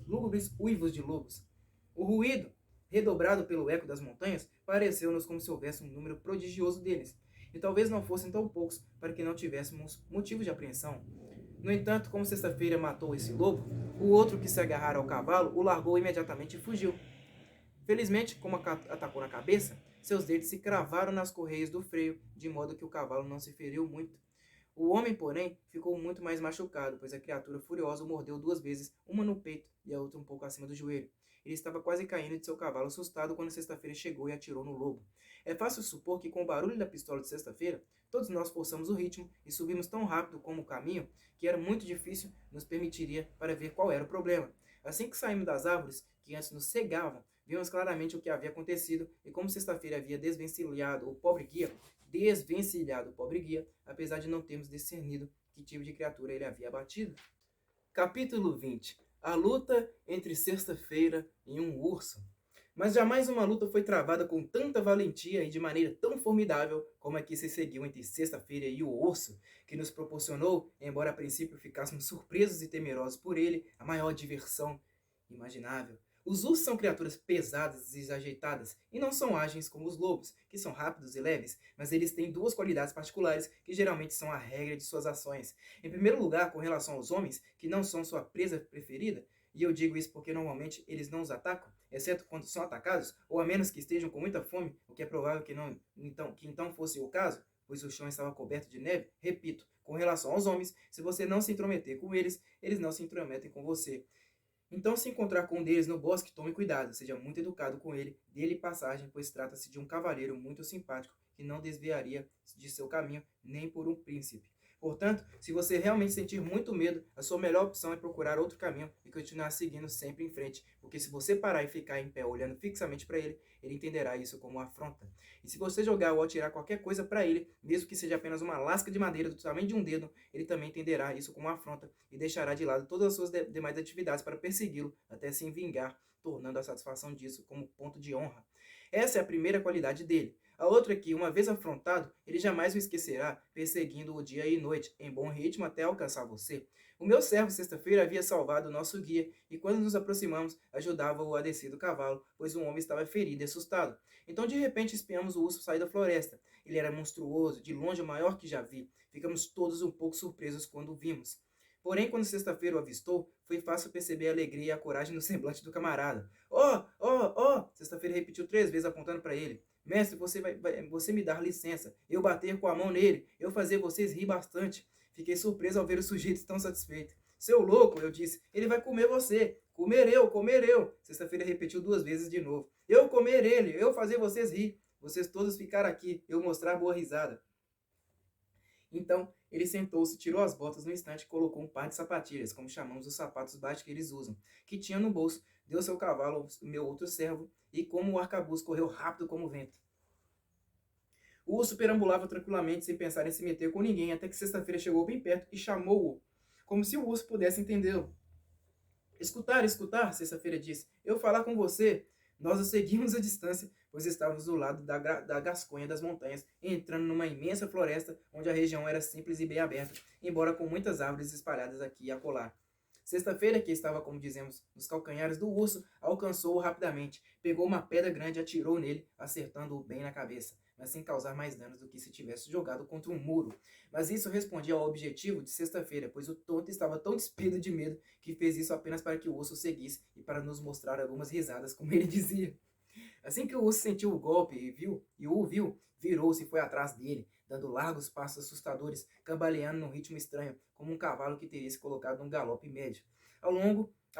A: uivos de lobos. O ruído, redobrado pelo eco das montanhas, pareceu-nos como se houvesse um número prodigioso deles, e talvez não fossem tão poucos para que não tivéssemos motivo de apreensão. No entanto, como sexta-feira matou esse lobo, o outro que se agarrara ao cavalo o largou imediatamente e fugiu. Felizmente, como atacou na cabeça, seus dedos se cravaram nas correias do freio, de modo que o cavalo não se feriu muito. O homem, porém, ficou muito mais machucado, pois a criatura furiosa o mordeu 2 vezes, uma no peito e a outra um pouco acima do joelho. Ele estava quase caindo de seu cavalo assustado quando sexta-feira chegou e atirou no lobo. É fácil supor que com o barulho da pistola de sexta-feira, todos nós forçamos o ritmo e subimos tão rápido como o caminho que era muito difícil nos permitiria para ver qual era o problema. Assim que saímos das árvores, que antes nos cegavam, vimos claramente o que havia acontecido e como sexta-feira havia desvencilhado o pobre guia, apesar de não termos discernido que tipo de criatura ele havia abatido. Capítulo 20. A luta entre sexta-feira e um urso. Mas jamais uma luta foi travada com tanta valentia e de maneira tão formidável como a que se seguiu entre sexta-feira e o urso, que nos proporcionou, embora a princípio ficássemos surpresos e temerosos por ele, a maior diversão imaginável. Os ursos são criaturas pesadas e desajeitadas, e não são ágeis como os lobos, que são rápidos e leves, mas eles têm 2 qualidades particulares que geralmente são a regra de suas ações. Em primeiro lugar, com relação aos homens, que não são sua presa preferida, e eu digo isso porque normalmente eles não os atacam, exceto quando são atacados, ou a menos que estejam com muita fome, o que é provável que então fosse o caso, pois o chão estava coberto de neve. Repito, com relação aos homens, se você não se intrometer com eles, eles não se intrometem com você. Então, se encontrar com um deles no bosque, tome cuidado, seja muito educado com ele, dê-lhe passagem, pois trata-se de um cavaleiro muito simpático que não desviaria de seu caminho nem por um príncipe. Portanto, se você realmente sentir muito medo, a sua melhor opção é procurar outro caminho e continuar seguindo sempre em frente, porque se você parar e ficar em pé olhando fixamente para ele, ele entenderá isso como uma afronta. E se você jogar ou atirar qualquer coisa para ele, mesmo que seja apenas uma lasca de madeira do tamanho de um dedo, ele também entenderá isso como uma afronta e deixará de lado todas as suas demais atividades para persegui-lo até se vingar, tornando a satisfação disso como ponto de honra. Essa é a primeira qualidade dele. A outra é que, uma vez afrontado, ele jamais o esquecerá, perseguindo-o dia e noite, em bom ritmo até alcançar você. O meu servo, sexta-feira, havia salvado o nosso guia, e quando nos aproximamos, ajudava-o a descer do cavalo, pois o homem estava ferido e assustado. Então, de repente, espiamos o urso sair da floresta. Ele era monstruoso, de longe o maior que já vi. Ficamos todos um pouco surpresos quando o vimos. Porém, quando sexta-feira o avistou, foi fácil perceber a alegria e a coragem no semblante do camarada. Oh, oh, oh! Sexta-feira repetiu 3 vezes apontando para ele. Mestre, você me dar licença. Eu bater com a mão nele, eu fazer vocês rir bastante. Fiquei surpreso ao ver o sujeito tão satisfeito. Seu louco, eu disse, ele vai comer você. Comer eu, comer eu. Sexta-feira repetiu 2 vezes de novo. Eu comer ele, eu fazer vocês rir. Vocês todos ficar aqui, eu mostrar boa risada. Então, ele sentou-se, tirou as botas no instante e colocou um par de sapatilhas, como chamamos os sapatos baixos que eles usam, que tinha no bolso, deu seu cavalo ao meu outro servo, e como o arcabuz correu rápido como o vento. O urso perambulava tranquilamente, sem pensar em se meter com ninguém, até que sexta-feira chegou bem perto e chamou-o, como se o urso pudesse entendê-lo. Escutar, escutar, sexta-feira disse, eu falar com você. Nós o seguimos à distância, pois estávamos do lado da gasconha das montanhas, entrando numa imensa floresta, onde a região era simples e bem aberta, embora com muitas árvores espalhadas aqui e acolá. Sexta-feira, que estava, como dizemos, nos calcanhares do urso, alcançou-o rapidamente, pegou uma pedra grande e atirou nele, acertando-o bem na cabeça, mas sem causar mais danos do que se tivesse jogado contra um muro. Mas isso respondia ao objetivo de sexta-feira, pois o tonto estava tão despido de medo que fez isso apenas para que o urso seguisse e para nos mostrar algumas risadas, como ele dizia. Assim que o urso sentiu o golpe e o viu, virou-se e foi atrás dele, dando largos passos assustadores, cambaleando num ritmo estranho, como um cavalo que teria se colocado num galope médio. Ao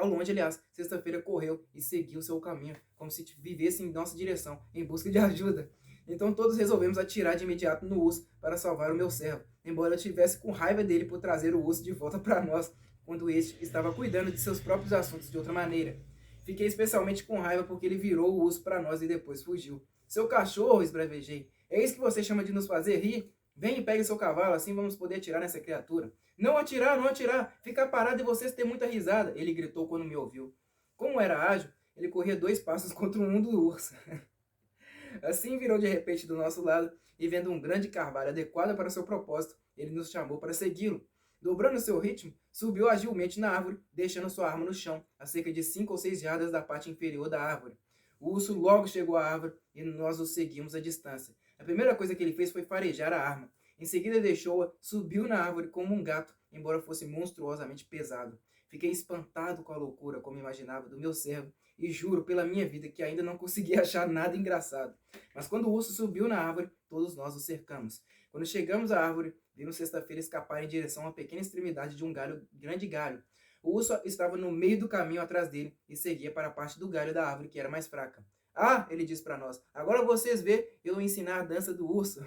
A: longe, aliás, Sexta-feira correu e seguiu seu caminho, como se vivesse em nossa direção, em busca de ajuda. Então todos resolvemos atirar de imediato no urso para salvar o meu servo, embora eu tivesse com raiva dele por trazer o urso de volta para nós, quando este estava cuidando de seus próprios assuntos de outra maneira. Fiquei especialmente com raiva porque ele virou o urso para nós e depois fugiu. Seu cachorro, esbravejei. É isso que você chama de nos fazer rir? Vem e pegue seu cavalo, assim vamos poder atirar nessa criatura. Não atirar, não atirar! Fica parado e vocês têm muita risada, ele gritou quando me ouviu. Como era ágil, ele corria 2 passos contra o mundo do urso. Assim virou de repente do nosso lado e, vendo um grande carvalho adequado para seu propósito, ele nos chamou para segui-lo. Dobrando seu ritmo, subiu agilmente na árvore, deixando sua arma no chão, a cerca de 5 ou 6 jardas da parte inferior da árvore. O urso logo chegou à árvore e nós o seguimos à distância. A primeira coisa que ele fez foi farejar a arma. Em seguida deixou-a, subiu na árvore como um gato, embora fosse monstruosamente pesado. Fiquei espantado com a loucura, como imaginava, do meu servo, e juro pela minha vida que ainda não consegui achar nada engraçado. Mas quando o urso subiu na árvore, todos nós o cercamos. Quando chegamos à árvore, vimos Sexta-feira escapar em direção à pequena extremidade de um grande galho. O urso estava no meio do caminho atrás dele e seguia para a parte do galho da árvore que era mais fraca. Ah, ele disse para nós, agora vocês vê eu ensinar a dança do urso.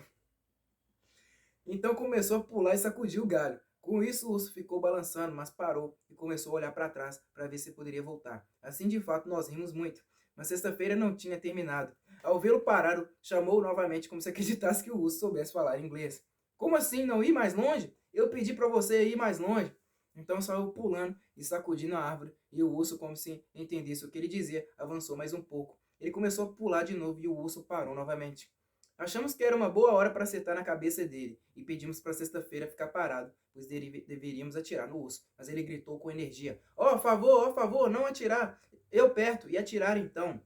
A: Então começou a pular e sacudir o galho. Com isso, o urso ficou balançando, mas parou e começou a olhar para trás para ver se poderia voltar. Assim, de fato, nós rimos muito. Mas Sexta-feira não tinha terminado. Ao vê-lo parado, chamou novamente como se acreditasse que o urso soubesse falar inglês. Como assim, não ir mais longe? Eu pedi para você ir mais longe. Então saiu pulando e sacudindo a árvore, e o urso, como se entendesse o que ele dizia, avançou mais um pouco. Ele começou a pular de novo e o urso parou novamente. Achamos que era uma boa hora para acertar na cabeça dele e pedimos para Sexta-feira ficar parado, pois deveríamos atirar no urso. Mas ele gritou com energia: Ó favor, não atirar! Eu perto, e atirar então!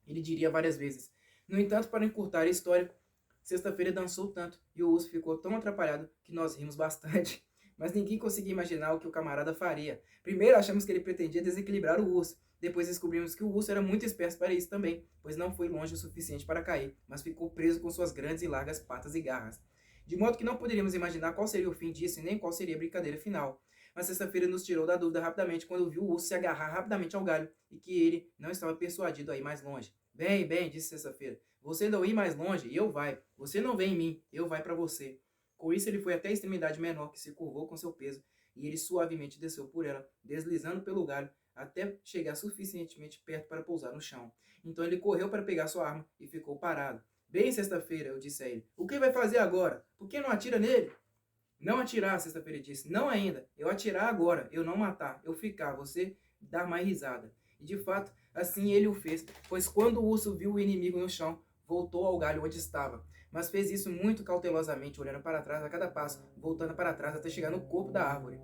A: Ele diria várias vezes. No entanto, para encurtar a história, Sexta-feira dançou tanto e o urso ficou tão atrapalhado que nós rimos bastante. Mas ninguém conseguia imaginar o que o camarada faria. Primeiro achamos que ele pretendia desequilibrar o urso. Depois descobrimos que o urso era muito esperto para isso também, pois não foi longe o suficiente para cair, mas ficou preso com suas grandes e largas patas e garras. De modo que não poderíamos imaginar qual seria o fim disso e nem qual seria a brincadeira final. Mas Sexta-feira nos tirou da dúvida rapidamente quando viu o urso se agarrar rapidamente ao galho e que ele não estava persuadido a ir mais longe. Bem, disse Sexta-feira, você não ir mais longe e eu vai. Você não vem em mim, eu vai para você. Com isso ele foi até a extremidade menor que se curvou com seu peso e ele suavemente desceu por ela, deslizando pelo galho até chegar suficientemente perto para pousar no chão. Então ele correu para pegar sua arma e ficou parado. Bem, Sexta-feira, eu disse a ele, o que vai fazer agora? Por que não atira nele? Não atirar, Sexta-feira disse. Não ainda. Eu atirar agora. Eu não matar. Eu ficar. Você dar mais risada. E de fato, assim ele o fez, pois quando o urso viu o inimigo no chão, voltou ao galho onde estava. Mas fez isso muito cautelosamente, olhando para trás a cada passo, voltando para trás até chegar no corpo da árvore.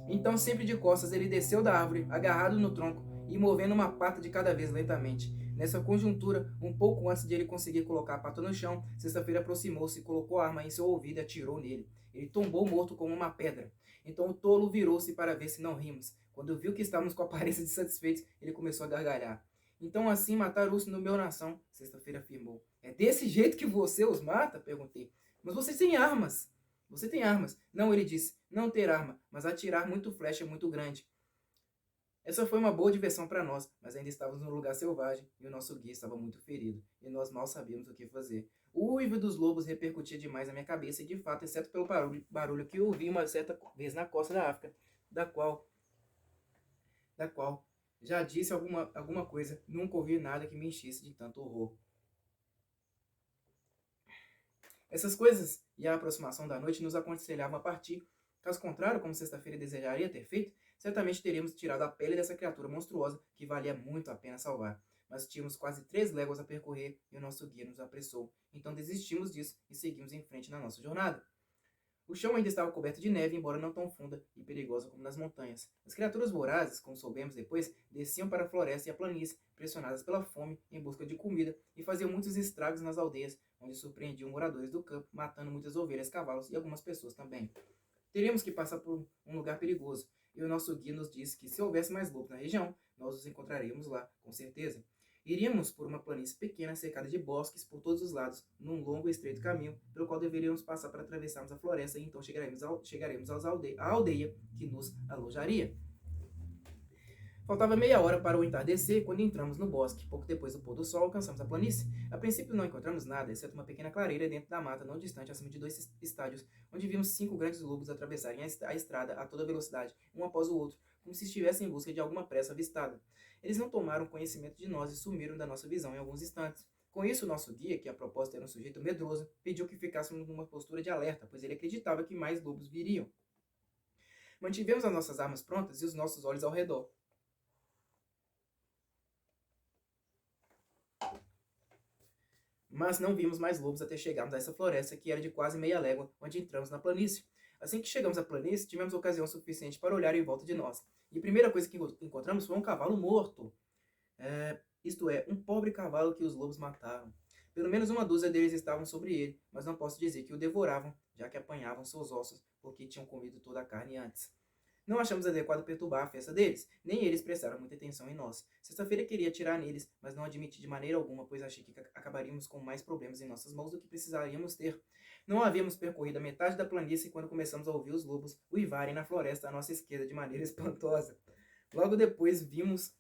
A: Então, sempre de costas, ele desceu da árvore, agarrado no tronco e movendo uma pata de cada vez lentamente. Nessa conjuntura, um pouco antes de ele conseguir colocar a pata no chão, Sexta-feira aproximou-se, colocou a arma em seu ouvido e atirou nele. Ele tombou morto como uma pedra. Então o tolo virou-se para ver se não rimos. Quando viu que estávamos com a aparência de satisfeitos, ele começou a gargalhar. Então assim matar urso no meu nação, Sexta-feira afirmou. É desse jeito que você os mata? Perguntei. Mas vocês têm armas. Você tem armas. Não, ele disse. Não ter arma, mas atirar muito flecha é muito grande. Essa foi uma boa diversão para nós, mas ainda estávamos num lugar selvagem e o nosso guia estava muito ferido, e nós mal sabíamos o que fazer. O uivo dos lobos repercutia demais na minha cabeça e, de fato, exceto pelo barulho que eu ouvi uma certa vez na costa da África, da qual já disse alguma coisa, nunca ouvi nada que me enchesse de tanto horror. Essas coisas e a aproximação da noite nos aconselhavam a partir. Caso contrário, como Sexta-feira desejaria ter feito, certamente teríamos tirado a pele dessa criatura monstruosa que valia muito a pena salvar. Mas tínhamos quase 3 léguas a percorrer e o nosso guia nos apressou. Então desistimos disso e seguimos em frente na nossa jornada. O chão ainda estava coberto de neve, embora não tão funda e perigosa como nas montanhas. As criaturas vorazes, como soubemos depois, desciam para a floresta e a planície, pressionadas pela fome, em busca de comida, e faziam muitos estragos nas aldeias, onde surpreendiam moradores do campo, matando muitas ovelhas, cavalos e algumas pessoas também. Teríamos que passar por um lugar perigoso, e o nosso guia nos disse que se houvesse mais lobos na região, nós os encontraríamos lá, com certeza. Iríamos por uma planície pequena cercada de bosques por todos os lados, num longo e estreito caminho, pelo qual deveríamos passar para atravessarmos a floresta e então chegaremos à aldeia que nos alojaria. Faltava meia hora para o entardecer quando entramos no bosque. Pouco depois do pôr do sol, alcançamos a planície. A princípio não encontramos nada, exceto uma pequena clareira dentro da mata, não distante acima de 2 estádios, onde vimos 5 grandes lobos atravessarem a estrada a toda velocidade, um após o outro, como se estivessem em busca de alguma pressa avistada. Eles não tomaram conhecimento de nós e sumiram da nossa visão em alguns instantes. Com isso, nosso guia, que a propósito era um sujeito medroso, pediu que ficássemos numa postura de alerta, pois ele acreditava que mais lobos viriam. Mantivemos as nossas armas prontas e os nossos olhos ao redor. Mas não vimos mais lobos até chegarmos a essa floresta que era de quase meia légua, onde entramos na planície. Assim que chegamos à planície, tivemos ocasião suficiente para olhar em volta de nós. E a primeira coisa que encontramos foi um cavalo morto. Isto é, um pobre cavalo que os lobos mataram. Pelo menos uma dúzia deles estavam sobre ele, mas não posso dizer que o devoravam, já que apanhavam seus ossos, porque tinham comido toda a carne antes. Não achamos adequado perturbar a festa deles, nem eles prestaram muita atenção em nós. Sexta-feira queria atirar neles, mas não admiti de maneira alguma, pois achei que acabaríamos com mais problemas em nossas mãos do que precisaríamos ter. Não havíamos percorrido a metade da planície quando começamos a ouvir os lobos uivarem na floresta à nossa esquerda de maneira espantosa. Logo depois vimos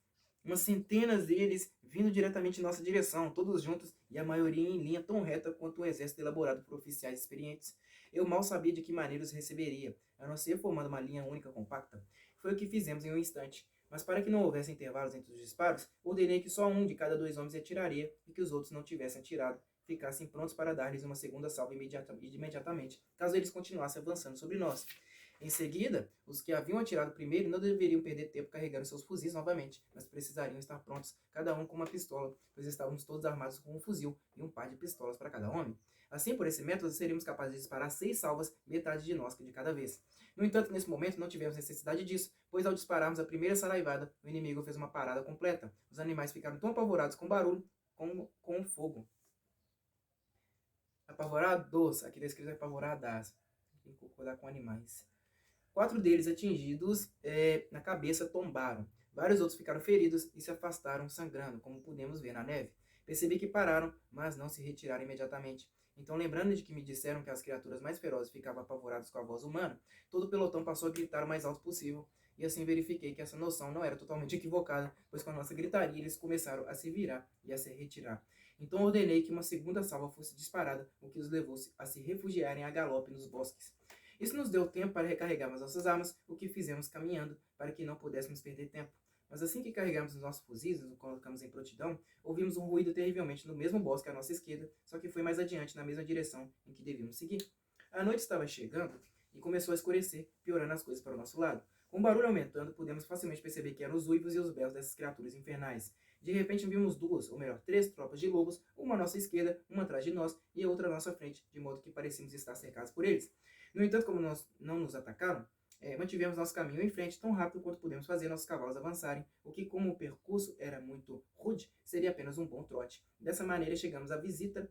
A: umas centenas deles vindo diretamente em nossa direção, todos juntos e a maioria em linha tão reta quanto um exército elaborado por oficiais experientes. Eu mal sabia de que maneira os receberia, a não ser formando uma linha única compacta. Foi o que fizemos em um instante. Mas para que não houvesse intervalos entre os disparos, ordenei que só um de cada 2 homens atiraria e que os outros não tivessem atirado, ficassem prontos para dar-lhes uma segunda salva imediatamente, caso eles continuassem avançando sobre nós. Em seguida, os que haviam atirado primeiro não deveriam perder tempo carregando seus fuzis novamente, mas precisariam estar prontos, cada um com uma pistola, pois estávamos todos armados com um fuzil e um par de pistolas para cada homem. Assim, por esse método, seríamos capazes de disparar 6 salvas, metade de nós de cada vez. No entanto, nesse momento não tivemos necessidade disso, pois ao dispararmos a primeira saraivada, o inimigo fez uma parada completa. Os animais ficaram tão apavorados com o barulho como com o fogo. Apavorados, aqui está escrito apavoradas, tem que concordar com animais. 4 deles atingidos na cabeça tombaram. Vários outros ficaram feridos e se afastaram sangrando, como pudemos ver na neve. Percebi que pararam, mas não se retiraram imediatamente. Então, lembrando de que me disseram que as criaturas mais ferozes ficavam apavoradas com a voz humana, todo o pelotão passou a gritar o mais alto possível. E assim verifiquei que essa noção não era totalmente equivocada, pois com a nossa gritaria eles começaram a se virar e a se retirar. Então ordenei que uma segunda salva fosse disparada, o que os levou a se refugiarem a galope nos bosques. Isso nos deu tempo para recarregarmos nossas armas, o que fizemos caminhando, para que não pudéssemos perder tempo. Mas assim que carregamos os nossos fuzis e nos colocamos em prontidão, ouvimos um ruído terrivelmente no mesmo bosque à nossa esquerda, só que foi mais adiante, na mesma direção em que devíamos seguir. A noite estava chegando e começou a escurecer, piorando as coisas para o nosso lado. Com o barulho aumentando, pudemos facilmente perceber que eram os uivos e os berros dessas criaturas infernais. De repente vimos 2, ou melhor, 3 tropas de lobos, uma à nossa esquerda, uma atrás de nós e a outra à nossa frente, de modo que parecíamos estar cercados por eles. No entanto, como nós não nos atacaram, mantivemos nosso caminho em frente tão rápido quanto pudemos fazer nossos cavalos avançarem, o que, como o percurso era muito rude, seria apenas um bom trote. Dessa maneira, chegamos à vista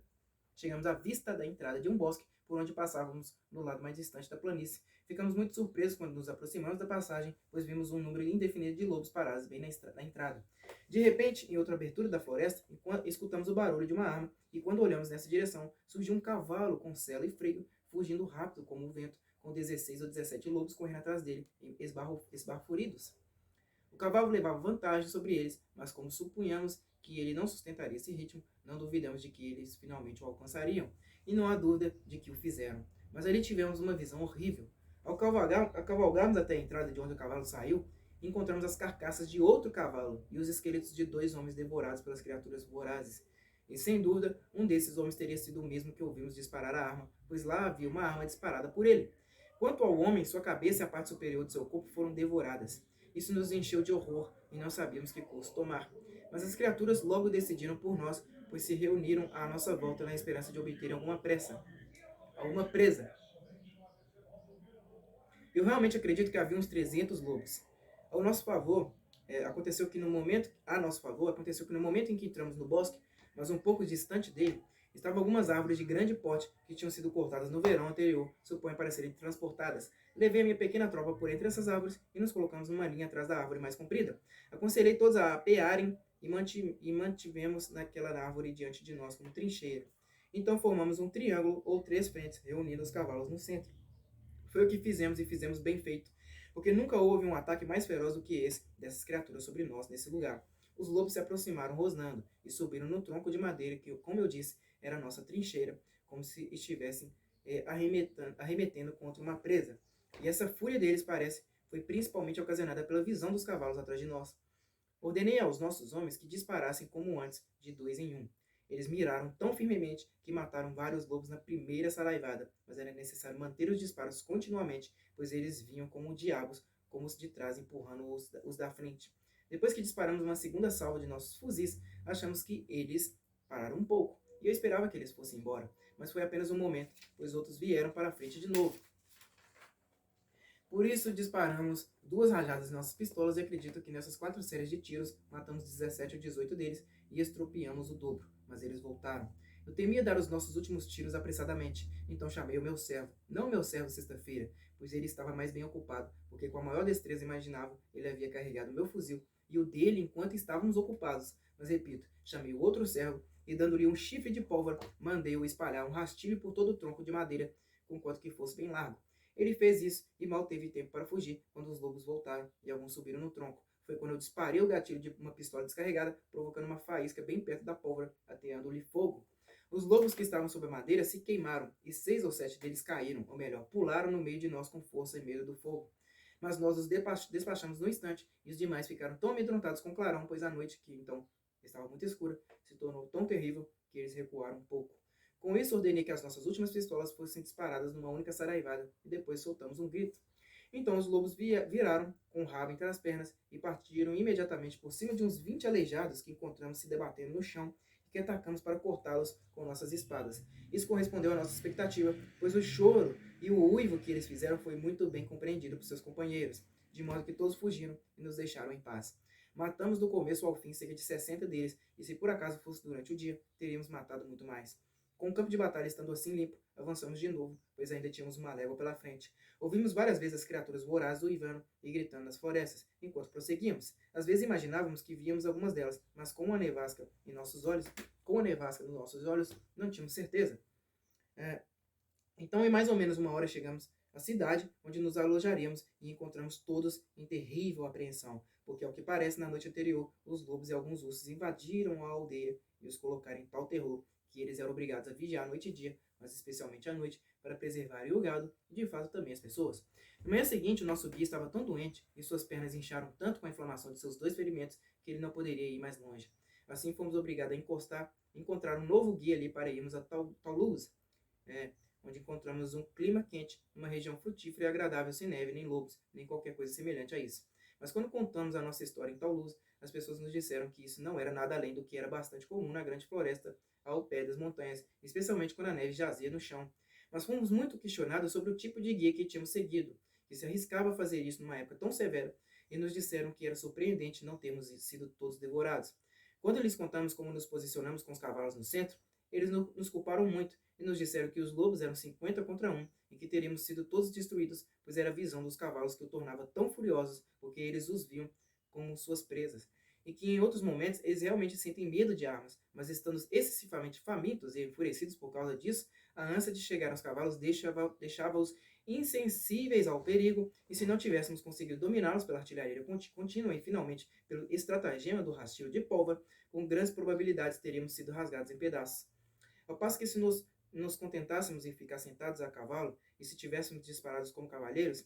A: da entrada de um bosque, por onde passávamos no lado mais distante da planície. Ficamos muito surpresos quando nos aproximamos da passagem, pois vimos um número indefinido de lobos parados bem na entrada. De repente, em outra abertura da floresta, escutamos o barulho de uma arma, e quando olhamos nessa direção, surgiu um cavalo com sela e freio, fugindo rápido como o vento, com 16 ou 17 lobos correndo atrás dele, esbaforidos. O cavalo levava vantagem sobre eles, mas como supunhamos que ele não sustentaria esse ritmo, não duvidamos de que eles finalmente o alcançariam, e não há dúvida de que o fizeram. Mas ali tivemos uma visão horrível. Ao cavalgarmos até a entrada de onde o cavalo saiu, encontramos as carcaças de outro cavalo e os esqueletos de 2 homens devorados pelas criaturas vorazes. E sem dúvida, um desses homens teria sido o mesmo que ouvimos disparar a arma, pois lá havia uma arma disparada por ele. Quanto ao homem, sua cabeça e a parte superior de seu corpo foram devoradas. Isso nos encheu de horror e não sabíamos que curso tomar. Mas as criaturas logo decidiram por nós, pois se reuniram à nossa volta na esperança de obterem alguma presa. Eu realmente acredito que havia uns 300 lobos. A nosso favor, aconteceu que no momento em que entramos no bosque, mas um pouco distante dele, estavam algumas árvores de grande porte que tinham sido cortadas no verão anterior, suponho para serem transportadas. Levei a minha pequena tropa por entre essas árvores e nos colocamos numa linha atrás da árvore mais comprida. Aconselhei todos a apearem e mantivemos naquela árvore diante de nós como trincheira. Então formamos um triângulo ou 3 frentes, reunindo os cavalos no centro. Foi o que fizemos e fizemos bem feito, porque nunca houve um ataque mais feroz do que esse dessas criaturas sobre nós nesse lugar. Os lobos se aproximaram rosnando e subiram no tronco de madeira que, como eu disse, era a nossa trincheira, como se estivessem arremetendo contra uma presa. E essa fúria deles, parece, foi principalmente ocasionada pela visão dos cavalos atrás de nós. Ordenei aos nossos homens que disparassem como antes, de 2 em 1. Eles miraram tão firmemente que mataram vários lobos na primeira saraivada, mas era necessário manter os disparos continuamente, pois eles vinham como diabos, como os de trás, empurrando os da frente. Depois que disparamos uma segunda salva de nossos fuzis, achamos que eles pararam um pouco, e eu esperava que eles fossem embora, mas foi apenas um momento, pois outros vieram para a frente de novo. Por isso, disparamos 2 rajadas de nossas pistolas e acredito que nessas 4 séries de tiros matamos 17 ou 18 deles e estropiamos o dobro, mas eles voltaram. Eu temia dar os nossos últimos tiros apressadamente, então chamei o meu servo, não o meu servo sexta-feira, pois ele estava mais bem ocupado, porque com a maior destreza imaginável ele havia carregado meu fuzil e o dele enquanto estávamos ocupados. Mas repito, chamei o outro servo e dando-lhe um chifre de pólvora, mandei-o espalhar um rastilho por todo o tronco de madeira, conquanto que fosse bem largo. Ele fez isso e mal teve tempo para fugir quando os lobos voltaram e alguns subiram no tronco. Foi quando eu disparei o gatilho de uma pistola descarregada, provocando uma faísca bem perto da pólvora, ateando-lhe fogo. Os lobos que estavam sob a madeira se queimaram e 6 ou 7 deles caíram, ou melhor, pularam no meio de nós com força e medo do fogo. Mas nós os despachamos no instante e os demais ficaram tão amedrontados com o clarão, pois a noite, que então estava muito escura, se tornou tão terrível que eles recuaram um pouco. Com isso, ordenei que as nossas últimas pistolas fossem disparadas numa única saraivada e depois soltamos um grito. Então os lobos viraram com o rabo entre as pernas e partiram imediatamente por cima de uns 20 aleijados que encontramos se debatendo no chão e que atacamos para cortá-los com nossas espadas. Isso correspondeu à nossa expectativa, pois o choro e o uivo que eles fizeram foi muito bem compreendido por seus companheiros, de modo que todos fugiram e nos deixaram em paz. Matamos do começo ao fim cerca de 60 deles, e se por acaso fosse durante o dia, teríamos matado muito mais. Com o campo de batalha estando assim limpo, avançamos de novo, pois ainda tínhamos uma légua pela frente. Ouvimos várias vezes as criaturas vorazes uivando e gritando nas florestas, enquanto prosseguíamos. Às vezes imaginávamos que víamos algumas delas, mas com a nevasca nos nossos olhos, não tínhamos certeza. Então, em mais ou menos uma hora, chegamos à cidade, onde nos alojaríamos e encontramos todos em terrível apreensão, porque, ao que parece, na noite anterior, os lobos e alguns ursos invadiram a aldeia e os colocaram em tal terror que eles eram obrigados a vigiar noite e dia, mas especialmente à noite, para preservarem o gado e, de fato, também as pessoas. Na manhã seguinte, o nosso guia estava tão doente e suas pernas incharam tanto com a inflamação de seus 2 ferimentos que ele não poderia ir mais longe. Assim, fomos obrigados a encontrar um novo guia ali para irmos a Toulouse, onde encontramos um clima quente, uma região frutífera e agradável, sem neve, nem lobos, nem qualquer coisa semelhante a isso. Mas quando contamos a nossa história em Toulouse, as pessoas nos disseram que isso não era nada além do que era bastante comum na grande floresta ao pé das montanhas, especialmente quando a neve jazia no chão. Mas fomos muito questionados sobre o tipo de guia que tínhamos seguido, que se arriscava a fazer isso numa época tão severa, e nos disseram que era surpreendente não termos sido todos devorados. Quando lhes contamos como nos posicionamos com os cavalos no centro, eles nos culparam muito e nos disseram que os lobos eram 50 contra 1 e que teríamos sido todos destruídos, pois era a visão dos cavalos que o tornava tão furiosos, porque eles os viam como suas presas. E que em outros momentos eles realmente sentem medo de armas, mas estando excessivamente famintos e enfurecidos por causa disso, a ânsia de chegar aos cavalos deixava-os insensíveis ao perigo, e se não tivéssemos conseguido dominá-los pela artilharia contínua e finalmente pelo estratagema do rastilho de pólvora, com grandes probabilidades teríamos sido rasgados em pedaços. Ao passo que se nos contentássemos em ficar sentados a cavalo, e se tivéssemos disparados como cavaleiros,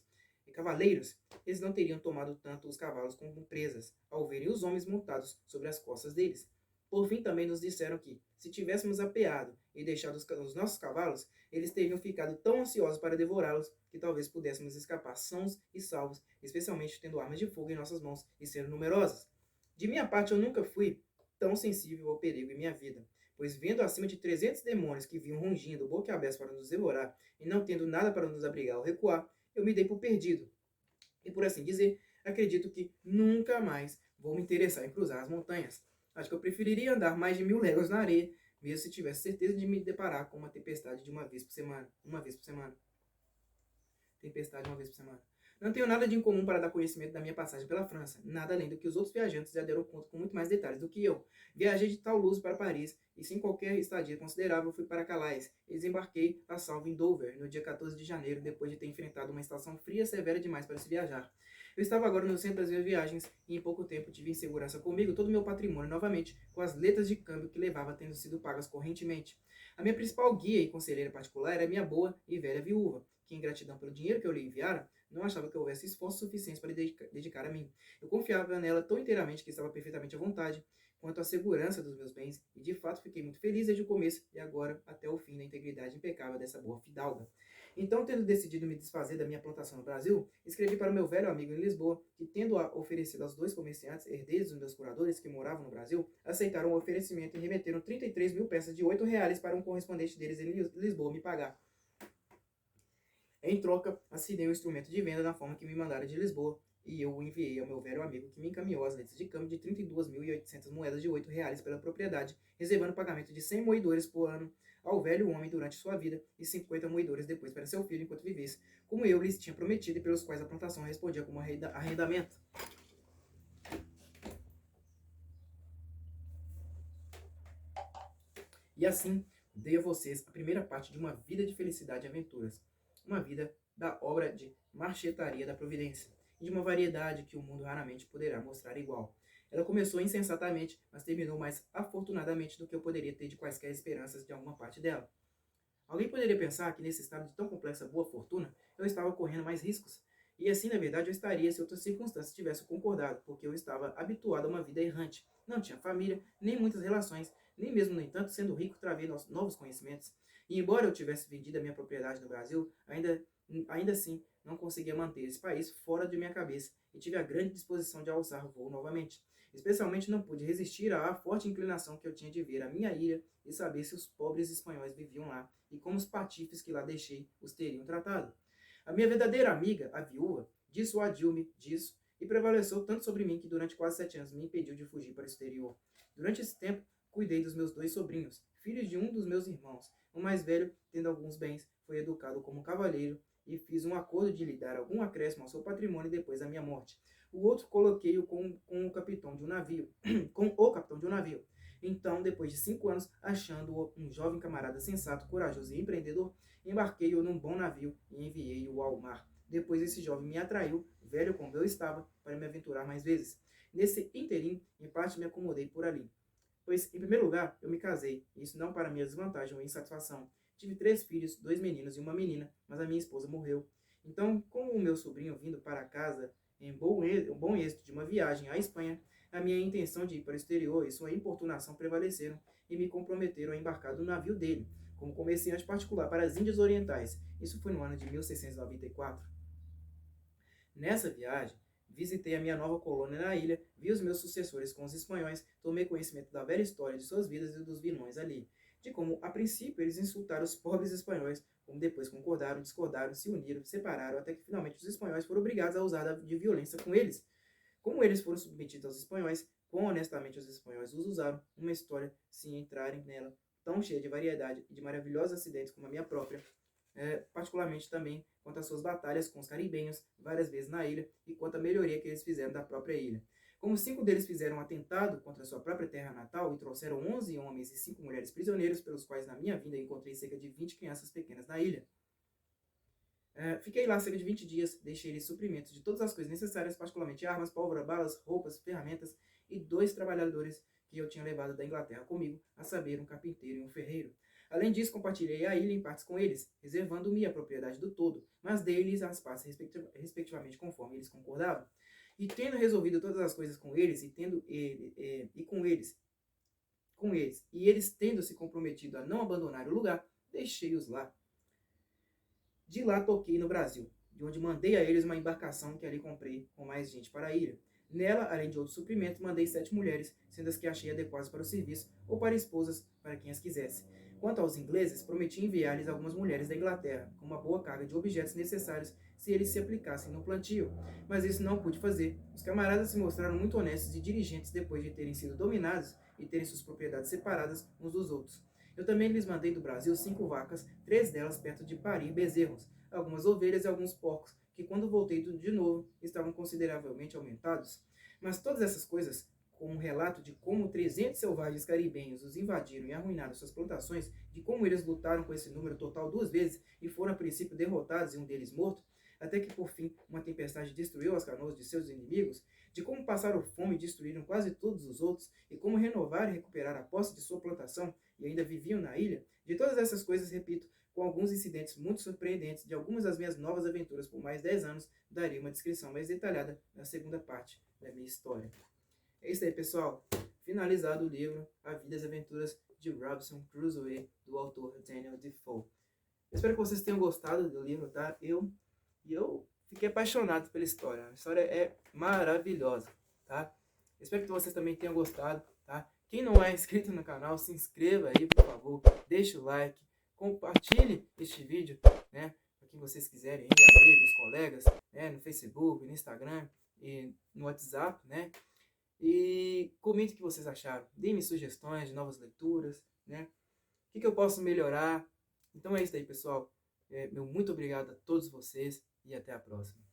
A: eles não teriam tomado tanto os cavalos como presas, ao verem os homens montados sobre as costas deles. Por fim, também nos disseram que, se tivéssemos apeado e deixado os nossos cavalos, eles teriam ficado tão ansiosos para devorá-los que talvez pudéssemos escapar sãos e salvos, especialmente tendo armas de fogo em nossas mãos e sendo numerosas. De minha parte, eu nunca fui tão sensível ao perigo em minha vida, pois vendo acima de 300 demônios que vinham rungindo boca aberta para nos devorar e não tendo nada para nos abrigar ou recuar, eu me dei por perdido. E por assim dizer, acredito que nunca mais vou me interessar em cruzar as montanhas. Acho que eu preferiria andar mais de 1000 léguas na areia, mesmo se tivesse certeza de me deparar com uma tempestade de uma vez por semana. Tempestade uma vez por semana. Não tenho nada de incomum para dar conhecimento da minha passagem pela França, nada além do que os outros viajantes já deram conta com muito mais detalhes do que eu. Viajei de Toulouse para Paris, e sem qualquer estadia considerável fui para Calais, e desembarquei a salvo em Dover, no dia 14 de janeiro, depois de ter enfrentado uma estação fria severa demais para se viajar. Eu estava agora no centro das minhas viagens, e em pouco tempo tive em segurança comigo todo o meu patrimônio novamente, com as letras de câmbio que levava tendo sido pagas correntemente. A minha principal guia e conselheira particular era minha boa e velha viúva, que, em gratidão pelo dinheiro que eu lhe enviara, não achava que houvesse esforço suficiente para dedicar a mim. Eu confiava nela tão inteiramente que estava perfeitamente à vontade quanto à segurança dos meus bens, e de fato fiquei muito feliz desde o começo e agora até o fim da integridade impecável dessa boa fidalga. Então, tendo decidido me desfazer da minha plantação no Brasil, escrevi para o meu velho amigo em Lisboa, que, tendo oferecido aos dois comerciantes, herdeiros dos meus curadores, que moravam no Brasil, aceitaram o oferecimento e remeteram 33 mil peças de R$ 8 para um correspondente deles em Lisboa me pagar. Em troca, assinei o instrumento de venda na forma que me mandaram de Lisboa, e eu o enviei ao meu velho amigo, que me encaminhou as letras de câmbio de 32.800 moedas de R$ 8 pela propriedade, reservando o pagamento de 100 moedores por ano ao velho homem durante sua vida e 50 moedores depois para seu filho enquanto vivesse, como eu lhes tinha prometido e pelos quais a plantação respondia como arrendamento. E assim, dei a vocês a primeira parte de uma vida de felicidade e aventuras, uma vida da obra de marchetaria da providência, e de uma variedade que o mundo raramente poderá mostrar igual. Ela começou insensatamente, mas terminou mais afortunadamente do que eu poderia ter de quaisquer esperanças de alguma parte dela. Alguém poderia pensar que nesse estado de tão complexa boa fortuna, eu estava correndo mais riscos. E assim, na verdade, eu estaria se outras circunstâncias tivessem concordado, porque eu estava habituado a uma vida errante. Não tinha família, nem muitas relações, nem mesmo, no entanto, sendo rico, travei novos conhecimentos. E embora eu tivesse vendido a minha propriedade no Brasil, ainda assim não conseguia manter esse país fora de minha cabeça e tive a grande disposição de alçar o voo novamente. Especialmente não pude resistir à forte inclinação que eu tinha de ver a minha ilha e saber se os pobres espanhóis viviam lá e como os patifes que lá deixei os teriam tratado. A minha verdadeira amiga, a viúva, dissuadiu-me disso e prevaleceu tanto sobre mim que durante quase 7 anos me impediu de fugir para o exterior. Durante esse tempo, cuidei dos meus 2 sobrinhos, filhos de um dos meus irmãos. O mais velho, tendo alguns bens, foi educado como cavalheiro e fiz um acordo de lhe dar algum acréscimo ao seu patrimônio depois da minha morte. O outro coloquei-o com o capitão de um navio, com o capitão de um navio. Então, depois de 5 anos, achando-o um jovem camarada sensato, corajoso e empreendedor, embarquei-o num bom navio e enviei-o ao mar. Depois esse jovem me atraiu, velho como eu estava, para me aventurar mais vezes. Nesse interim, em parte me acomodei por ali. Pois, em primeiro lugar, eu me casei, isso não para minha desvantagem ou insatisfação. Tive 3 filhos, 2 meninos e uma menina, mas a minha esposa morreu. Então, com o meu sobrinho vindo para casa em bom êxito de uma viagem à Espanha, a minha intenção de ir para o exterior e sua importunação prevaleceram e me comprometeram a embarcar do navio dele, como comerciante particular para as Índias Orientais. Isso foi no ano de 1694. Nessa viagem, visitei a minha nova colônia na ilha, vi os meus sucessores com os espanhóis, tomei conhecimento da velha história de suas vidas e dos vilões ali, de como, a princípio, eles insultaram os pobres espanhóis, como depois concordaram, discordaram, se uniram, separaram, até que finalmente os espanhóis foram obrigados a usar de violência com eles. Como eles foram submetidos aos espanhóis, quão honestamente os espanhóis os usaram, uma história, se entrarem nela, tão cheia de variedade e de maravilhosos acidentes como a minha própria, particularmente também quanto às suas batalhas com os caribenhos, várias vezes na ilha, e quanto à melhoria que eles fizeram da própria ilha. Como 5 deles fizeram um atentado contra sua própria terra natal e trouxeram 11 homens e 5 mulheres prisioneiros, pelos quais na minha vinda encontrei cerca de 20 crianças pequenas na ilha. Fiquei lá cerca de 20 dias, deixei-lhes suprimentos de todas as coisas necessárias, particularmente armas, pólvora, balas, roupas, ferramentas, e 2 trabalhadores que eu tinha levado da Inglaterra comigo, a saber, um carpinteiro e um ferreiro. Além disso, compartilhei a ilha em partes com eles, reservando-me a propriedade do todo, mas dei-lhes as partes respectivamente conforme eles concordavam. E tendo resolvido todas as coisas com eles, e eles tendo se comprometido a não abandonar o lugar, deixei-os lá. De lá toquei no Brasil, de onde mandei a eles uma embarcação que ali comprei com mais gente para a ilha. Nela, além de outros suprimentos, mandei 7 mulheres, sendo as que achei adequadas para o serviço, ou para esposas, para quem as quisesse. Quanto aos ingleses, prometi enviar-lhes algumas mulheres da Inglaterra, com uma boa carga de objetos necessários se eles se aplicassem no plantio, mas isso não pude fazer. Os camaradas se mostraram muito honestos e diligentes depois de terem sido dominados e terem suas propriedades separadas uns dos outros. Eu também lhes mandei do Brasil 5 vacas, 3 delas perto de parir bezerros, algumas ovelhas e alguns porcos, que quando voltei de novo estavam consideravelmente aumentados. Mas todas essas coisas, como um relato de como 300 selvagens caribenhos os invadiram e arruinaram suas plantações, de como eles lutaram com esse número total 2 vezes e foram a princípio derrotados e um deles morto, até que por fim uma tempestade destruiu as canoas de seus inimigos, de como passaram fome e destruíram quase todos os outros, e como renovaram e recuperaram a posse de sua plantação e ainda viviam na ilha, de todas essas coisas, repito, com alguns incidentes muito surpreendentes de algumas das minhas novas aventuras por mais 10 anos, darei uma descrição mais detalhada na segunda parte da minha história. É isso aí, pessoal. Finalizado o livro A Vida e as Aventuras de Robinson Crusoe, do autor Daniel Defoe. Eu espero que vocês tenham gostado do livro, tá? Eu fiquei apaixonado pela história. A história é maravilhosa, tá? Eu espero que vocês também tenham gostado, tá? Quem não é inscrito no canal, se inscreva aí, por favor. Deixe o like, compartilhe este vídeo, né? Para quem vocês quiserem, amigos, colegas, né? No Facebook, no Instagram e no WhatsApp, né? E comente o que vocês acharam. Deem-me sugestões de novas leituras, né? O que eu posso melhorar. Então é isso aí, pessoal. Meu muito obrigado a todos vocês e até a próxima.